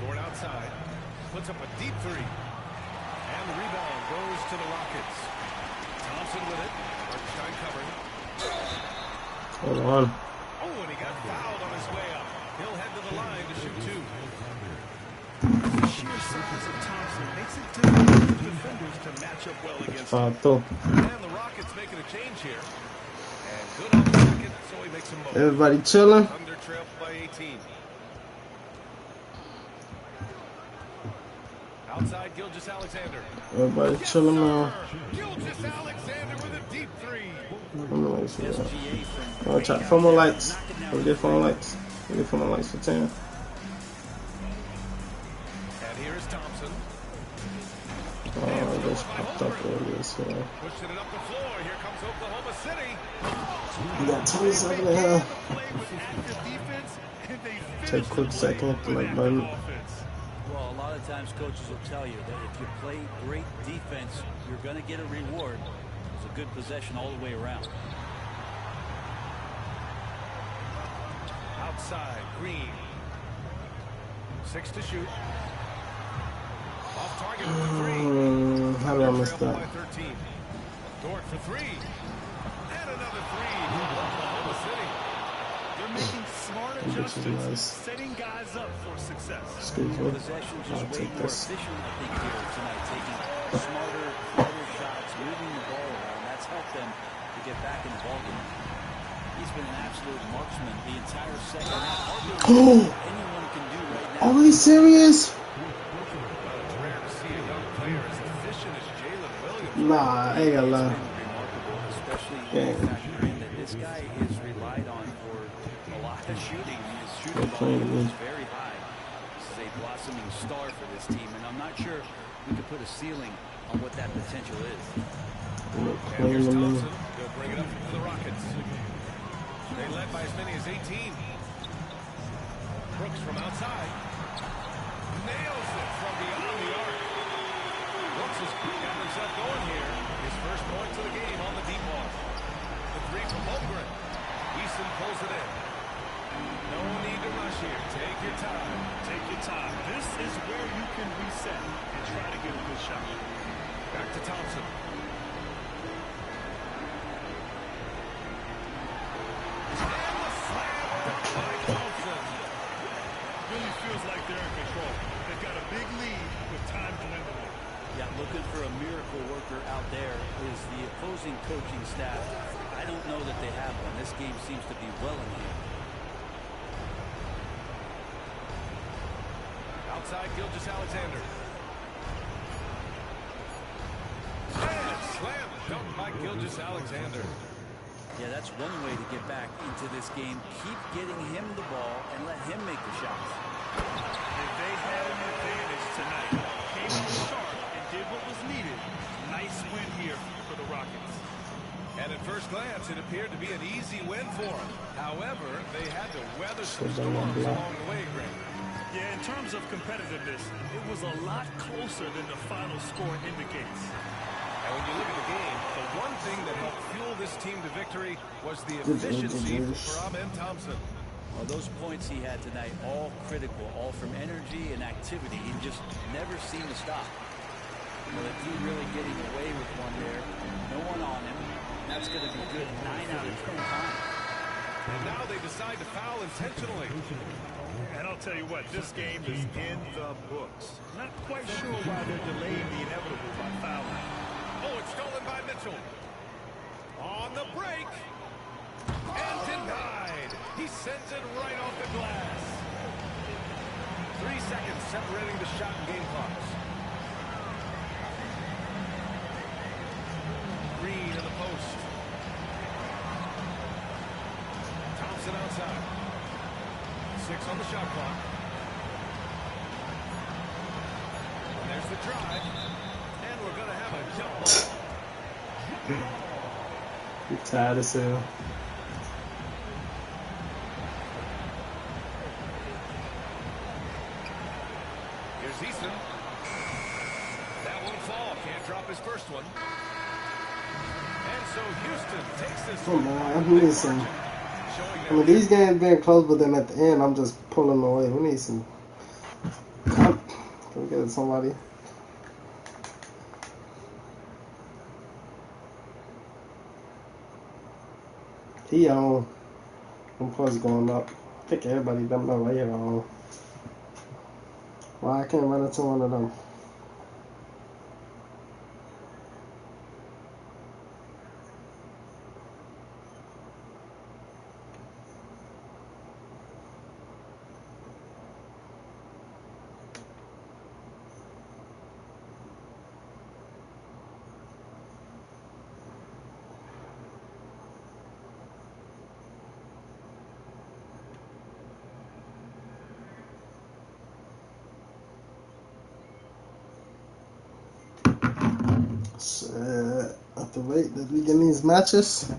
Dort outside. Puts up a deep three. And the rebound goes to the Rockets. Thompson with it. Hartenstein covering. Hold on. Oh, and he got fouled on his way up. He'll head to the line to shoot two. The sheer size of Thompson makes it difficult for defenders to match up well against him. And the Rockets making a change here. And good on the second, so he makes a move. Everybody chilling? Under trail by 18. Outside Gilgeous-Alexander. Everybody chilling now. Gilgeous-Alexander with a deep three. I'll try 4 more likes. We'll get 4 more likes. We'll get 4 more likes for 10. And here's Thompson. Oh, this popped up earlier, so. Pushing it up the floor. Here comes Oklahoma City. You got 20 seconds in here. Take a quick second at the like button. Well, a lot of times coaches will tell you that if you play great defense, you're going to get a reward. It's a good possession all the way around. Outside, Green. 6 to shoot. Off target with the three. How did I miss that? Dort for three. And another three. Oklahoma City. They're making smart adjustments, nice. setting guys up for success. Excuse me. Possession I'll just way take more this. efficient, I think, here tonight, taking smarter, harder shots, moving the ball around. That's helped them to get back in the ballgame. He's been an absolute marksman the entire second half. Anyone can do right now. Are we serious? Nah, I ain't gonna lie. Especially factoring that this guy is relied on for a lot of shooting. His shooting volume is very high. This is a blossoming star for this team, and I'm not sure we could put a ceiling on what that potential is. And here's Thompson. They'll bring it up for the Rockets. They led by as many as 18. Brooks from outside. Nails it from beyond the arc. Brooks has got himself going here. His first points of the game on the deep ball. The three from Holmgren. Eason pulls it in. No need to rush here. Take your time. Take your time. This is where you can reset and try to get a good shot. Back to Thompson. Really feels like they're in control. They've got a big lead with time dwindling. Yeah, looking for a miracle worker out there is the opposing coaching staff. I don't know that they have one. This game seems to be well in hand. Outside Gilgeous-Alexander. And slam dunk by Gilgeous-Alexander. Yeah, that's one way to get back into this game. Keep getting him the ball and let him make the shots. If they had an advantage tonight, came up sharp and did what was needed. Nice win here for the Rockets. And at first glance, it appeared to be an easy win for them. However, they had to weather some storms along the way, Greg. Yeah, in terms of competitiveness, it was a lot closer than the final score indicates. And when you look at the game, the one thing that helped fuel this team to victory was the efficiency from Ben Thompson. Well, those points he had tonight, all critical, all from energy and activity. He just never seemed to stop. Well, the team really getting away with one there. No one on him. That's going to be good 9 out of 10 times. And now they decide to foul intentionally. And I'll tell you what, this game is in the books. Not quite sure why they're delaying the inevitable by fouling. Oh, it's stolen by Mitchell. On the break. And denied. He sends it right off the glass. 3 seconds separating the shot and game clocks. Green in the post. Thompson outside. 6 on the shot clock. And there's the drive. And we're going to have a jump ball. I'm tired as hell. Here's Easton. That won't fall. Can't drop his first one. And so Houston takes this Come one. on, we need some. I mean, these games being close, but then at the end, I'm just pulling away. We need some. Can we get somebody? He on. Them points going up. I think everybody them know right here on. Why I can't run into one of them? So, at the rate that we get these matches,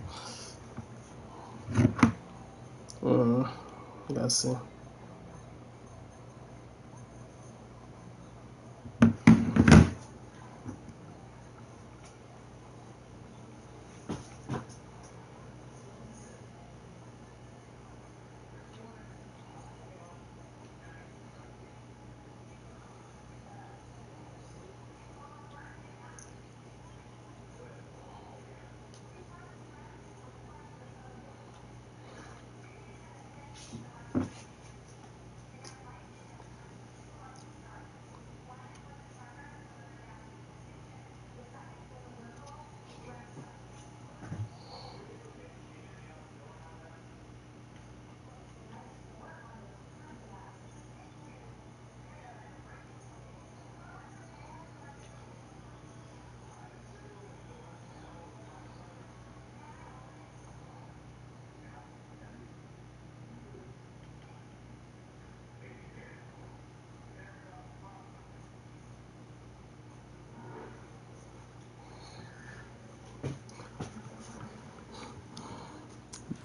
let's see.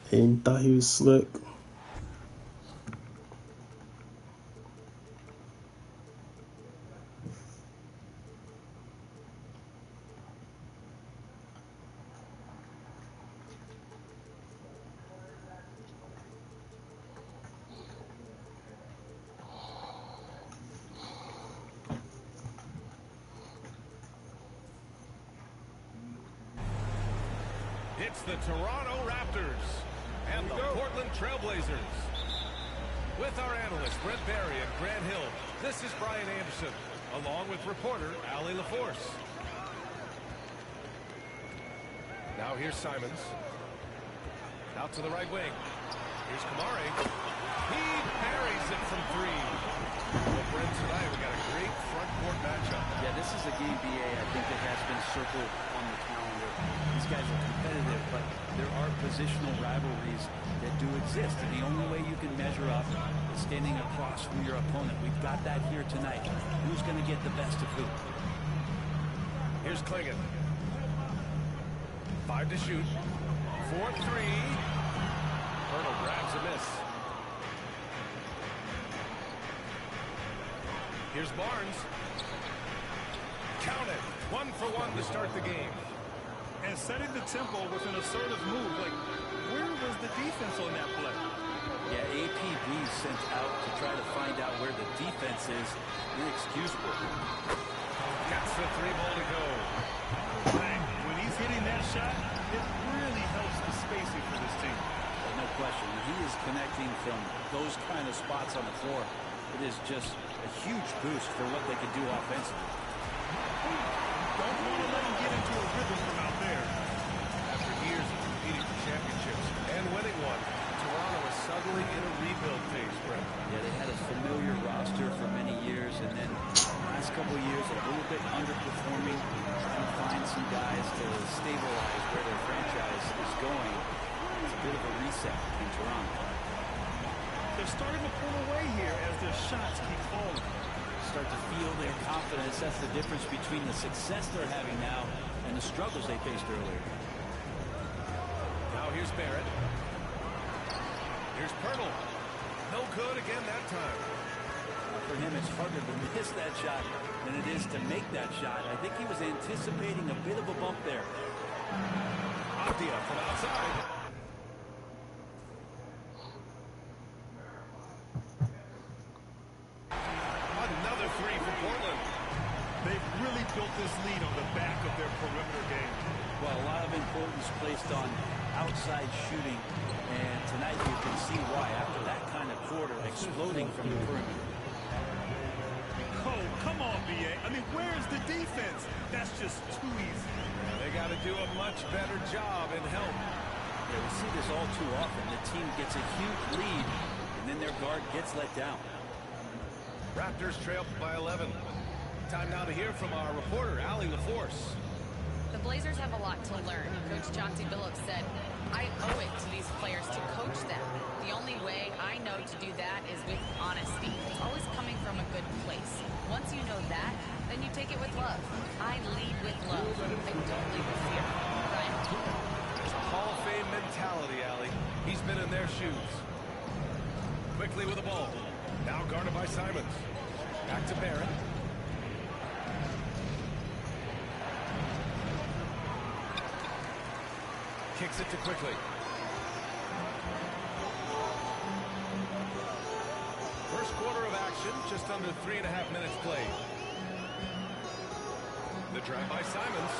He thought he was slick. It's the Toronto Raptors and the Portland Trailblazers. With our analysts, Brent Barry and Grant Hill, this is Brian Anderson, along with reporter Allie LaForce. Now here's Simons. Out to the right wing. Here's Kamari. He buries it from 3. Well, Brent, tonight we got a great front court matchup. Yeah, this is a game, BA, I think that has been circled on the calendar. These guys are competitive, but there are positional rivalries that do exist, and the only way you can measure up is standing across from your opponent. We've got that here tonight. Who's going to get the best of who? Here's Klingon. 5 to shoot. 4-3. Hurdle grabs a miss. Here's Barnes. Count it. 1 for 1 to start the game. And setting the tempo with an assertive move. Like, where was the defense on that play? Yeah, APB sent out to try to find out where the defense is. Inexcusable. Gets the 3-ball to go. When he's hitting that shot, it really helps the spacing for this team. No question. He is connecting from those kind of spots on the floor. It is just a huge boost for what they can do offensively. Don't want to let him get into a rhythm from out there. After years of competing for championships and winning one, Toronto is suddenly set in Toronto. They're starting to pull away here as their shots keep falling. Start to feel their confidence. That's the difference between the success they're having now and the struggles they faced earlier. Now here's Barrett. Here's Pirtle. No good again that time. For him, it's harder to miss that shot than it is to make that shot. I think he was anticipating a bit of a bump there. Avdia from outside. Another three for Portland. They've really built this lead on the back of their perimeter game. Well, a lot of importance placed on outside shooting, and tonight you can see why after that kind of quarter exploding from the perimeter. Oh, come on, BA. I mean, where's the defense? That's just too easy. They got to do a much better job in help. Yeah, we see this all too often. The team gets a huge lead, and then their guard gets let down. Raptors trail by 11. Time now to hear from our reporter, Allie LaForce. The Blazers have a lot to learn. Coach Chauncey Billups said, I owe it to these players to coach them. The only way I know to do that is with honesty. It's always coming from a good place. Once you know that, then you take it with love. I lead with love. I don't lead with fear. Brian? It's a Hall of Fame mentality, Allie. He's been in their shoes. Quickly with the ball. Now guarded by Simons. Back to Barrett. Kicks it to Quickly. First quarter of action, just under 3.5 minutes played. The drive by Simons.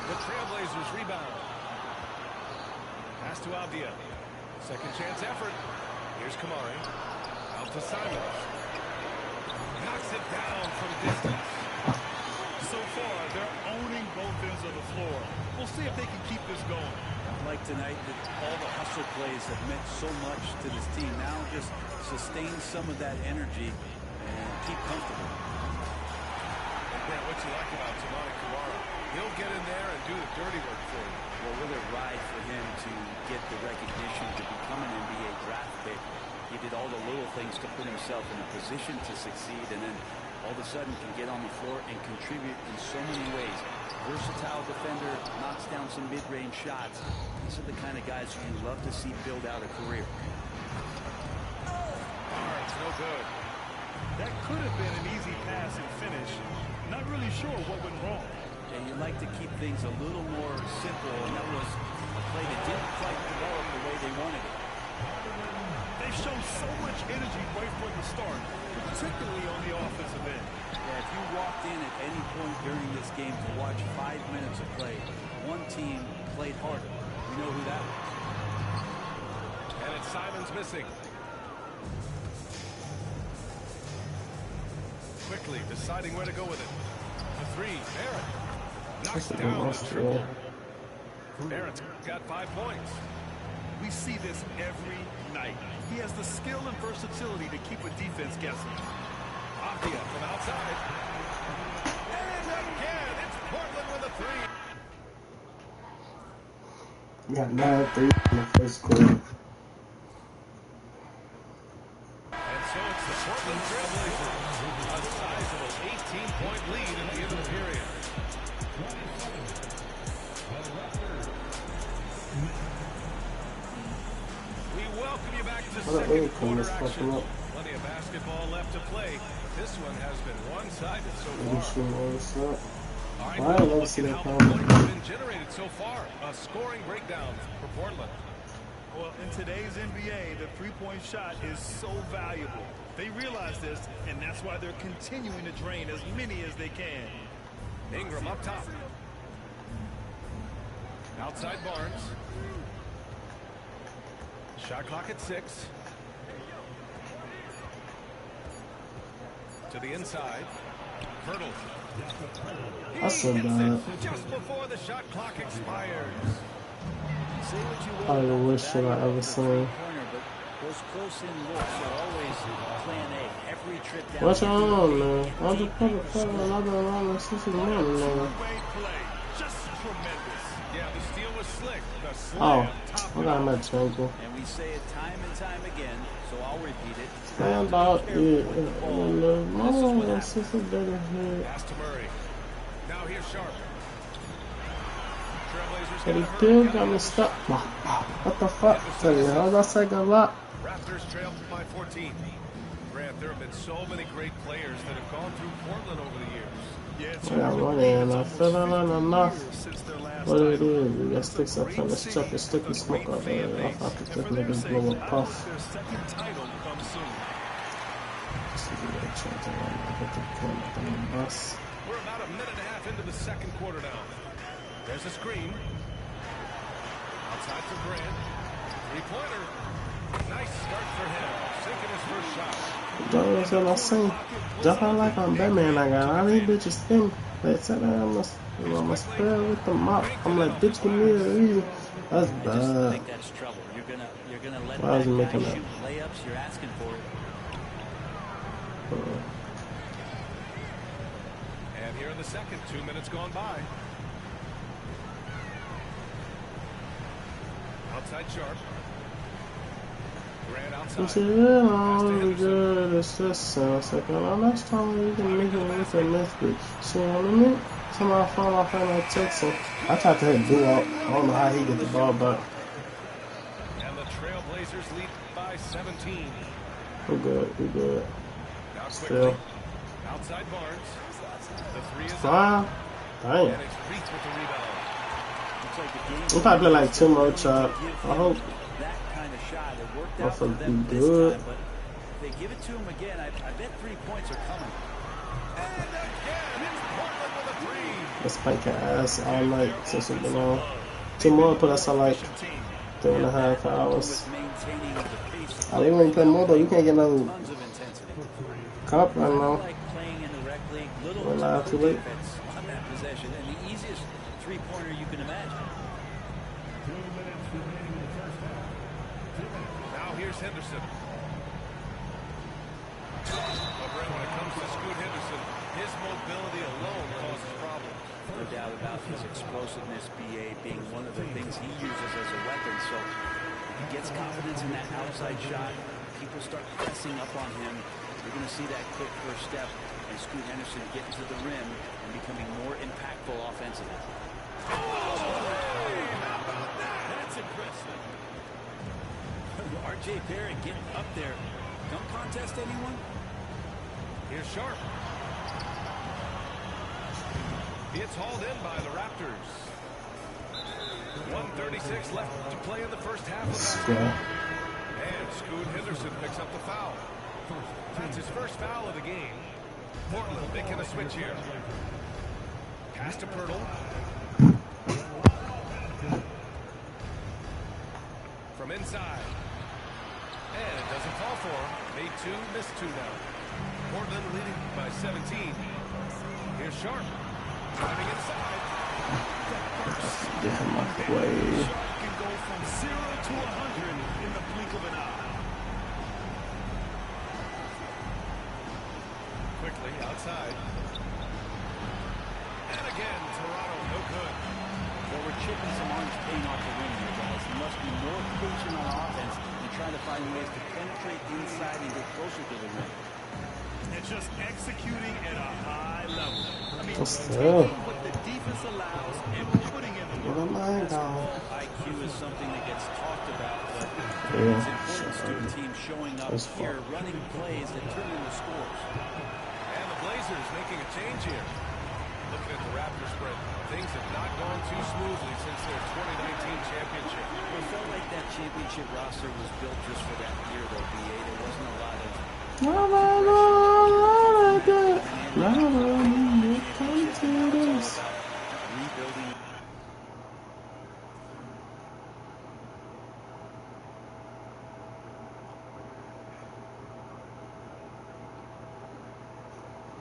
The Trailblazers rebound. Pass to Avdia. Second chance effort. Here's Kamari. Out to Simons. Knocks it down from distance. So far, they're owning both ends of the floor. We'll see if they can keep this going. Like tonight, that all the hustle plays have meant so much to this team. Now just sustain some of that energy and keep comfortable. Yeah, what you like about Tamani Kamara? He'll get in there and do the dirty work for you. Well, what a ride for him to get the recognition to become an NBA draft pick. He did all the little things to put himself in a position to succeed, and then all of a sudden can get on the floor and contribute in so many ways. Versatile defender, knocks down some mid-range shots. These are the kind of guys who you love to see build out a career. Barnes, no good. That could have been an easy pass and finish. Not really sure what went wrong. And you'd like to keep things a little more simple, and that was a play that didn't quite develop the way they wanted it. They've shown so much energy right from the start, particularly on the offensive end. Yeah, if you walked in at any point during this game to watch 5 minutes of play, one team played harder. We know who that was. And it's Simons missing. Quickly deciding where to go with it. The three, Barrett. Knocks down the triple. Barrett's got 5 points. We see this every night. He has the skill and versatility to keep a defense guessing. Avdia from outside. And again, it's Portland with a three. We got 9 threes in the first quarter. And so it's the Portland Trailblazers. A sizable 18-point lead at the end of the period. We welcome you back to second quarter action. Plenty of basketball left to play. This one has been one-sided so far. All right, well, look at how the points have been generated so far. A scoring breakdown for Portland. Well, in today's NBA, the three-point shot is so valuable. They realize this, and that's why they're continuing to drain as many as they can. Ingram up top. Outside Barnes. Shot clock at 6. To the inside. Hurdle. That's so bad. Just before the shot clock expires. Say what you will. Probably the worst shit I ever seen. Corner, but those close-in looks are always plan A. Every trip down. What's on, man? I'll just put it another around the system, man. Two-way play. Just tremendous. Yeah, Yeah, the steal was slick. The Oh, slam topped I it got off. my twinkle. And we say it time and time again, so I'll repeat it. Stand out, yeah. This is what happens. Sister better here. Pass to Murray. Now here's Sharp. Trailblazers But he got still got me stuck. What the fuck? Tell you, how was I say good luck? Raptors trail by 14. Grant, there have been so many great players that have gone through Portland over the years. Yeah, it's Yeah, money, and I feel not enough. What it is, we got sticks up on this chuck and sticky smoke out there. I thought this niggas blow a puff. their second title comes soon. We're about a minute and a half into the second quarter now. There's a screen. Outside for Grant. Three-pointer. Nice start for him. Sinking his first shot. That's what I say. Jumping like I'm Batman. I got all these bitches spin. They said I'm a spell with the mop. I'm like, bitch, give me a reason. That's bad. I just think that's trouble. You're gonna let Why was he that making guy that? shoot layups. You're asking for it. And here in the second, 2 minutes gone by. Outside Sharp. Grant outside. You see, yeah, good. It's just sounds like, next time you can make it with a message. See what I mean? Somebody found my friend on text him. I tried to hit do out. I don't know how he get the ball back. And the Trailblazers lead by 17. We good. Now quickly. Still. Outside Barnes. The three is Wow. up. Damn. And it's Reese with the rebound. We'll probably play like 2 more chop. I hope. That kind of shot. It worked out I'll for be them this good. time, but if they give it to him again, I bet 3 points are coming. And again, it's Portland with a three. Let's spike your ass all night since we've been on. 2 more put us on like 3.5 hours. Maintaining the pace. I didn't even play more though. You can't get no Tons of intensity. cup right now. Like playing in the rec league, little We're live too late. defense on that possession, and the easiest three-pointer you can imagine. Now here's Henderson. But Brent, when it comes to Scoot Henderson, his mobility alone causes problems. No doubt about his explosiveness, BA, being one of the things he uses as a weapon. So if he gets confidence in that outside shot, people start pressing up on him. You're going to see that quick first step and Scoot Henderson getting to the rim and becoming more impactful offensively. That's impressive. R.J. Barrett getting up there. Don't contest anyone. Here's Sharp. It's hauled in by the Raptors. 1:36 left to play in the first half of basketball. And Scoot Henderson picks up the foul. That's his first foul of the game. Portland making a switch here. Pass to Pirtle. From inside. And it doesn't fall for him. Made 2, missed 2 now. Portland leading by 17. Here's Sharp. Driving inside. Get him off the way. Sharp can go from 0 to 100 in the blink of an eye. Quickly outside. And again, Toronto, no good. Well, we're chipping some orange paint off the rim here, guys. You must be more patient on offense and trying to find ways to penetrate inside and get closer to the rim. And just executing at a high level. I mean, What's taking up? what the defense allows and putting in the What am I down? IQ is something that gets talked about, but Yeah. it's important student teams showing up That's here, running plays that turn into scores. And the Blazers making a change here. Looking at the Raptors spread, things have not gone too smoothly since their 2019 championship. It felt like that championship roster was built just for that year, though, BA. There wasn't a lot of rebuilding.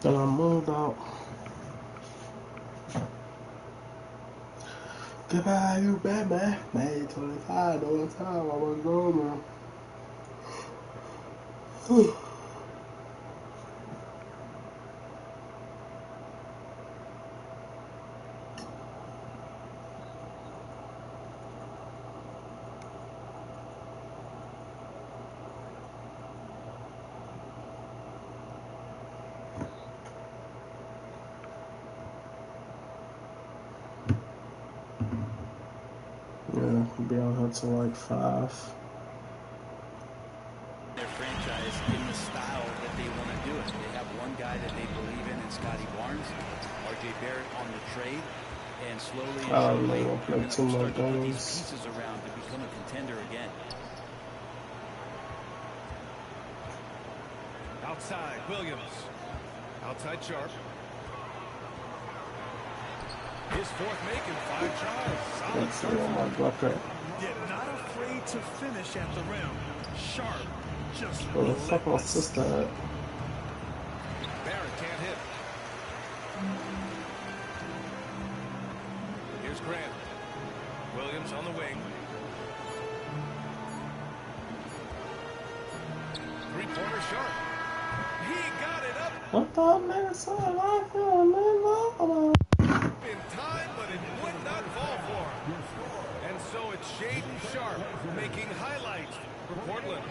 Then I moved out. Goodbye, you bad man. May 25, all the time. I was going, man. be on her to like 5. Their franchise in the style that they want to do it. They have one guy that they believe in Scotty Barnes, RJ Barrett on the trade, and slowly and surely they're going to start to put these pieces around to become a contender again. Outside, Williams. Outside, Sharp. His fourth make in 5 tries. Solid start. Yet not afraid to finish at the rim. Sharp. Just where the fuck my sister at? Barrett can't hit. Here's Grant. Williams on the wing. 3-pointer Sharp. He got it up. What the man? So in time, but it would not fall for him. And so it's Shaedon Sharp making highlights for Portland.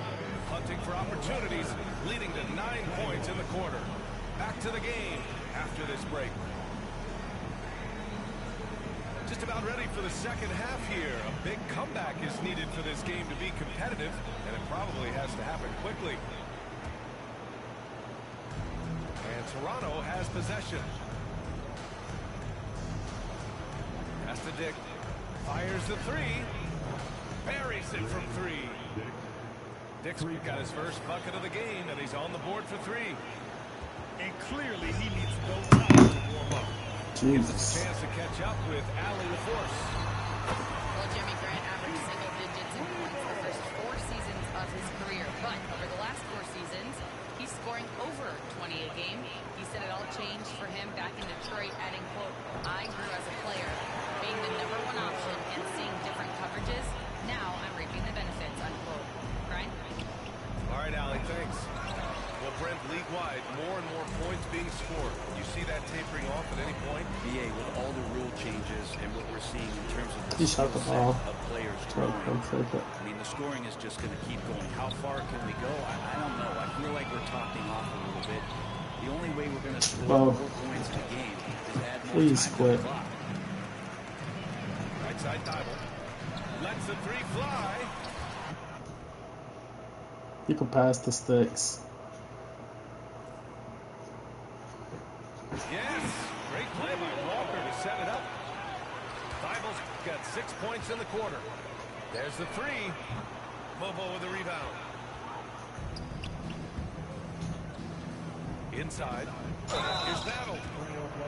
Hunting for opportunities, leading to 9 points in the quarter. Back to the game after this break. Just about ready for the second half here. A big comeback is needed for this game to be competitive, and it probably has to happen quickly. And Toronto has possession. Pass to Dick. Fires the 3. Buries it from 3. Dick's got his first bucket of the game, and he's on the board for 3. And clearly he needs no time to warm up. Gives us a chance to catch up with Allie LaForce. Well, Jimmy Grant averaged single digits in points the first 4 seasons of his career, but over the last 4 seasons, he's scoring over 20 a game. He said it all changed for him back in Detroit, adding, quote, "I grew as a player, being the #1 option and seeing different coverages. Now I'm reaping the benefits," unquote. Brian? All right, Allie, thanks. Well, Brent, league-wide, more and more points being scored. You see that tapering off at any point? BA, with all the rule changes and what we're seeing in terms of the He shot the ball. of players growing, I mean, the scoring is just going to keep going. How far can we go? I don't know. I feel like we're topping off a little bit. The only way we're going to score more points in the game is add more time to the clock. Right side Dival. Lets the 3 fly. You can pass the sticks. Yes, great play by Walker to set it up. Dival's got 6 points in the quarter. There's the 3. Bobo with the rebound. Inside. Here's Battle.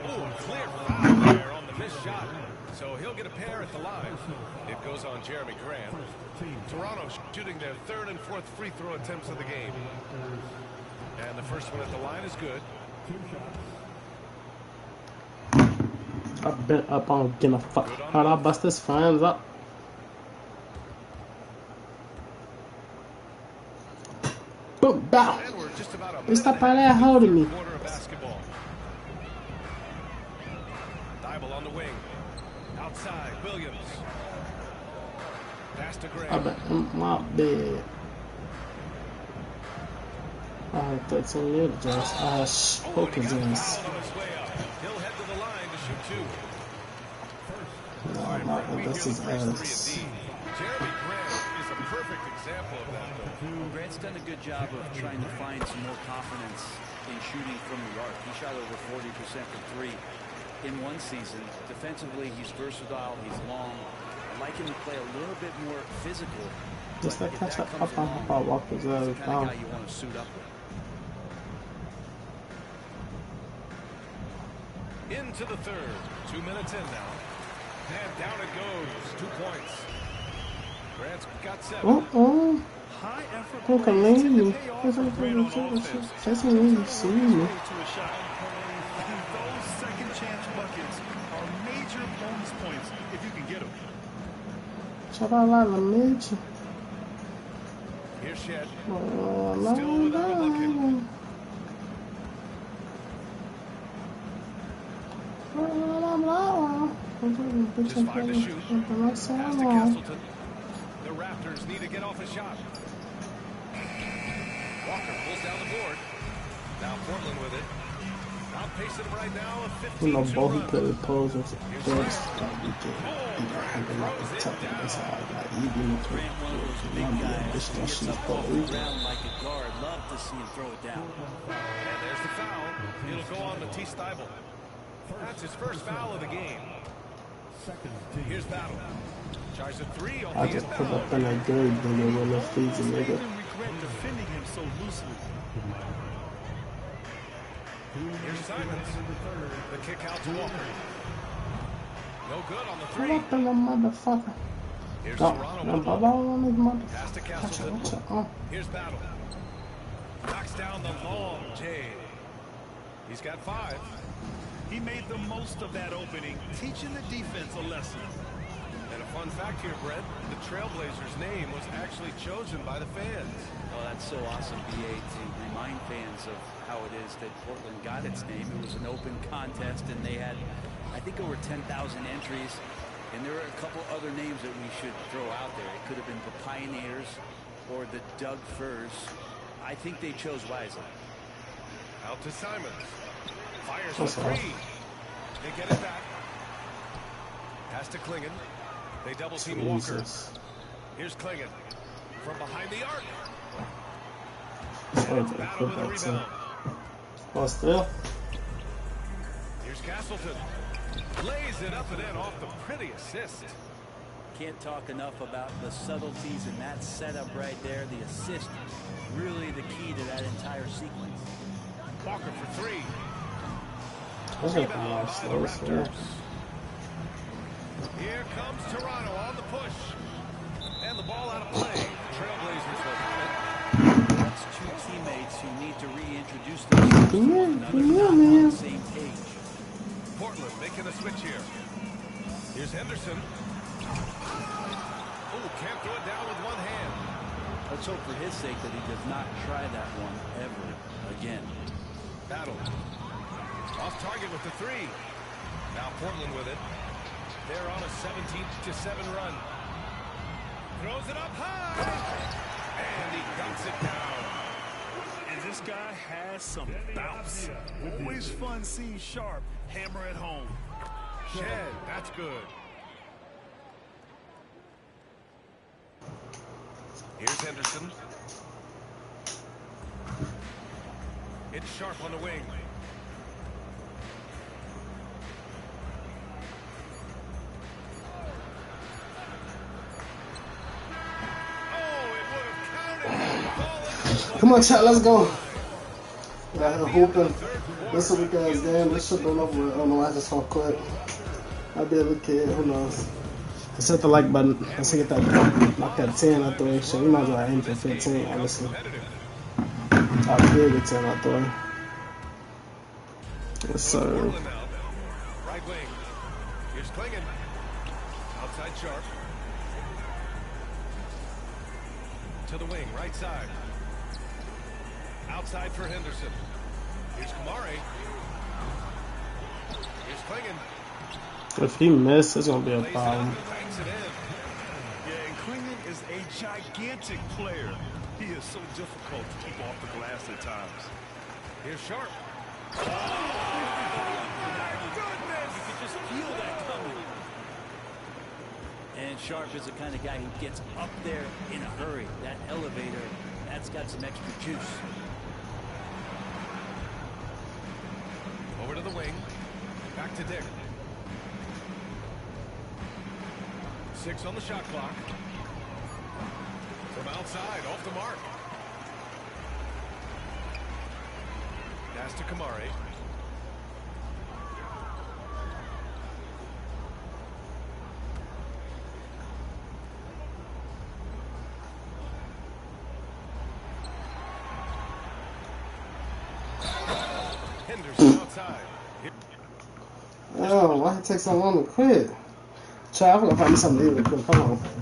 Oh, clear foul there on the missed shot. So he'll get a pair at the line. It goes on Jeremy Grant. Toronto shooting their 3rd and 4th free throw attempts of the game. And the first one at the line is good. I've been up on getting a fuck. How'd I bust his fans up? Boom, bow. Stop out there holding me. Dival on the wing. Outside, Williams. Pass to Grant. I'm my bed. I had 13 years, just I spoke his ass. He'll head to the line to shoot 2. No, I'm not. That's his ass. Jeremy Grant is a perfect example of that, though. Grant's done a good job of trying to find some more confidence in shooting from the arc. He shot over 40% from 3 in one season. Defensively, he's versatile. He's long. I like him to play a little bit more physical. Just that catch up on Walker's He's the kind of guy you want to suit up with. Into the 3rd. 2 minutes in now. And down it goes. 2 points. Grant's got 7. High effort Who can plays lead me? tend to pay off for Grant on offense. That's me, see me. To a shot. And those second chance buckets are major bonus points if you can get them. Chavalala, Here's Shed. Still Still without a bucket. Just 5 to shoot. Pass to Castleton. The Raptors need to get off a shot. Walker pulls down the board. Now Portland with it. Outpacing him right now, a You know, 15-2 both he run. could have posed with Here's first. Grant. Like, you can handle like a tough on this side. Like, you be looking Grant, one of those big to be a guys bitch who that gets she's up off the ground like a guard. Love to see him throw it down. And there's the foul. It'll go on to T. Steibel. That's his first foul of the game. Here's Battle. Tries a three on I the just put inbound. up in that grade, nigga, when the feeds a nigga. Regret defending him so loosely. Here's Simons. The kick out to Walker. No good on the Pull three. up in the motherfucker. Here's Go. Serrano Now, with the bubble ball. on this motherfucker. Pass to Castleton. Here's Battle. Knocks down the long J. He's got 5. He made the most of that opening, teaching the defense a lesson. And a fun fact here, Brett, the Trailblazers' name was actually chosen by the fans. Oh, that's so awesome, BA, to remind fans of how it is that Portland got its name. It was an open contest, and they had, I think, over 10,000 entries. And there are a couple other names that we should throw out there. It could have been the Pioneers or the Doug Furs. I think they chose wisely. Out to Simons. Fires the three. They get it back. Pass to Klingon. They double team Walker. Here's Klingon. From behind the arc. Battle with a rebound. Oh, still? Here's Castleton. Lays it up and in off the pretty assist. Can't talk enough about the subtleties in that setup right there. The assist, really the key to that entire sequence. Walker for 3. Rebound by the Raptors. Here comes Toronto on the push. And the ball out of play. Trailblazers will have it. That's two teammates who need to reintroduce themselves to one another, not on the same page. Portland making a switch here. Here's Henderson. Oh, can't throw it down with one hand. Let's hope for his sake that he does not try that one ever again. Battle. Off target with the 3. Now Portland with it. They're on a 17-7 run. Throws it up high. And he dunks it down. And this guy has some bounce. Always fun seeing Sharp hammer at home. Shed, that's good. Here's Henderson. It's Sharp on the wing. Come on, chat, let's go. Yeah, I'm hooping. This is a weekend's game. This should be over with. I don't know why I just so quick. I'll be able to kid. Who knows? Just hit the like button. Let's get that, knock that 10 out the way. Shit, we might as well aim for 15, honestly. I'll be able to 10 out the way. Yes, sir. Right wing. Here's Klingon. Outside Sharp. To the wing, right side. Outside for Henderson. Here's Kamari. Here's Klingon. If he misses, it's going to be a problem. Yeah, and Klingon is a gigantic player. He is so difficult to keep off the glass at times. Here's Sharp. Goodness! You can just feel that coming. And Sharp is the kind of guy who gets up there in a hurry. That elevator, that's got some extra juice. Over to the wing. Back to Dick. 6 on the shot clock. From outside, off the mark. Pass to Kamari. Henderson outside. Oh, why it take so long to quit? Try, I'm gonna find me something to eat real quick. Hold on.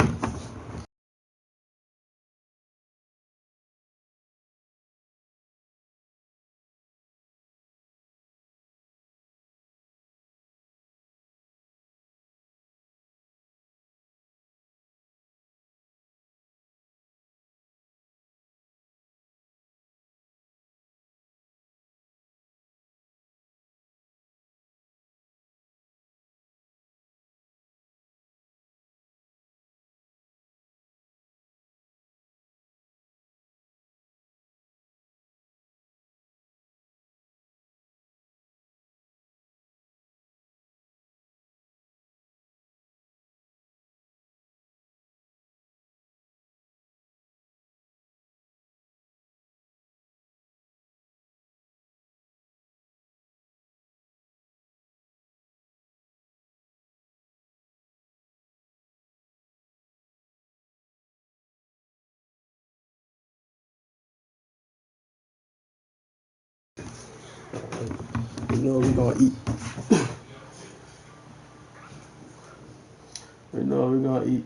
You know we're gonna eat. We know we're gonna eat.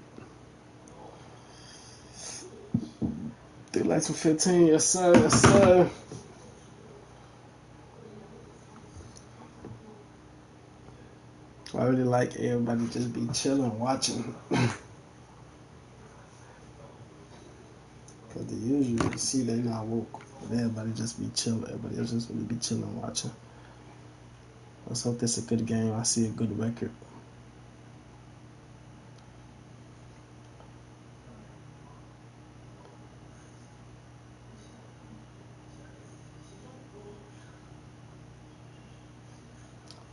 They like some 15, yes sir, yes sir. I really like everybody just be chilling, watching. Cause they usually see they not woke. But everybody just be chilling. Everybody else just really be chilling, watching. Let's hope this is a good game. I see a good record.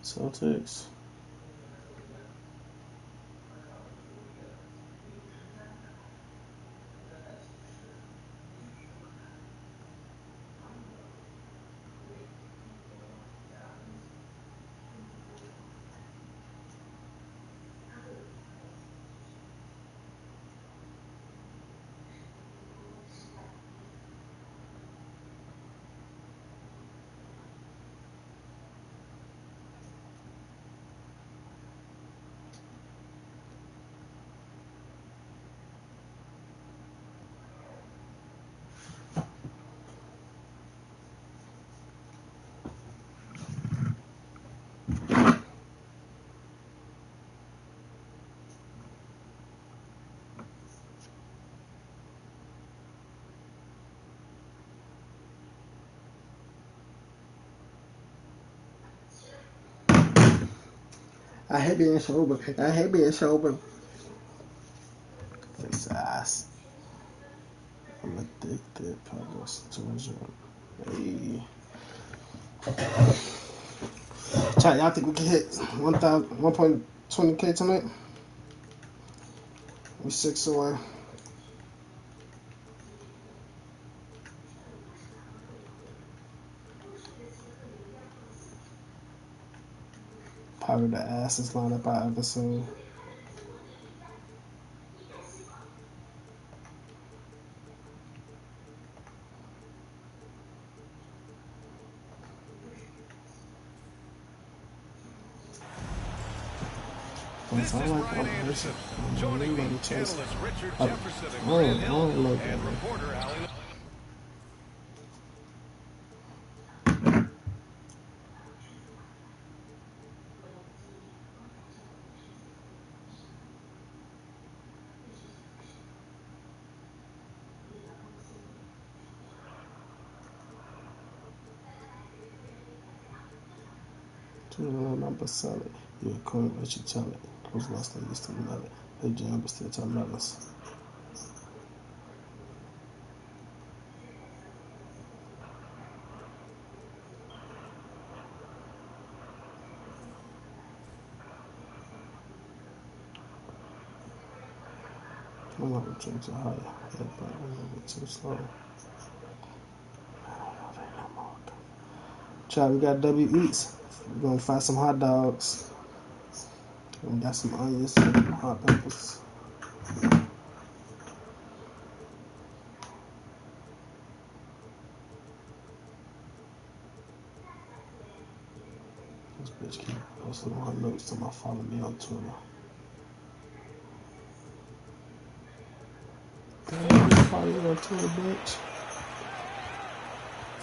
Celtics. I hate being sober. I hate being sober. Face ass. I'm addicted. Progress towards Hey. Chat, y'all think we can hit 1.20K tonight? We 6 away. Probably the assest lineup I ever seen. This is Brian Anderson. Joining me, analyst Richard Jefferson and Grant Hill, and reporter Allie. Number solid. You're a coin, but you tell it. Close lost, they used to love it. They jam, but still tell melons. I'm not gonna drink too high. Yeah, but I'm a little bit too slow. Try, we got W Eats. We're gonna find some hot dogs. We got some onions and hot peppers. This bitch keep posting all her notes to my follow me on Twitter. Follow me on Twitter, bitch.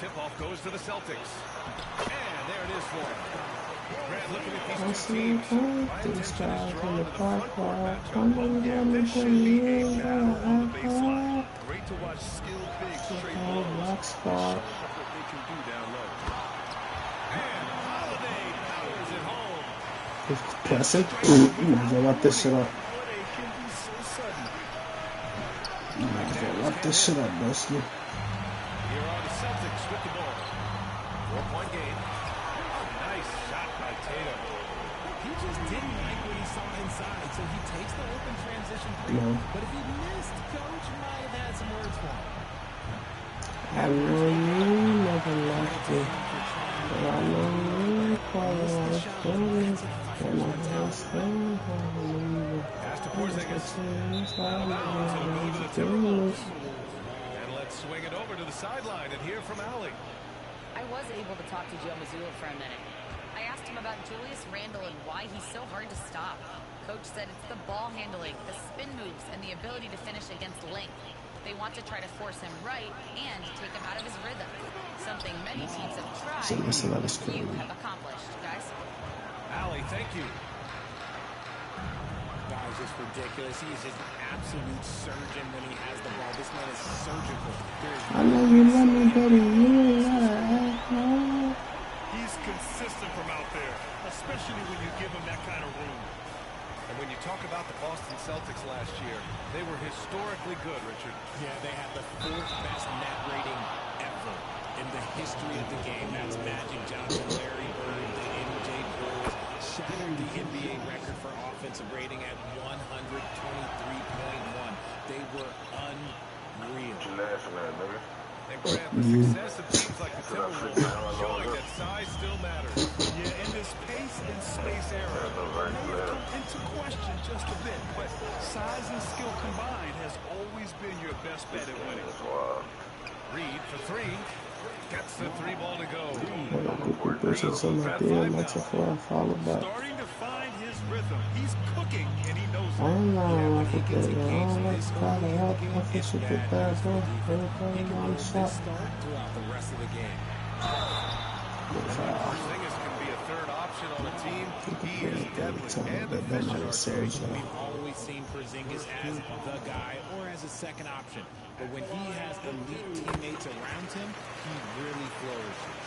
Tip-off goes to the Celtics. And there it is for him. Grant, looking at these two teams, my attention is drawn to the front court matchup. Yeah, this should be a battle on the baseline. Great to watch skilled bigs straight blows. Show off what they can do down low. And Holiday powers it home. Pressing. You might as well wrap this shit up. Holiday can be so sudden. You might as well wrap this shit up, broski. Here are the Celtics with the ball. 4-point game. Nice shot by Tatum. He just didn't like what he saw inside, so he takes the open transition three. No. But if he missed, Coach might have had some words for him. I know you never left me, but I know you probably want to kill me. And I can't stand how you leave. Pass to Porzingis. Out of bounds. It'll go to the Timberwolves. And let's swing it over to the sideline and hear from Allie. I was able to talk to Joe Mazzulla for a minute. I asked him about Julius Randle and why he's so hard to stop. Coach said it's the ball handling, the spin moves, and the ability to finish against length. They want to try to force him right and take him out of his rhythm. Something many teams have tried, few have accomplished, guys. Allie, thank you. Guy's just ridiculous. He's just an absolute surgeon when he has the ball. This man is surgical. I know you love me, baby. You know. He's consistent from out there, especially when you give him that kind of room. And when you talk about the Boston Celtics last year, they were historically good, Richard. Yeah, they had the 4th best net rating ever in the history of the game. That's Magic Johnson, Larry Bird, the MJ Bulls shattered the NBA record for offensive rating at 123.1. They were unreal. And Grant, the success of teams like the Timberwolves showing that size still matters. Yeah, in this pace and space era, may have come into question just a bit, but size and skill combined has always been your best bet at winning. Reed for 3. Gets the 3 ball to go. Starting to find his rhythm. He's cooking, and he knows it. When he gets engaged in this early in the game, it's bad news for the defense. He can hold this start throughout the rest of the game. Porzingis can be a third option on a team. He is deadly and efficient. We've always seen Porzingis as the guy or as a second option. But when he has elite teammates around him, he really flourishes.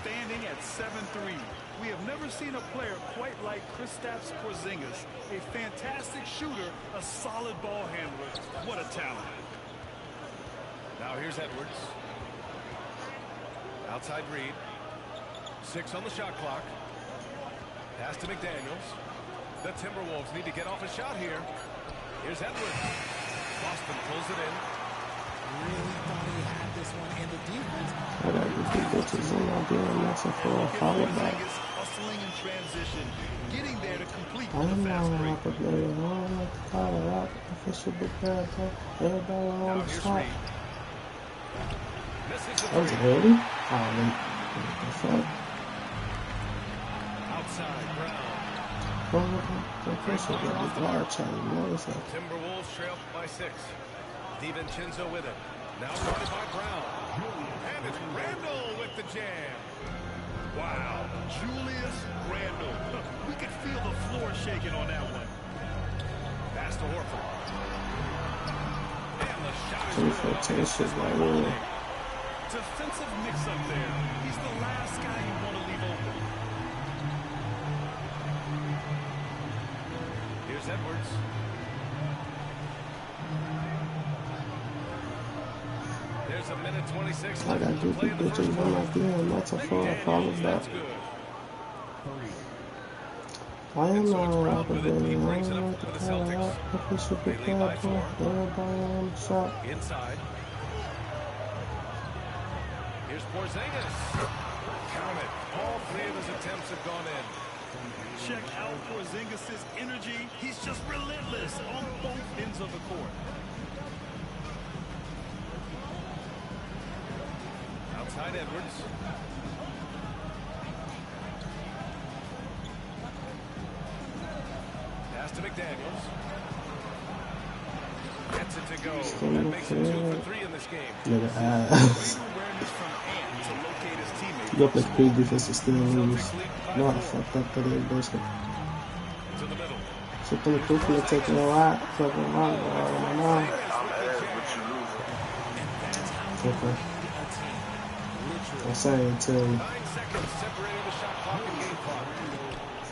Standing at 7'3", we have never seen a player quite like Kristaps Porzingis. A fantastic shooter, a solid ball handler. What a talent. Now here's Edwards. Outside Reed. 6 on the shot clock. Pass to McDaniels. The Timberwolves need to get off a shot here. Here's Edwards. Boston pulls it in. Really thought he had this one in the defense. Hustling in transition, getting there to complete the fast break. Now here's Reed. Misses the That was three. early? Outside Brown. Timberwolves trail by 6. DiVincenzo with it. Now guarded by Brown. And it's Randle with the jam. Wow, Julius Randle. We could feel the floor shaking on that one. Pass to Horford. And the shot is good. Defensive mix-up there. He's the last guy you want to leave open. Here's Edwards. There's a minute 26 left to play in the first quarter. That's good. I am And so it's not Brown with it. He brings it up for the Celtics. They lead by 4. Inside. Here's Porzingis. Count it. All 3 of his attempts have gone in. Check out Porzingis' energy. He's just relentless on both ends of the court. Outside Edwards. Pass to McDaniels. Gets it to go. That makes it 2 for 3 in this game. Great awareness from Ant to locate his teammates. You got the big defensive still lose. No, I fucked up today, basically. To the middle. So pretty quickly taking a lot. Fucking long. Okay. I'm saying to 9 seconds separating the shot clock and game clock.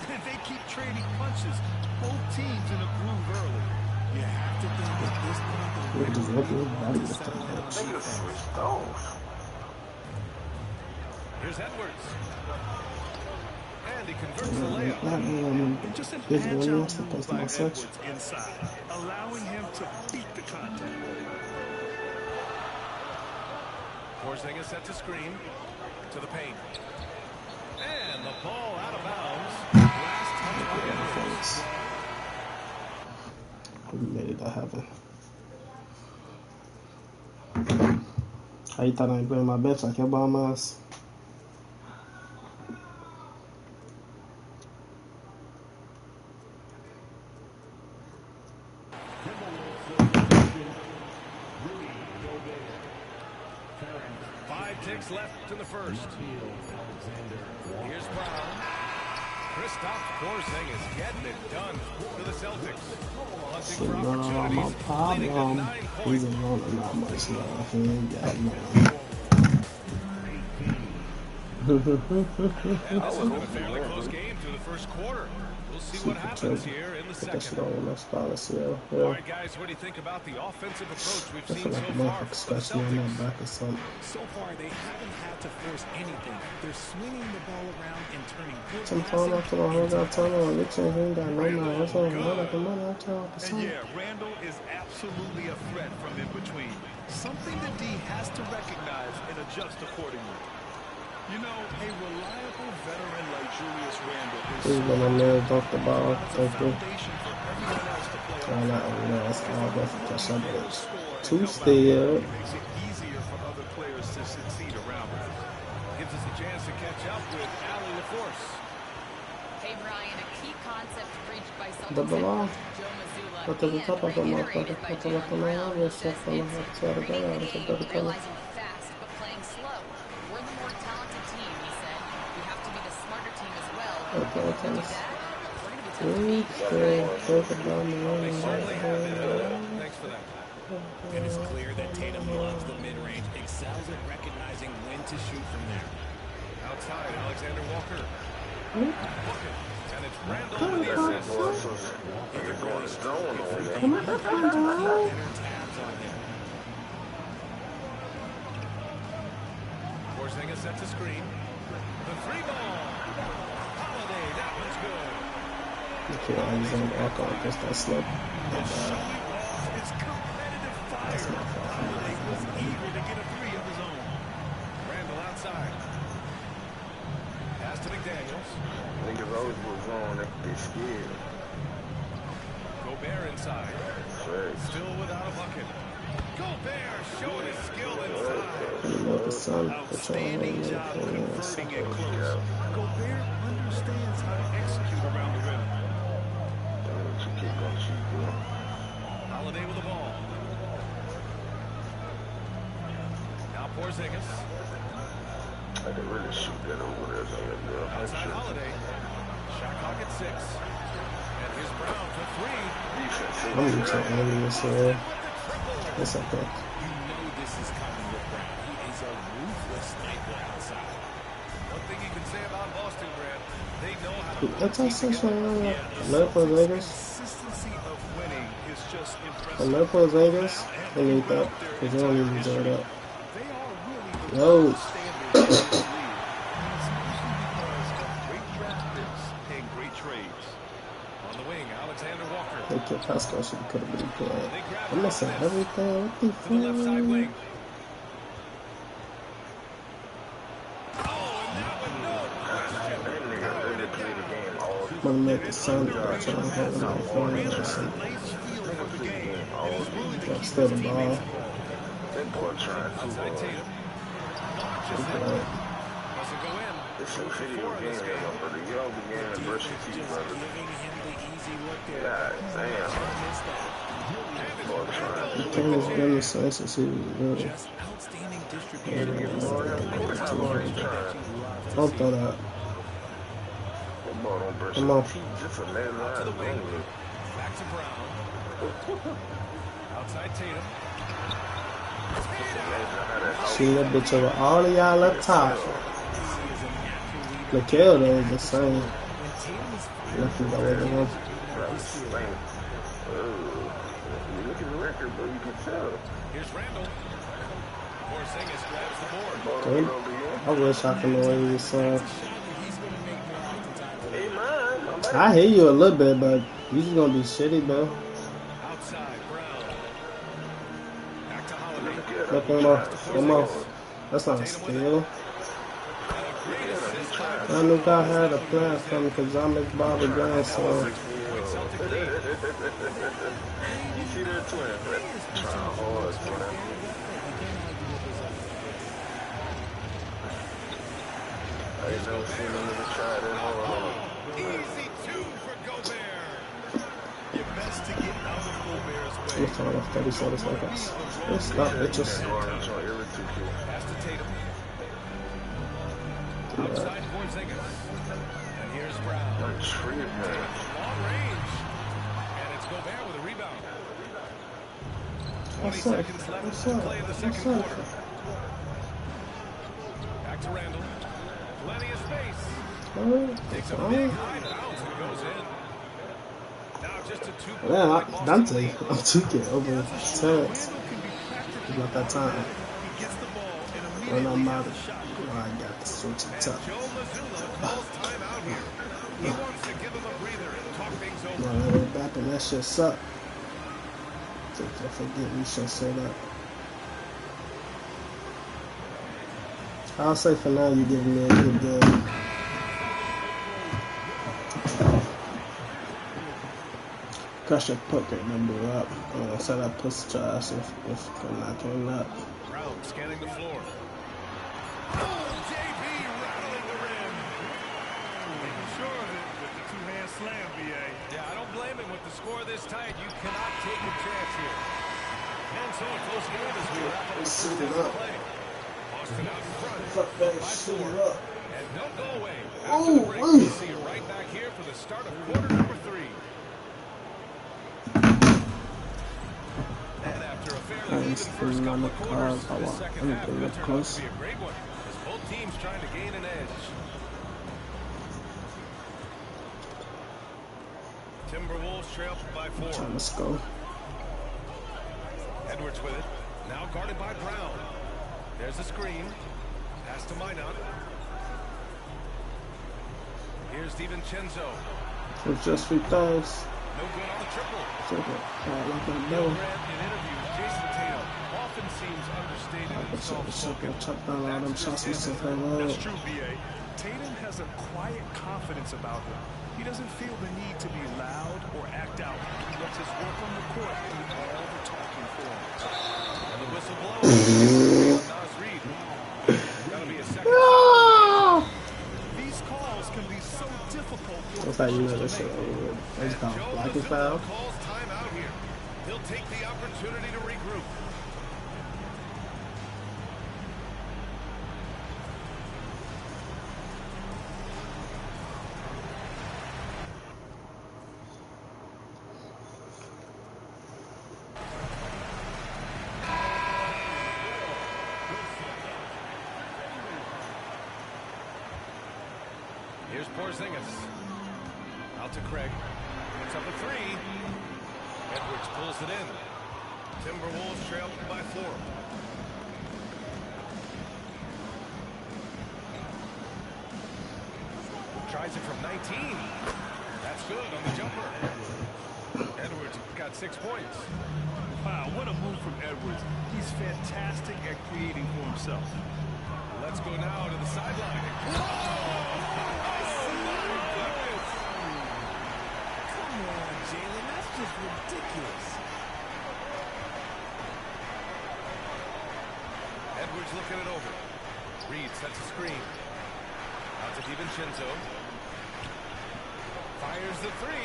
And they keep trading punches. Both teams in a groove early. You have to think at this point Here's Edwards. And he converts the layup. Just an agile move by Edwards inside, allowing him to beat the contact. Porzingis sets a screen to the paint. And the ball out of bounds. Last touch by Edwards. We made that happen. How you thought I'd bring my bench like your bum ass? ticks left in the first. Here's Brown. Kristaps Porzingis getting it done for the Celtics. Hunting for opportunities. Leading at 9 points. He's alone not much now. He ain't got none. And this has been a fairly close game through the first quarter. We'll see what happens here in the second. All right, guys, what do you think about the offensive approach we've seen so far from the Celtics? So far, they haven't had to force anything. They're swinging the ball around and turning good And yeah, Randall is absolutely a threat from in between. Something that D has to recognize and adjust accordingly. You know, a reliable veteran like Julius Randle is he's gonna never dump the ball. Thank you. foundation for everyone else to play Try on. not to that's all that's catch up with it. Two still. It makes it easier for other players to succeed around him. Gives us a chance to catch up with Allie LaForce. Hey, Brian, a key concept breached by Celtics The head ball. coach Joe Mazzulla But the top of the reiterated by Jaylen Brown. He says it's reading the game, realizing fast, but playing slow. We're the more talented team, he said. We have to be the smarter team as well. And if we do that, we're going to be tough to beat. Thanks for that. It is clear that Tatum loves the mid-range, excels at recognizing when to shoot from there. Outside, Alexander Walker. And it's Randall with the assist. Porzingis sets a screen. The three ball. Holiday, that one's good. It's competitive fire. Holiday was eager to get a three of his own. Randall outside. Pass to McDaniels. Niggas always was on, they scared. Gobert inside. Still without a bucket. Gobert showing his skill inside. Outstanding job converting it close. Gobert understands how to execute around the rim. Holiday with the ball. Now Porzingis. I could really shoot that over there. Outside Holiday. Shot clock at 6. And here's Brown for 3. I'm just saying, it's okay. You know this is coming with Brown. He is a ruthless sniper outside. One thing you can say about Boston, Brad, they know how to That's play our session. Consistency of winning is just impressive. I need that. Because they don't even deserve that. They are really the Yo. standard in this league. Especially because of great draft picks and great trades. On the wing, Alexander Walker. They kept Pascal should could have been playing. I'm missing everything. What the To the left side fuck? wing. Oh, and that one, no question. I'm gonna make the sound about trying to hold my phone or something. Still the ball. Outside Tatum. Launches it. Doesn't go in. It's a video game, but the young began adversity, brother. God damn. The thing has been the same since he was little. Outstanding distribution. Don't throw that. Come on. Just a man To the wing. Back to Brown. Outside Tatum. See that bitch over all of y'all up top. Mikhail though is the same. Nothing that way to him. You look at the record, bro, you can tell. Here's Randall. Porzingis grabs the board. I wish I could know what he was saying. I hear you a little bit, but you just gonna be shitty, bro. Outside Brown. Back to Holiday. Look, come on. That's not a steal. I knew God had a plan for me because I'm his Bobby grandson. You see that twin, but trying hard, man. I ain't never seen him even try that hard. Easy two for Gobert. You're best to get out of Gobert's way. Let's talk about 30 seconds like us. Let's stop, bitches. Pass to Tatum. Outside Porzingis. And here's Brown. No treatment. Long range. And it's Gobert with a rebound. 20 What's up? seconds left What's to up? play in the second What's up? quarter. Back to Randall. Plenty of space. Takes a big high bounce and goes in. Now just a 2-point Man, Dante, I'm 2K over Terrence. About that time. When I'm out of I got to switch it up. Joe Mazzulla calls timeout here. He wants to give him a breather and talk things over. No, bapping that shit suck. So don't forget we should set up. I'll say for now you giving me a good game. I should put that number up. So that puts Josh if I came up. Brown scanning the floor. Oh, JB rattling the rim. Making sure of it with the two-hand slam, BA. Yeah, I don't blame him with the score this tight. You cannot take a chance here. And so a close game as we wrap up the first half of play. Boston out in front by 4. And don't go away. After the break, we'll see you right back here for the start of quarter number 3. And after a fairly even first couple of quarters, the second half will turn out to be a great one as both teams trying to gain an edge. Timberwolves trail by 4. Let's go. Edwards with it. Now guarded by Brown. There's a screen. Pass to Minot. Here's DiVincenzo. It's just 3 times. No good on the triple. Like I In know. interviews, Jason Tatum often seems understated and soft-spoken. Chuck down all them shots we took that road. That's true, BA. Tatum has a quiet confidence about him. He doesn't feel the need to be loud or act out. He lets his work on the court do all the talking for him. And the whistle blows. Nas Reed. Gotta be a second. These calls can be so difficult for What's that? You know this shit. It's called blocking foul. Calls time out here. He'll take the opportunity to regroup. Here's Porzingis. Out to Craig. It's up a 3. Edwards pulls it in. Timberwolves trail by 4. Tries it from 19. That's good on the jumper. Edwards got 6 points. Wow, what a move from Edwards. He's fantastic at creating for himself. Let's go now to the sideline. Come on, Jalen. That's just ridiculous. Edwards looking it over. Reed sets a screen. Out to DiVincenzo. Fires the 3.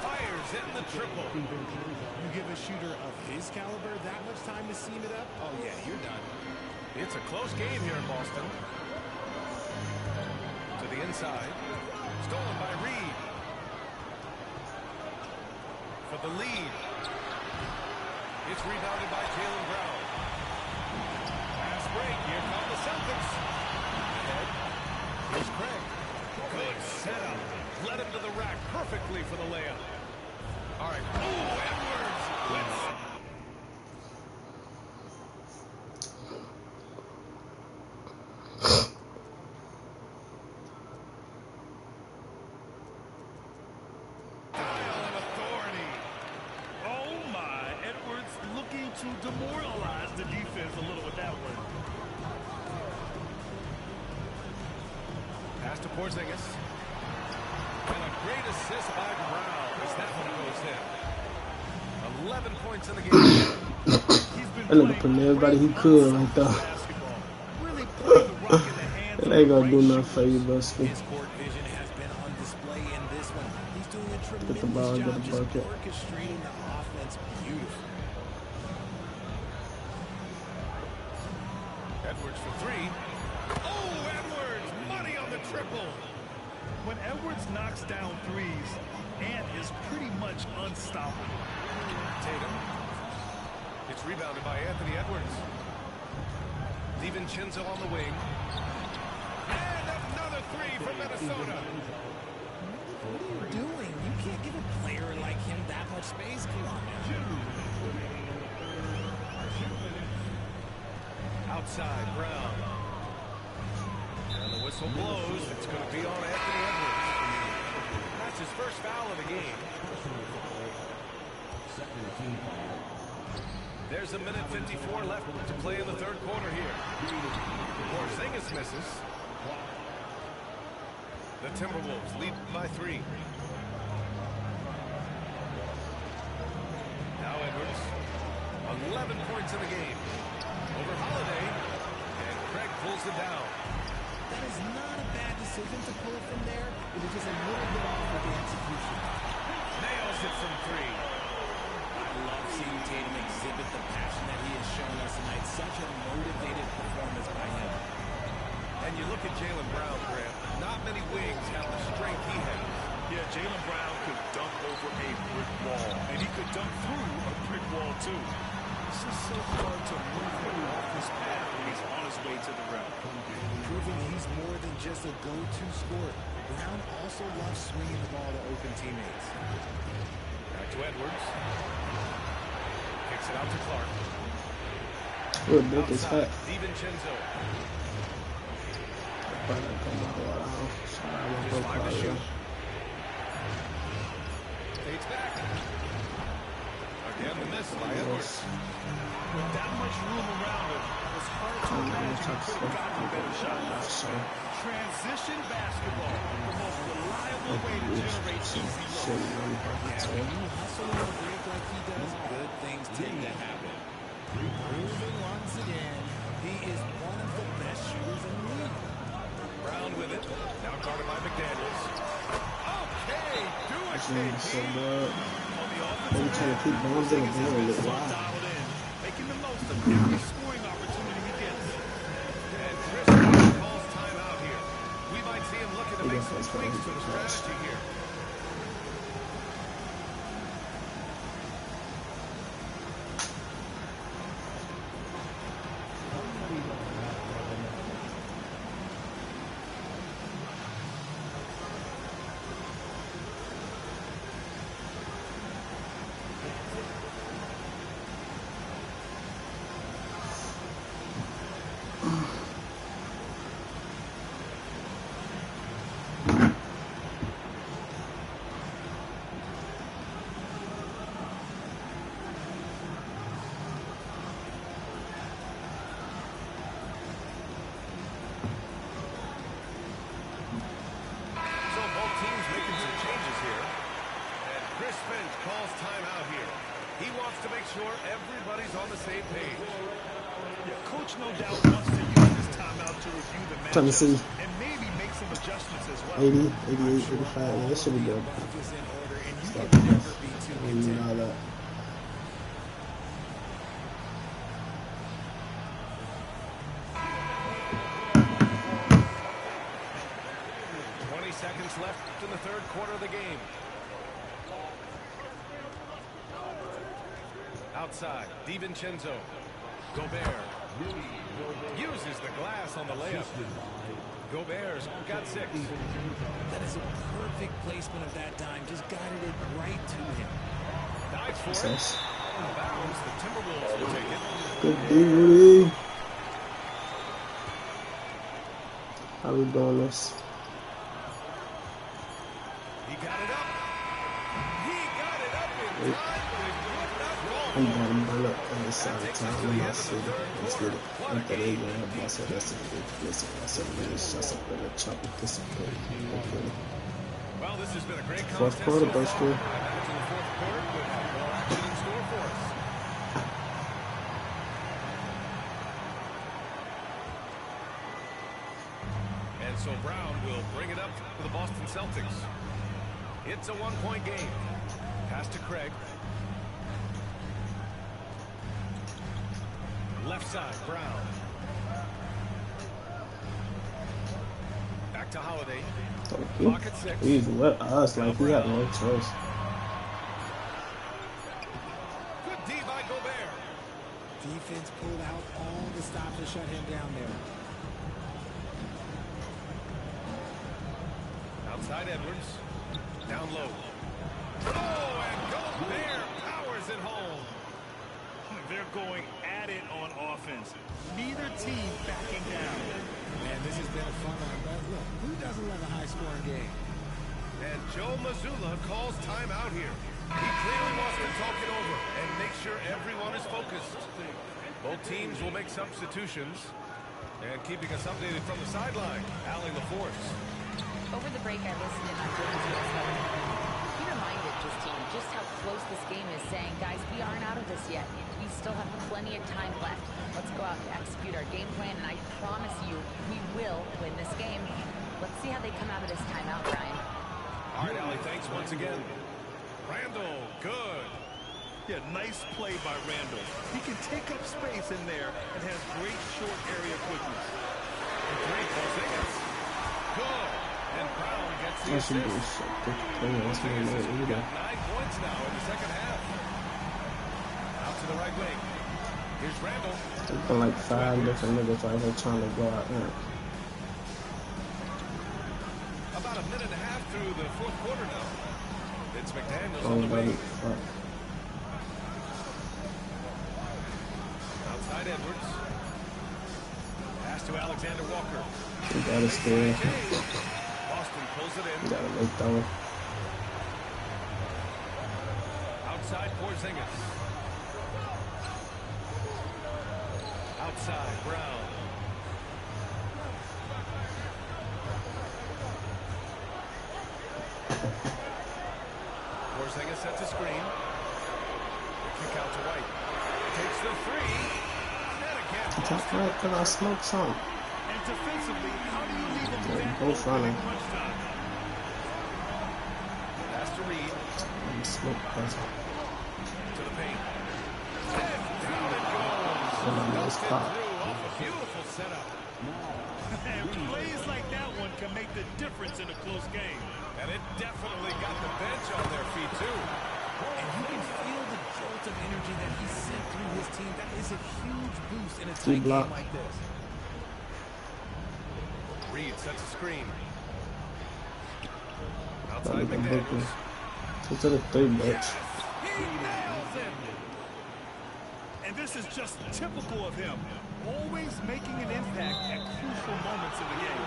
Fires in the triple. You give a shooter of his caliber that much time to seam it up? Oh, yeah, you're done. It's a close game here in Boston. To the inside. Stolen by Reed. For the lead. It's rebounded by Jaylen Brown. Fast break. Here come the Celtics. Ahead. Here's Craig. Good setup. Led him to the rack perfectly for the layup. All right. Oh, Edwards with to demoralize the defense a little with that one. Pass to Porzingis. And a great assist by Brown as that one goes in. 11 points in the game. That nigga putting everybody he could right there. It ain't gonna do nothing for you, Busky. His court vision has been on display in this one. He's doing a tremendous Get the ball and get job the just bucket. orchestrating the offense beautifully. Edwards for 3. Oh, Edwards! the triple. When Edwards knocks down threes, Ant is pretty much unstoppable. Tatum. It's rebounded by Anthony Edwards. DiVincenzo on the wing. And another three from Minnesota. What are you doing? You can't give a player like him that much space. Come on now. Outside, Brown. And the whistle blows. It's going to be on Anthony Edwards. That's his first foul of the game. There's a minute 54 left to play in the third quarter here. Porzingis misses. The Timberwolves lead by 3. Now Edwards. 11 points in the game. Over Holiday. And Craig pulls it down. That is not a bad decision to pull it from there. It was just a little bit off with the execution. Nails it from 3. I love seeing Tatum exhibit the passion that he has shown us tonight. Such a motivated performance by him. And you look at Jaylen Brown, Grant. Not many wings have the strength he has. Yeah, Jaylen Brown could dunk over a brick wall, and he could dunk through a brick wall, too. It's just so hard to move him off his path when he's on his way to the rim. Proving he's more than just a go-to scorer. Brown also loves swinging the ball to open teammates. Back to Edwards. Kicks it out to Clark. Good book is hot. DiVincenzo. Just 5 to shoot. Fades back. Again, the miss by Edwards. With that much room around him, it's hard to imagine he could have gotten a better shot. Transition basketball, the most reliable way to generate easy looks. When you hustle on a break like he does, good things tend to happen. Proving once again, he is one of the best shooters in the league. Brown with it. Now guarded by McDaniels. Okay, do it, So bad. On the Maybe trying to keep Bones in the game a little while. Dialed in, making the most of every scoring opportunity he gets. And Chris calls timeout here. We might see him looking to make some tweaks to the strategy here. Calls timeout here. He wants to make sure everybody's on the same page. Yeah, Coach no doubt wants to use this timeout to review the matchup and maybe make some adjustments as well. 80, 88, 85. Yeah, this should be good. Stop. All that. Seconds left in the third quarter of the game. Outside, DiVincenzo. Gobert uses the glass on the layup. Gobert's got 6. That is a perfect placement of that dime. Just guided it right to him. Dives for it. Out of bounds. The Timberwolves will take it. Good D. How we doing this? He got it up. He got it up in time, but it would not roll. I'm got him ball up on the side of town. Let's get it. I'm going to have that's a good place. That's a really shots up in the chop. This is good. Well, this has been a great contest. Fourth quarter, best I score. imagine the fourth quarter could have more action in store for us. And so Brown will bring it up for the Boston Celtics. It's a one-point game. Pass to Craig. Left side, Brown. Back Back to Holiday. Pocket 6. He's with us, like he had no choice. Good D by Gobert. Defense pulled out all the stops to shut him down there. Outside Edwards. Down low. Oh, and Gobert powers it home. They're going at it on offense. Neither team backing down. Man, this has been a fun one. But look, who doesn't love a high-scoring game? And Joe Mazzulla calls timeout here. He clearly wants to talk it over and make sure everyone is focused. Both teams will make substitutions. And keeping us updated from the sideline, Allie LaForce. Over the break, I listened in on Jordan's voiceover. He reminded his team just how close this game is, saying, guys, we aren't out of this yet. We still have plenty of time left. Let's go out and execute our game plan, and I promise you, we will win this game. Let's see how they come out of this timeout, Brian. All right, Allie, thanks once again. Randall, good. Yeah, nice play by Randall. He can take up space in there and has great short area quickness. Three, Porzingis. Good. And Brown gets the assist. Porzingis has got 9 points now in the second half. Out to the right wing. Here's Randall. There's been like 5 different niggas right here trying to go out there. About a minute and a half through the fourth quarter now. It's McDaniels on the wing. Outside Edwards. Pass to Alexander Walker. You gotta stay. Boston pulls it in. You gotta make that one. Outside Porzingis. Outside Brown. Porzingis sets a screen. Kick out to White. Takes the three. And again. That's right, because I smoked some. And defensively, how do you leave them that both running. much time? Pass to Reed. Smoke pressure. To the paint. And down it goes. Nice pop. Off a beautiful setup. And plays like that one can make the difference in a close game. And it definitely got the bench on their feet, too. And you can feel the jolt of energy that he sent through his team. That is a huge boost in a tight game like this. Reed sets a screen. Outside McDaniels. It's a 3, bitch. He nails it. And this is just typical of him. Always making an impact at crucial moments in the game.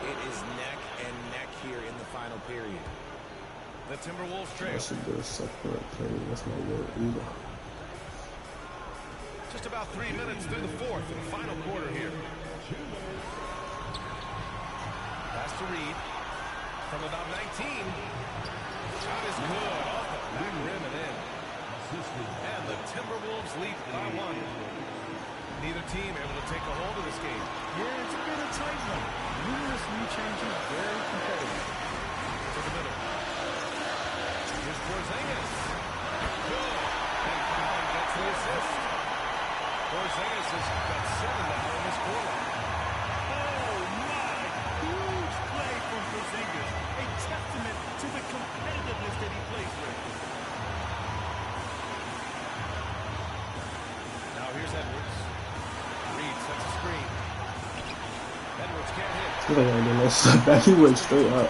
It is neck and neck here in the final period. The Timberwolves trail. I should do a separate play. That's not good either. Just about 3 minutes through the fourth in the final quarter here. Pass to Reed. From about 19. Shot is good. Off the back rim and in. And the Timberwolves lead by 1. Neither team able to take a hold of this game. Yeah, it's a bit of tight one. Numerous new changes, very competitive. To the middle. Here's Porzingis. Good. And Brown gets the assist. Porzingis has got 7 now in this quarter. Oh, my. Huge play from Porzingis. A testament to the competitiveness that he plays with. Now here's Edwards. Reed sets a screen. Edwards can't hit. He don't want to do no step back. He went straight up.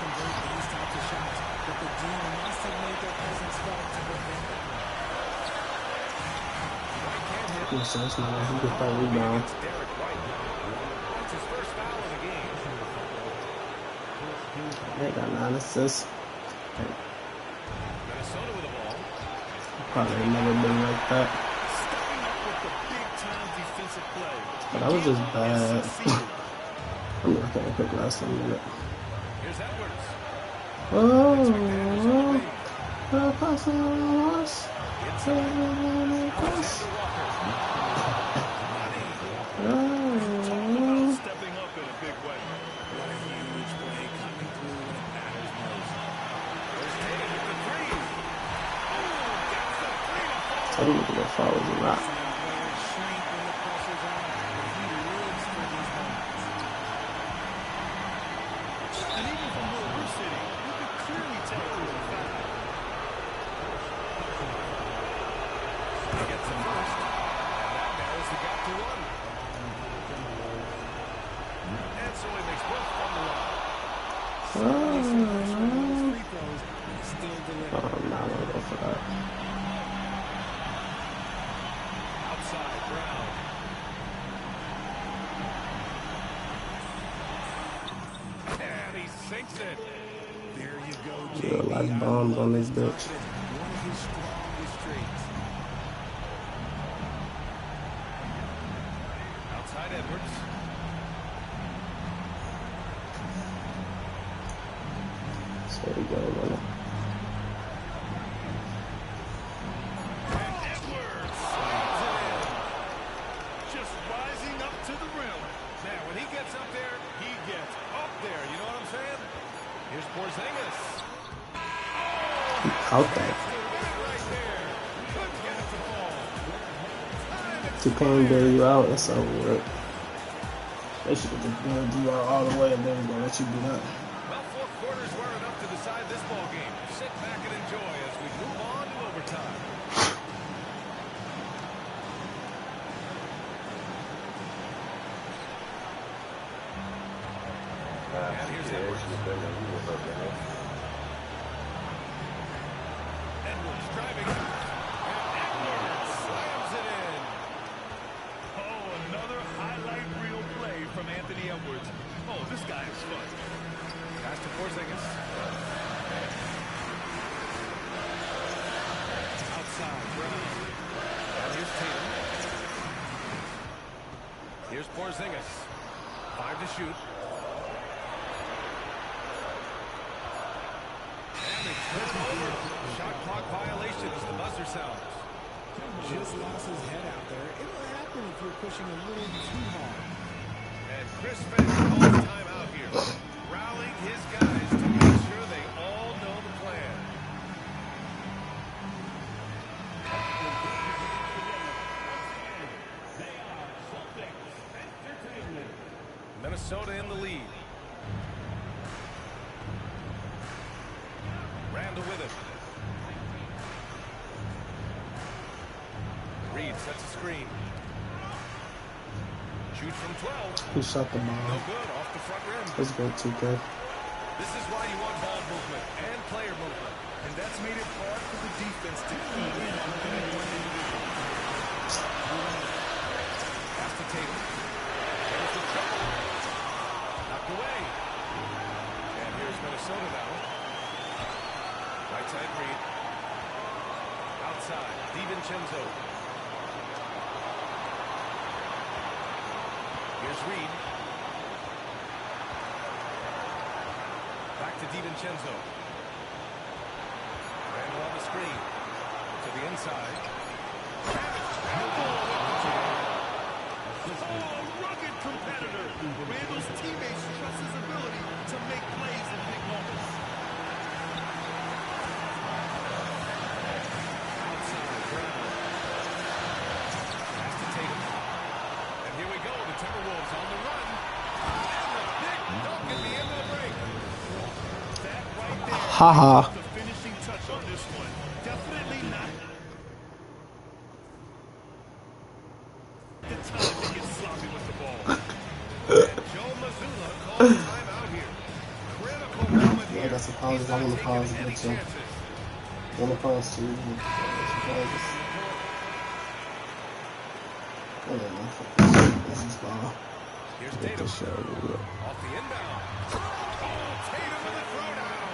Makes sense, man. He gets that rebound. That's his first foul of the game. They got 9 assists. Minnesota with the ball. Probably ain't never been like that. But that was just bad. I'm not gonna pick last minute. Here's Edwards. Oh, passing us. Stepping up in a big way. What a huge play coming through when it matters most. I don't know if that foul is or not. I'm not gonna go for that. Outside, Brown. And he sinks it. There you go, Yeah, JB. like bombs on this bitch. One of his strongest traits. Outside Edwards. So we go, man. And Edwards slams it in. Just rising up to the rim. Man, when he gets up there, he gets up there. You know what I'm saying? Here's Porzingis. Out there. T-Pain bail you out, it's over with. They should have just bailed you out all the way and then we're gonna let you do that. Well, 4 quarters were enough to decide this ball game. Sit back and enjoy as we move on to overtime. And here's Edwards. Edwards driving. And Edwards slams it in. Oh, another highlight reel play from Anthony Edwards. Oh, this guy is fun. Pass to Porzingis. Outside, Brown. And here's Tatum. Here's Porzingis. 5 to shoot. And they turn it over. Shot clock violation as the buzzer sounds. Just lost his head out there. It'll happen if you're pushing a little too hard. And Chris Finch calls timeout here. Rallying his guys to make sure they all know the plan. Minnesota in the lead. Randall with it. Reed sets a screen. Shoots from 12. He shot the ball. No good, off the front rim. Let's go 2K. This is why you want ball movement and player movement. And that's made it hard for the defense to key in on any one individual. Pass to Tatum. There's the triple. Knocked away. And here's Minnesota now. Right side Reed. Outside, DiVincenzo. Here's Reed. Back to DiVincenzo. Randall on the screen. To the inside. Oh, a rugged competitor. Randall's teammates trust his ability to make plays in big moments. Outside, Brown. Pass to Tatum. And here we go. The Timberwolves on the run. And the big dunk at the end of the break. That right there. Haha. The finishing touch on this one. Definitely not the time to get sloppy with the ball. And Joe Mazzulla calls timeout here. Critical moment Yeah, here. that's a pause. He's I'm not gonna pause taking it any too. chances. I'm gonna pause too. This is ball. Here's Tatum. Off the inbound. Oh, Tatum with a throwdown.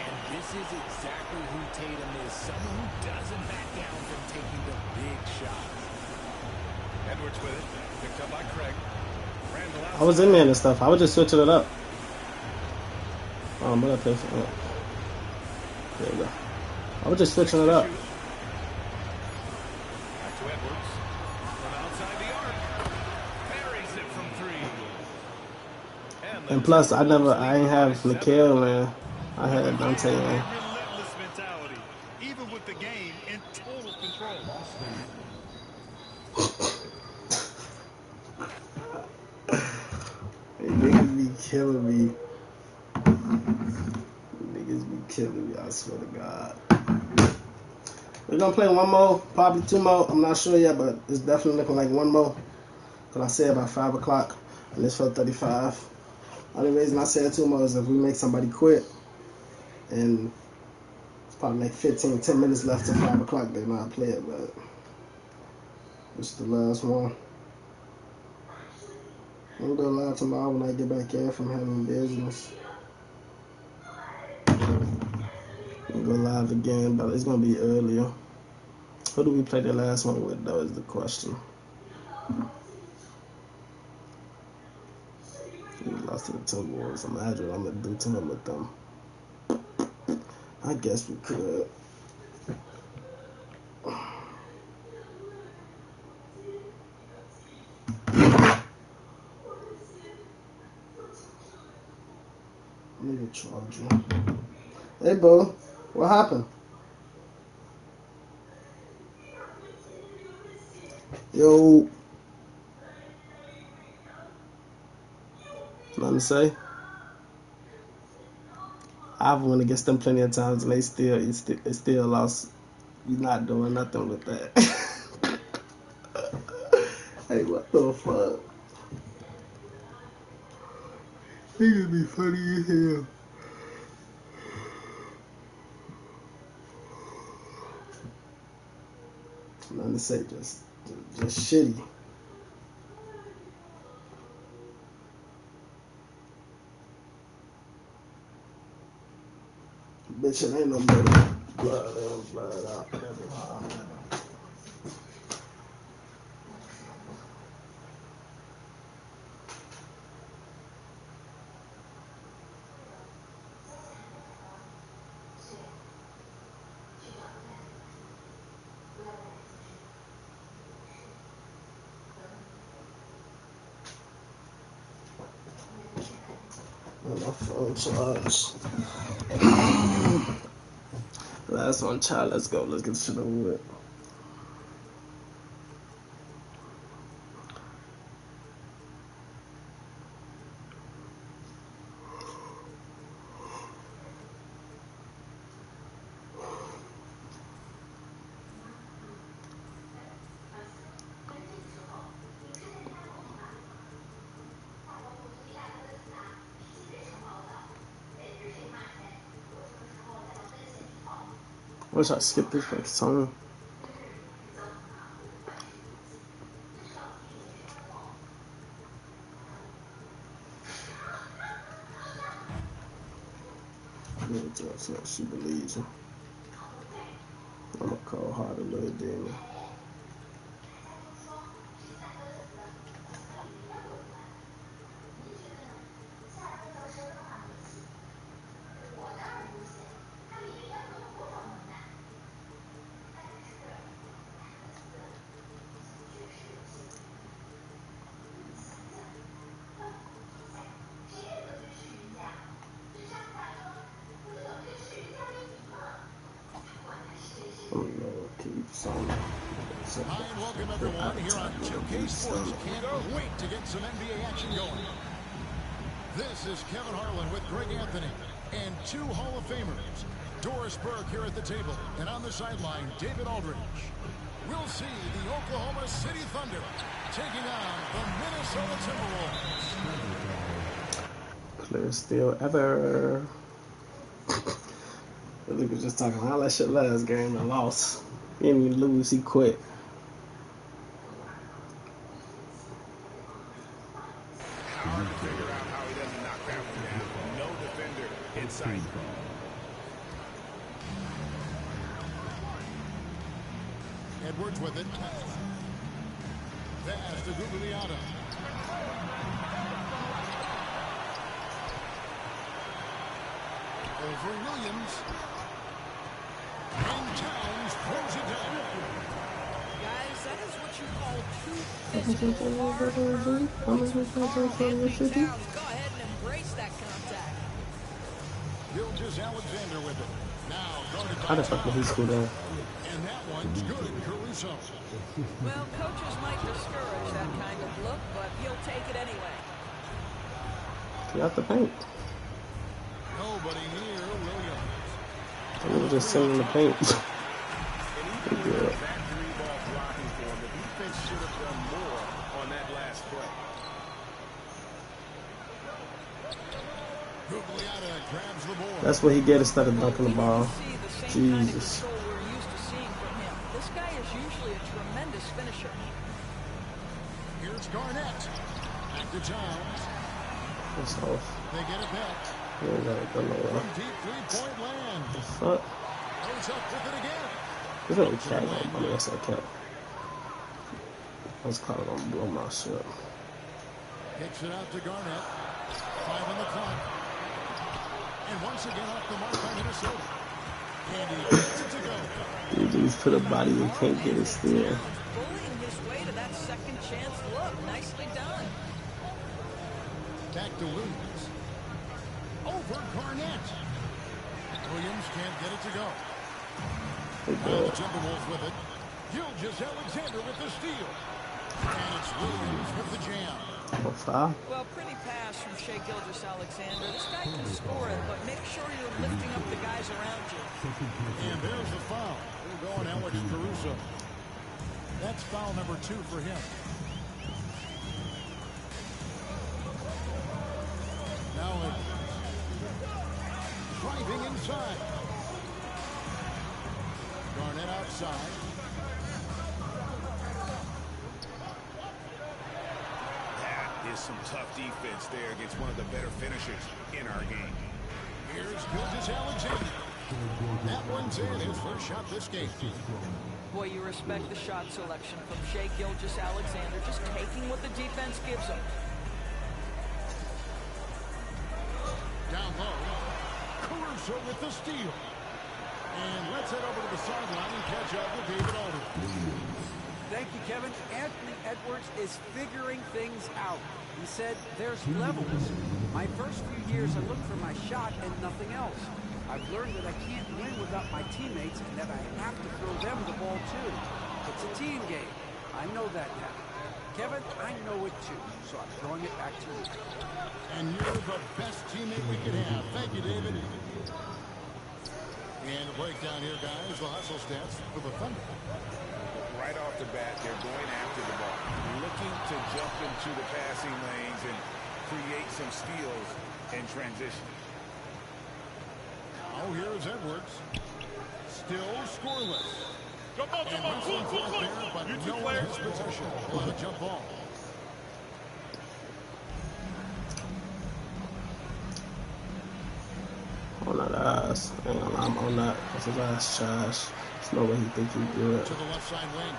And this is exactly who Tatum is. Someone who doesn't back down from taking the big shots. Edwards with it. Picked up by Craig. Randall out. I was in there and stuff. I was just switching it up. What I pay for it? There you go. I was just switching it up. Back to Edwards. From outside the arc. Buries it from 3. And plus, I ain't have Mikhail, man. I had Dante, man. Relentless mentality. Even with the game in total control. Hey, niggas be killing me. Niggas be killing me, I swear to God. We're gonna play one more, probably 2 more. I'm not sure yet, but it's definitely looking like 1 more. Because I said about 5 o'clock, and it's 4:35. Only reason I said 2 more is if we make somebody quit, and Probably like 10 minutes left to 5 o'clock. They not play it, but it's the last one. I'm going live tomorrow when I get back in from having business. I'm go live again, but it's gonna be earlier. Who do we play the last one with, though, is the question. We lost to the Timberwolves. Imagine I'm gonna do 10 with them. I guess we could. Let me charge you. Hey, bro, what happened? Yo, nothing to say. I've won against them plenty of times, and it still lost. You're not doing nothing with that. Hey, what the fuck? He gonna be funny as hell. Nothing to say, just shitty. Bitch, it ain't no better. Blood in, blood out. My phone charged. Last one, child. Let's go. Let's get this shit over with. Wish I skipped this fucking song. She believes you. I'm a cold-hearted little demon. Hi and welcome everyone here on 2K Sports. Can't wait to get some NBA action going. This is Kevin Harlan with Greg Anthony and two Hall of Famers. Doris Burke here at the table, and on the sideline, David Aldridge. We'll see the Oklahoma City Thunder taking on the Minnesota Timberwolves. Clearest steal ever. Luke was just talking all that shit last game and lost. He didn't even lose, he quit. Hard to figure out how he doesn't knock that one down. No defender in sight. Edwards with it. Pass to Guglielmo. Over Williams. And Towns throws it down. Guys, that is what you call true physical hard earned points from Karl Anthony Towns. Go ahead and embrace that contact. Gilgeous-Alexander with it. Now guarded by How the fuck did he score that? And that one's good, Caruso. Well, coaches might discourage that kind of look, but he'll take it anyway. Get out the paint. Nobody near Williams. We were just sitting in the paint. That three-ball blocking for him. The defense should have done more on that last play. Guglielmo grabs the board. That's what he get instead of dunking the ball. Jesus. Kind of control we're used to seeing from him. This guy is usually a tremendous finisher. Here's Garnett. Back to Towns. That's off. They get it back. You ain't gotta go nowhere. From deep three-point land. The fuck? Goes up with it again. There's no cat on. I mean, that's a cat. I was calling on blow my shit. Kicks it out to Garnett. 5 on the clock. And once again off the mark by Minnesota. And he gets it to go. You dudes put a body you can't get it still. Bullying his way to that second chance look. Nicely done. Back to Williams. Over Garnett. Williams can't get it to go. Now the Timberwolves with it. Gilgeous-Alexander with the steal. And it's Williams with the jam. Foul? Well, pretty pass from Shai Gilgeous-Alexander. This guy can score it, but make sure you're lifting up the guys around you. And there's the foul. We'll go on Alex Caruso. That's foul number 2 for him. Now driving inside. Garnett outside. That is some tough defense there against one of the better finishers in our game. Here's Gilgeous-Alexander. That one's in. His first shot this game. Boy, you respect the shot selection from Shai Gilgeous-Alexander, just taking what the defense gives him. Down low. Caruso with the steal. And let's head over to the sideline and catch up with David Aldridge. Thank you, Kevin. Anthony Edwards is figuring things out. He said there's levels. My first few years, I looked for my shot and nothing else. I've learned that I can't win without my teammates and that I have to throw them the ball too. It's a team game. I know that now. Kevin, I know it too, so I'm throwing it back to you. And you're the best teammate we could have. Thank you, David. And a breakdown here, guys. The hustle stats for the Thunder. Right off the bat, they're going after the ball, looking to jump into the passing lanes and create some steals in transition. Now here's Edwards. Still scoreless. And wrestling for it there, but no one has possession. We'll have a jump ball. On that ass. I'm on that. That's his ass trash. There's no way he thinks he's good. To the left side wing.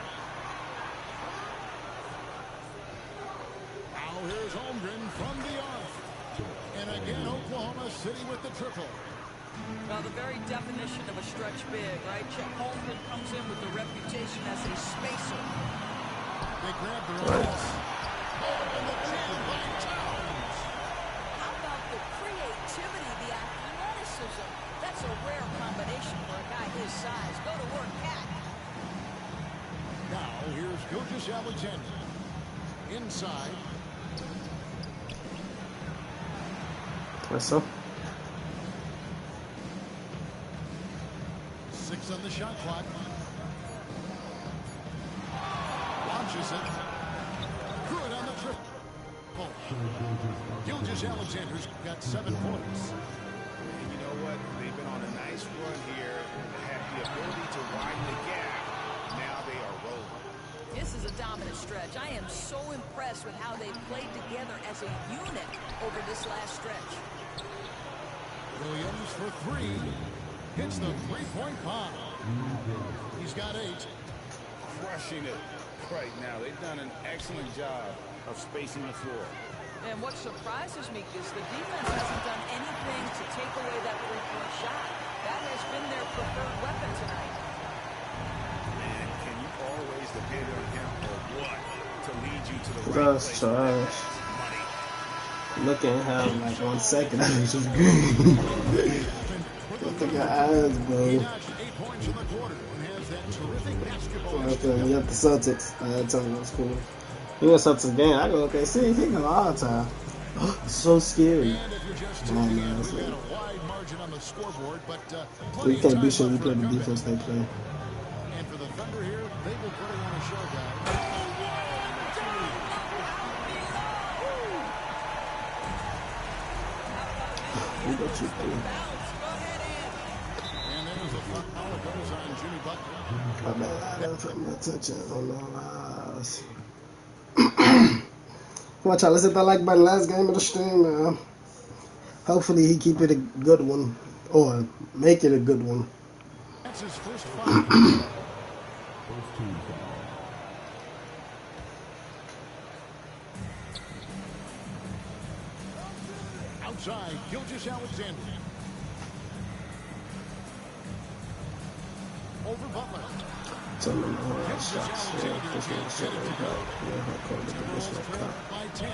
Now here's Holmgren from the arc. And again, Oklahoma City with the triple. Well, the very definition of a stretch big, right? Chet Holmgren comes in with the reputation as a spacer. They grab the rise. Oh, and the jam by Towns. How about the creativity, the athleticism? That's a rare combination for a guy his size. Go to work, Cat. Now here's Gilgeous-Alexander. Inside. That's so. 6 on the shot clock. Launches it. Good on the triple. Gilgeous-Alexander's got 7 points. And you know what? They've been on a nice run here. They have the ability to widen the gap. Now they are rolling. This is a dominant stretch. I am so impressed with how they've played together as a unit over this last stretch. Williams for 3. Hits the three-point bomb. He's got 8. Crushing it right now. They've done an excellent job of spacing the floor. And what surprises me is the defense hasn't done anything to take away that three-point shot. That has been their preferred weapon tonight. Man, can you always depend on him or what to lead you to the right That's place? trash. Look at him like 1 second. I was just green. Look at your eyes, bro. He notched 8 points in the quarter and has that terrific basketball. You got the Celtics. I tell you that's cool. He went Celtics game. I go, okay, see, he go all the time. So scary. Oh, man, that's We've got a wide margin on the scoreboard, but you can't be sure you play the defense they play. And for the Thunder here, they will put it on a show, guys. What you think? And there's a Foul goes on Jimmy Butler. My bad, I didn't pay my attention on the eyes. Come on, y'all. Let's hit that like button. Last game of the stream, man. Hopefully he keep it a good one. Or make it a good one. That's his first foul. Outside, Gilgeous-Alexander. Over Butler. Tell me no shots. By 10.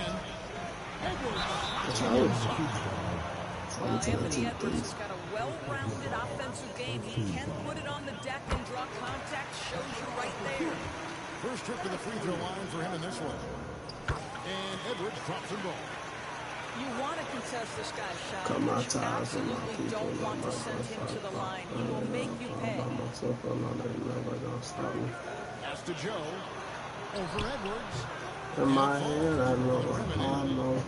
Well, Anthony Edwards has got a well-rounded offensive game. He can put it on the deck and draw contact. Shows you right there. First trip to the free throw line for him in this one. And Edwards drops the ball. You want to contest this guy's shot. Cut my You ties and my absolutely people. don't want to send him to the line. He will make you pay. Pass to Joe. Over Edwards. In my head, I know.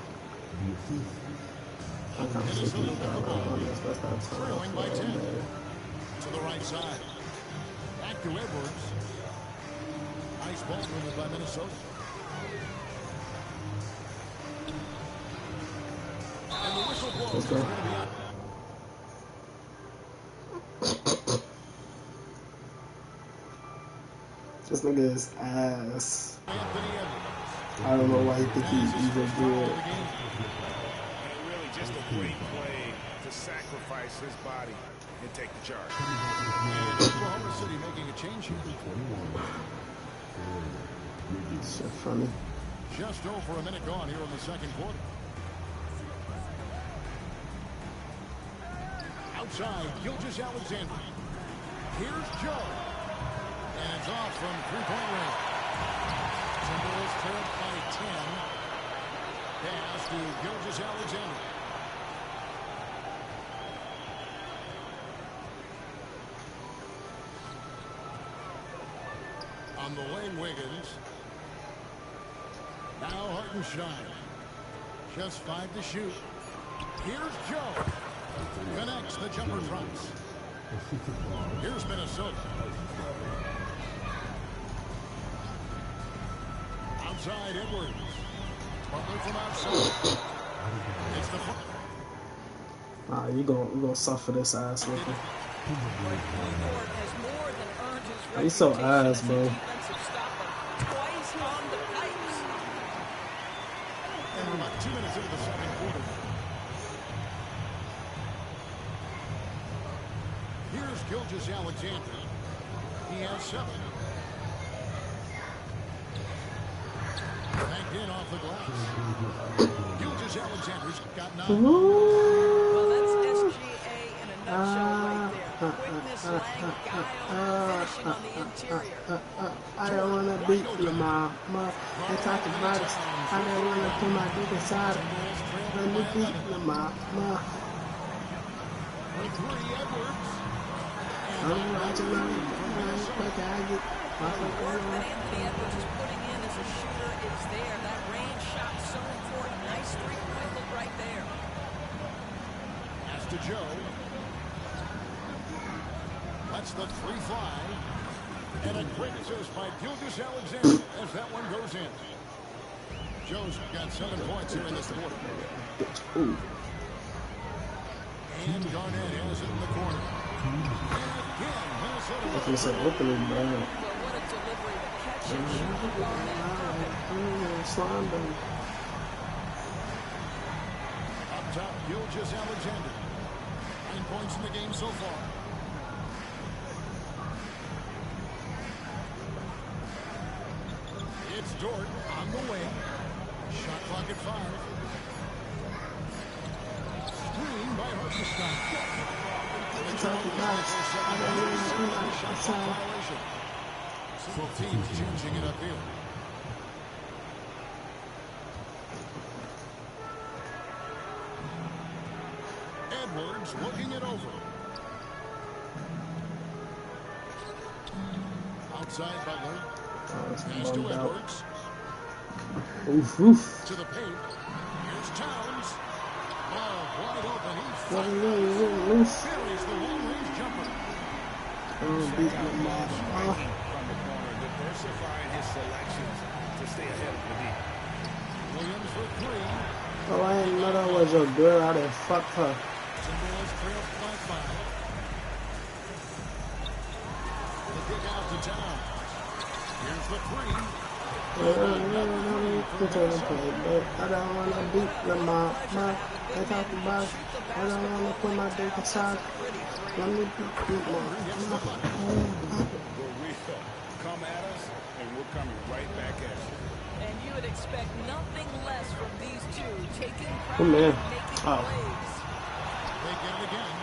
I can't see you on this. That's not trailing by 10. To the right side. Back to Edwards. Nice ball movement by Minnesota. And the whistle blows. Okay. This nigga is ass. I don't know why he think he's even good. Really just a great play to sacrifice his body and take the charge. And Oklahoma City making a change here. So funny. Just over a minute gone here in the second quarter. Outside, Gilgeous-Alexander. Here's Joe. And it's off from three-point range. Timberwolves trailed by 10. Pass to Gilgeous-Alexander. On the lane, Wiggins. Now Hartenstein. Just 5 to shoot. Here's Joe. Connects, the jumper drops. Here's Minnesota. Outside Edwards. Butler from outside. It's the front. Nah, you gonna suffer this ass with him. He's so ass, bro. And we're about 2 minutes into the second quarter. Here's Gilgeous-Alexander. He has 7. Backed in off the glass. Gilgeous-Alexander's got 9. Well, that's SGA in a nutshell right there. Quickness, length, guile, finishing on the interior. I don't want to beat the mom. They talk about it. I don't want to put my dick inside it. Let me beat the mom. With 3, Edwards. I'm watching my quick. I get The work that Anthony Edwards is putting in as a shooter is there. That range shot so important. Nice three-point look right there. Pass to Joe. That's the 3 fly. And a great assist by Gilgeous-Alexander as that one goes in. Joe's got 7 points here in this quarter. Ooh. And Garnett has it in the corner. And again, Minnesota. If it's an opening, bro. Well, what a delivery. The catch and shoot from Garnett. Slime, baby. Up top, Gilgeous-Alexander. 9 points in the game so far. It's Dort on the wing. Shot clock at 5. Screen by Hartenstein. Both teams changing it up here. Edwards looking it over. Outside Butler. Pass to Edwards. Oof, oof. To the paint. Here's Towns. Ball wide open. He Loose. buries the long-range jumper. beat out Lamar. man striking from the corner, diversifying his selections to stay ahead of the D. Williams for three. Oh, I ain't know that was your girl. I done fucked her. Timberwolves trail by 5. The kick out to town. Here's the three. I don't want to beat Lamar. They talk about I don't want to put my dick inside. Let me beat Lamar. Come at us, and we're coming right back at you. And you would expect nothing less from these two taking pride Oh, man. in making Oh. plays. They get it again.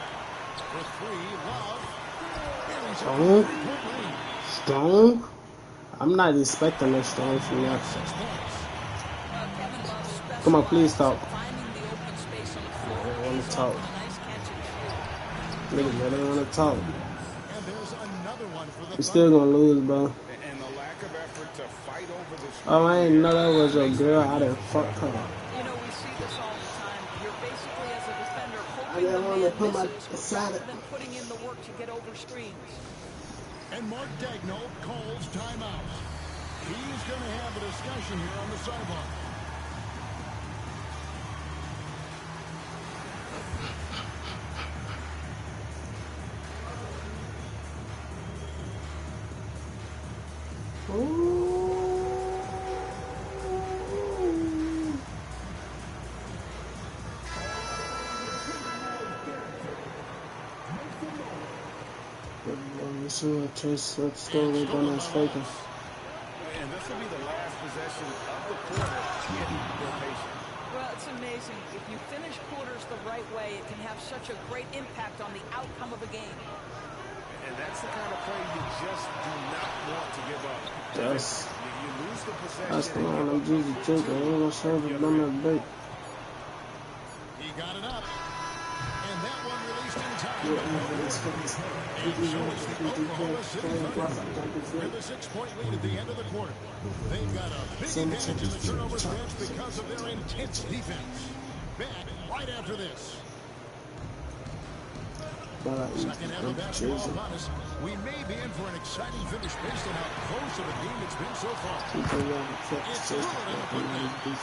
For three, Love. Stone? Stone? I'm not expecting no Stone from you. Come on, please talk. I don't want to talk. Niggas, I don't want to talk. And there's another one for the We still gonna lose, bro. And the lack of effort to fight over the Oh, I ain't know that was your girl. I done fucked her. You know, we see this all the time. You're basically, as a defender, I hoping the didn't want to put man my misses side rather than putting in the work to get over screens. And Mark Daigneault calls timeout. He's going to have a discussion here on the sideline. Let's go with one that's faking. And this will be the last possession of the quarter. They're patient. Well, it's amazing. If you finish quarters the right way, it can have such a great impact on the outcome of a game. And that's the kind of play you just do not want to give up. Yes. You lose the possession. That's the one I'm just joking. I ain't gonna serve it on that break. He got it up. And that one released in time. Yeah, And so it's the Oklahoma City Thunder with a 6-point lead at the end of the quarter. They've got a big advantage in the turnover stretch because of their intense defense. Back right after this. Second half of basketball upon us. We may be in for an exciting finish based on how close of a game it's been so far. It's good enough for me. Got the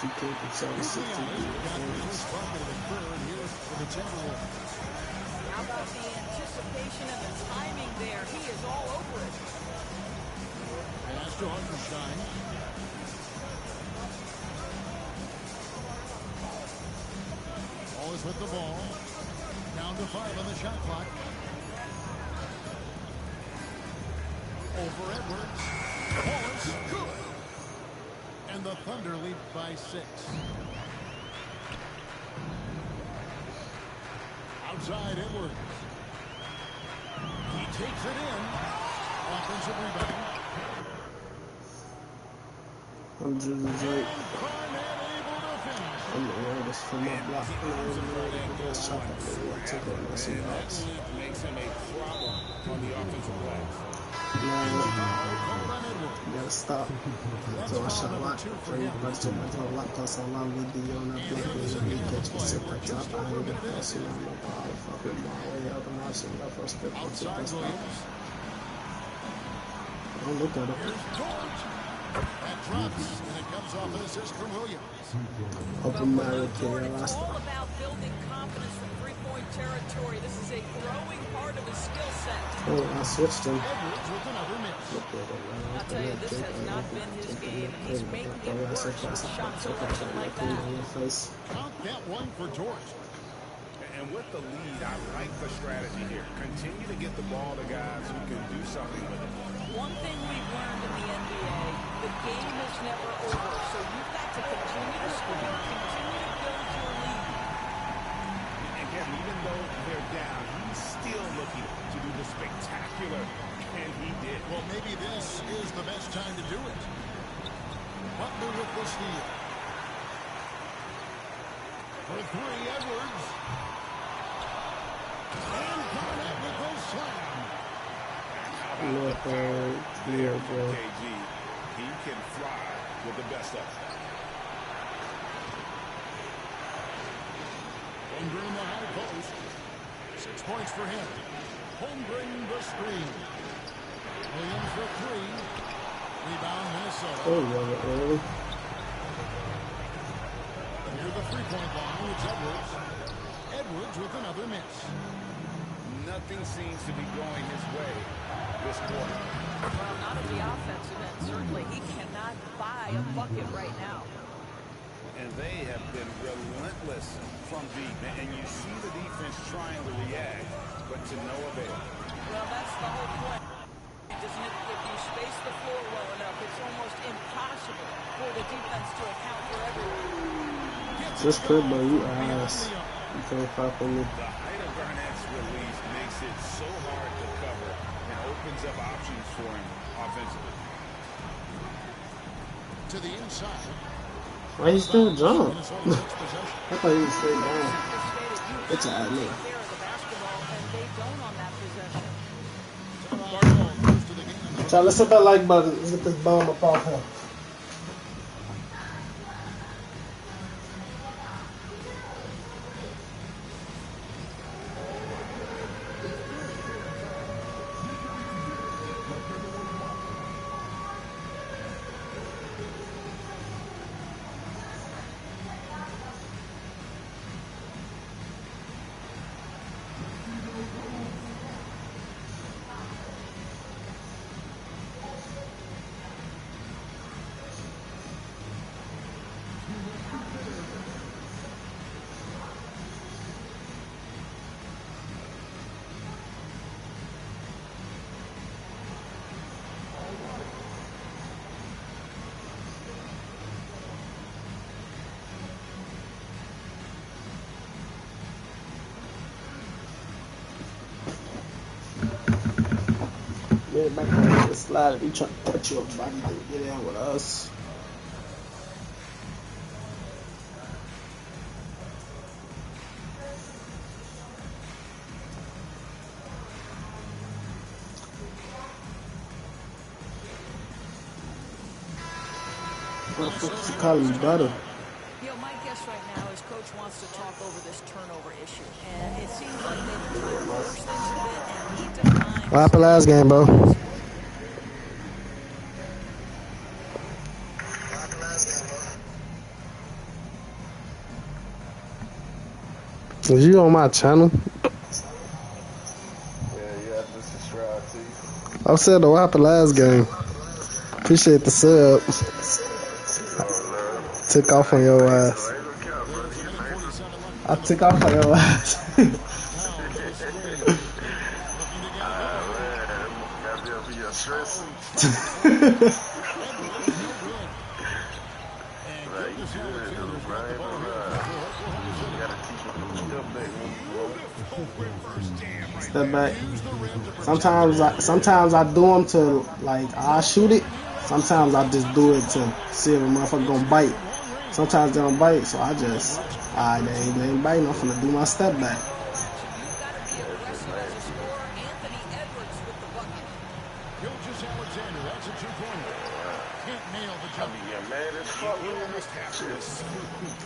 first bucket of the third here for the Timberwolves. How about the anticipation and the timing there? He is all over it. Pass to Hartenstein. Always with the ball. Down to 5 on the shot clock. Over Edwards. Wallace. Good. And the Thunder lead by 6. Outside Edwards. He takes it in. Offensive rebound. I'm just right. I'm the oldest from my block. Let's chop that nigga. Take that messy box. Makes him a problem on the offensive glass. You gotta stop. So I shot a lot. First time I told a lot toss a lot of video on that block. You catch me sit that top. I ain't the best. You know, no problem. Fuck with my way out the margin. That first step. Don't look at it. That drops, and it comes off an assist from Williams. Open married to your It's last all about building confidence from three-point territory. This is a growing part of his skill set. Oh, I switched him. Edwards with another miss. I'll tell you, this has not been his game, and he's making it worse with shots selection like that. Count that one for George. And with the lead, I like the strategy here. Continue to get the ball to guys who can do something with it. One thing we've learned in the NBA, the game is never over, so you've got to continue to score, continue to build your lead. And Kevin, even though they're down, he's still looking to do the spectacular, and he did. Well, maybe this is the best time to do it. Butler with the steal. For three, Edwards. And Garnett with the slam. Yeah, bro. KG, he can fly with the best of them. Holmgren in the high post. 6 points for him. Holmgren the screen. Williams for three. Rebound, Minnesota. Oh, yeah, early. Near the three-point line, it's Edwards. Edwards with another miss. Nothing seems to be going his way this quarter. Well, not at the offensive end. Certainly, he cannot buy a bucket right now. And they have been relentless from deep. And you see the defense trying to react, but to no avail. Well, that's the whole point. Isn't it? If you space the floor well enough, it's almost impossible for the defense to account for everyone. This crib, bro, you ass. You can't fuck with me. The height of Garnett's release makes it so hard to cover and opens up options for him offensively. To the inside. Why he still jump? I thought he was straight down. It's a me. So let's hit that like button. Let's get this bum up off him. Get it back on the slide. He trying to touch you up, trying to get in with us. What the fuck is he calling me brother? You know, my guess right now is Coach wants to talk over this turnover issue, and it seems like they've tried to force things a bit, and he defines. What happened last game, bro? Was you on my channel? Yeah, you have to subscribe to you. I said what happened last game. Appreciate the sub. Took off on your ass. I took off on your ass. Step back. Sometimes I do them to like I shoot it. Sometimes I just do it to see if a motherfucker gonna bite. Sometimes they don't bite, so I just they ain't biting. I'm finna do my step back.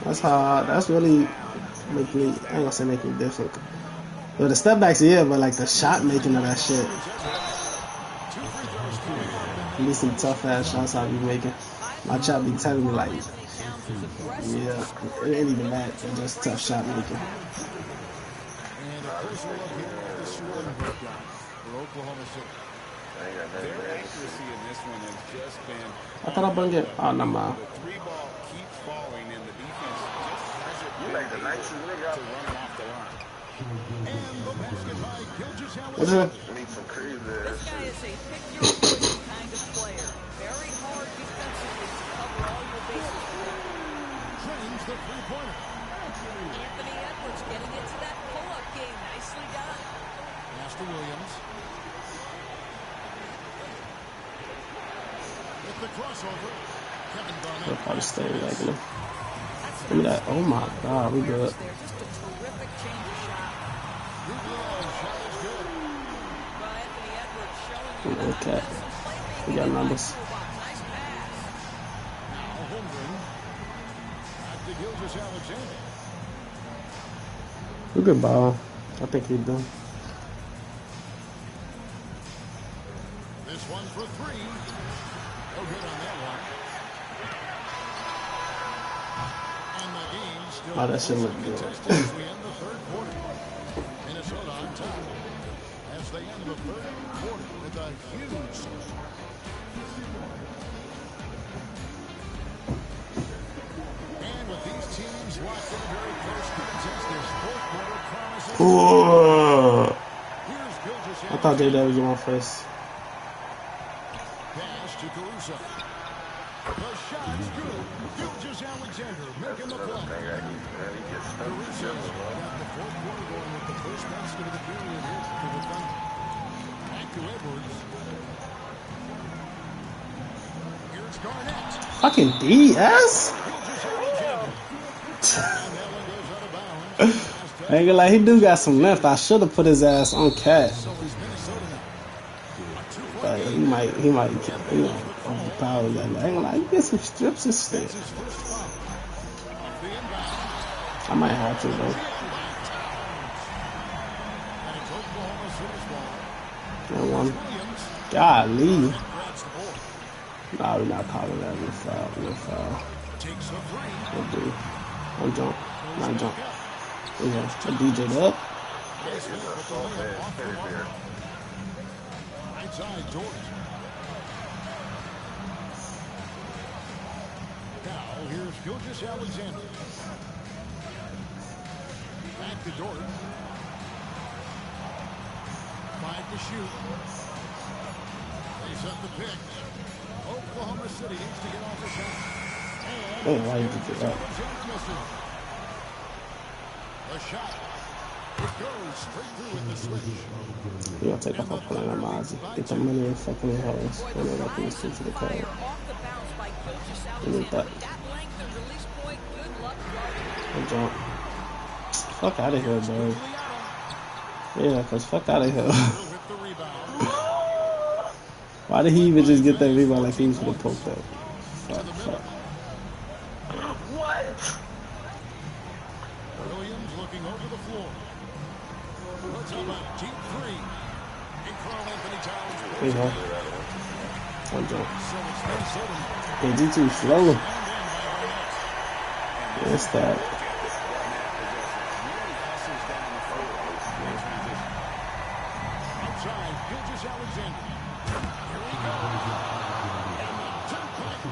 That's hard. That's really make me. I ain't gonna say make me different. But the step backs, yeah, but like the shot making of that shit. These some tough ass shots I be making. My chat be telling me like, yeah, it ain't even that. It's just tough shot making. Their accuracy in this one has just been. I thought I bring it. Oh, no, man. The three ball keeps falling, and the defense just hasn't You like the nicest nigga to run him off the line. What's it? Need some crazy This guy is a pick-your-poison kind of player. Very hard defensively to cover all your bases. Trains the three-pointer. Anthony Edwards getting into that pull-up game. Nicely done. Pass to Williams. With the crossover, Kevin Garnett. I'll probably stay regular. Give me that. Oh my God, we good. Just a terrific change of shot. Shot is good. Well, Anthony Edwards showing you Okay. We got numbers. nice pass. Now Holmgren. Back to Gilgeous-Alexander. We good ball. I think we done. This this one for three. No good on that one. And the game still Oh, that should look good. contested as we end the third quarter. Minnesota on top as they end the third quarter with a huge score. And with these teams locked in a very close contest, this fourth quarter promises. Ooh. I thought J.W. was going first. Pass to Caruso. The shot's good. Gilgeous-Alexander making the play. Caruso got the fourth quarter going with the first basket of the period here for the Thunder. Back to Edwards. Here's Garnett. Fucking DS? I ain't gonna lie, he do got some length. I should have put his ass on cat. But he might overpower that. I ain't gonna lie, he get some strips and shit. I might have to though. And one. Golly. Nah, we're not calling that no foul. No foul. We'll do. One jump. One jump. Yeah, I DJ'd up. Now here's Gilgeous-Alexander. Back to Dort. 5 to shoot. They set the pick. Oklahoma City needs to get off the shot. Oh, why you did that? The shot. It goes straight through with the switch. You gonna take off a plan on Mozzie. Get the money and fucking hoes. And then I can stick to the car. And that. Good jump. Fuck out of here, bro. Yeah, cause fuck out of here. Why did he even just get that rebound like he was gonna poke that? Fuck. What? Williams looking over the floor. What's up? Deep three. And Carl Anthony Towns. There you go. One jump. Hey, G2 slow. What's that? Outside, Gilgeous-Alexander. Here we go.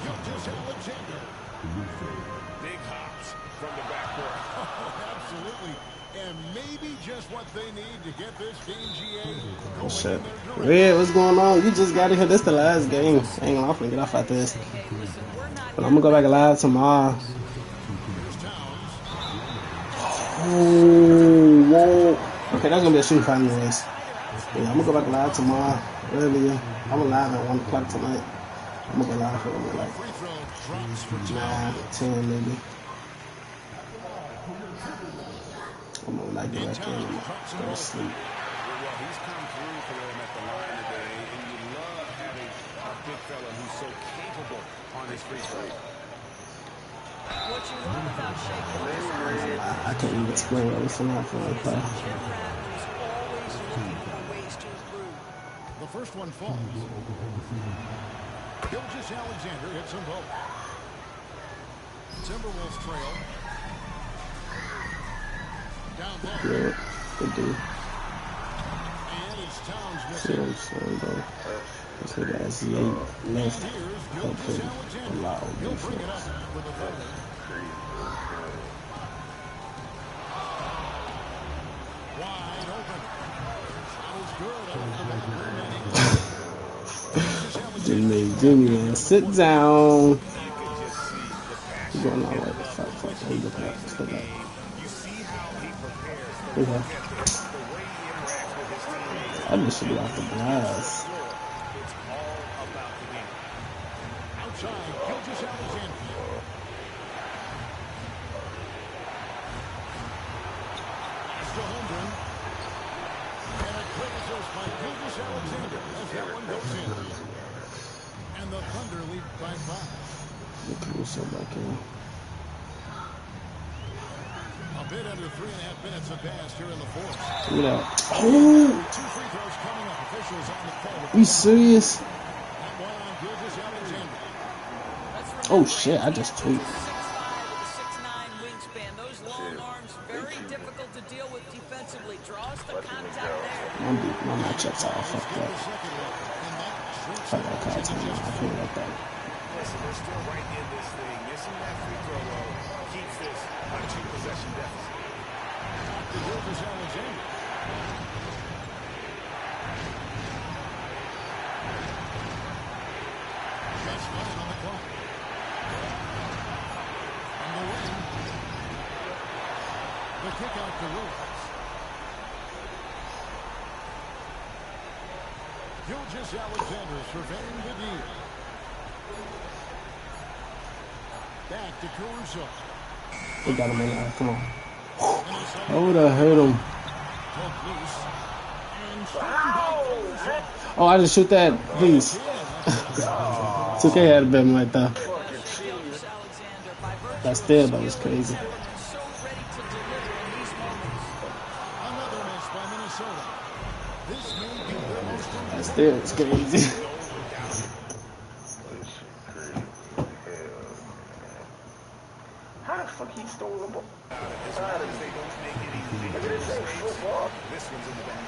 Gilgeous-Alexander. Big hops from the backcourt. Oh, absolutely. And maybe just what they need to get this game, GA. Oh, shit. Red, what's going on? You just got in here. This the last game. I ain't gonna get off at this. But I'm gonna go back live tomorrow. Oh, whoa. Okay, that's gonna be a shooting fight anyways. Yeah, I'm gonna go back live tomorrow. Earlier. I'm live at 1 o'clock tonight. I'm gonna go live for like 9, 10 maybe. I'm gonna like get back in and go to sleep. Well, he's come through for them at the line today, and you love having a big fella who's so capable on his free throw. What you love about Shea I can't even explain what it's not for like that. The first one falls. Gilgeous-Alexander hits them both. Timberwolves trail. Down low. Good. Good dude. And it's Towns See what I'm saying, bro? This nigga has 8 left. Hopefully, a lot of defense. Wide open. Shot is good. Jimmy, man, sit down. He's going all right. Fuck. He look like still got. Okay. I just should be off the glass. Outside, Gilgeous-Alexander. Pass to Holmgren. And a quick assist by Gilgeous-Alexander as that one goes in. And the Thunder lead by 5. Look at yourself back in. A bit under 3.5 minutes have passed here in the fourth. Look at that. Oh! 2 free throws coming up. Officials on the call. You serious? Oh shit! I just tweaked. 6'5" with a 6'9" wingspan. Those long arms very difficult to deal with defensively. Draws the contact there. My matchups all fucked up. Fuck that call time. I feel like that. Listen, they're still right in this thing. Missing that free throw, though, keeps this a 2-possession deficit. Alexander. That's running on the clock. On the wing. The kick out to Williams. Alexander surveying the deal. Back to Caruso. We got him in there. Come on. Oh, would have hurt him. Oh, I just shoot that. Please. 2K had been right there. That still, that was crazy. That still was crazy. How the fuck he stole the ball? As long as they don't make it easy. Look at this thing, football. This one's in the back.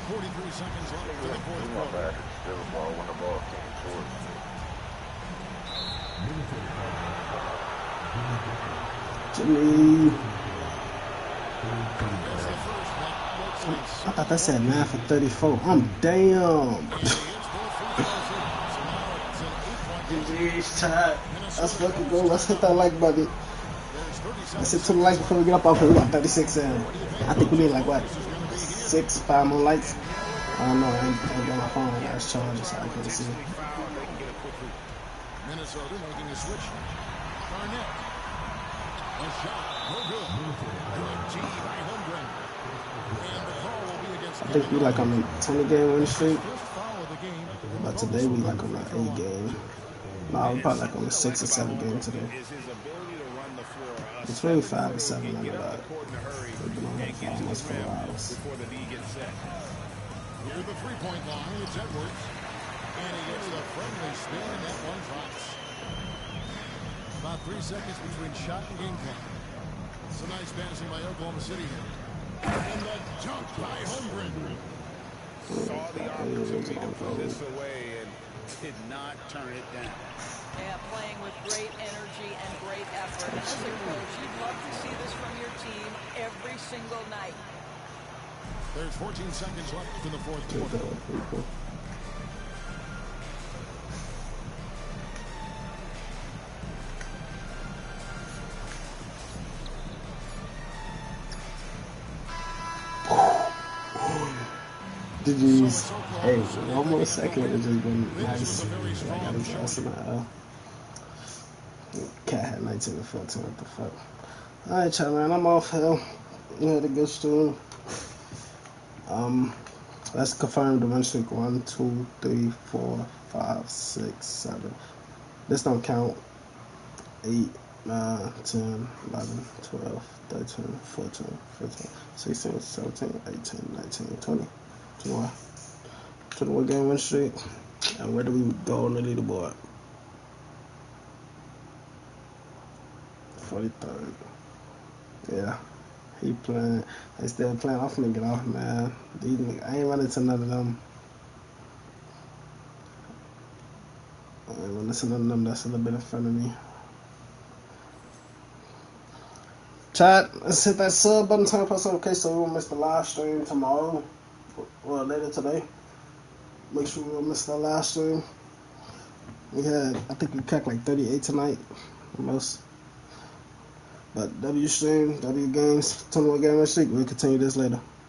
43 seconds left for the fourth quarter. Bad. Still a ball when the ball came towards him. Jimmy. I thought that said 9 for 34. I'm damn. GG's chat. Let's fucking go. Let's hit that like button. Let's hit 2 likes before we get up off here. We got 36 in. I think we need like what? 5 more likes. I don't know. I ain't got my phone. I got charged, so I couldn't see. Minnesota making a switch. Garnett. A shot. No good. Good G by Holmgren. And the call will be against. I think we like on the 20-game win streak. But today we like on the 8-game. No, we probably like on the 6 or 7 game today. Between 5 and 7 on the dot. We've been on that for almost 4 hours. Near the three-point line, it's Edwards. And he gets the friendly spin, and that one drops. About 3 seconds between shot and game clock. It's a nice passing by Oklahoma City here. And the jump by Holmgren. Saw the opportunity to put this away and did not turn it down. Yeah, playing with great energy and great effort. And as a coach, you'd love to see this from your team every single night. There's 14 seconds left in the fourth quarter. GG's. Hey, 1 more second would have just been nice. I got his ass in the L. Cat had 19 to 14. What the fuck? Alright, chat, man. I'm off hell. We had a good stream. Let's confirm the win streak. 1, 2, 3, 4, 5, 6, 7. This don't count. 8, 9, 10, 11, 12, 13, 14, 15, 16, 17, 18, 19, 20. 21 game win streak. And where do we go on the leaderboard? 43rd. Yeah. He playing. They still playing. I'm finna get off, man. These niggas, I ain't running to none of them. I ain't running to none of them that's a little bit in front of me. Chat, let's hit that sub button, turn post okay, so we won't miss the live stream tomorrow. Or later today. Make sure we don't miss the live stream. We had, I think we cracked like 38 tonight. Almost. But W stream, W games, 21 game streak. We'll continue this later.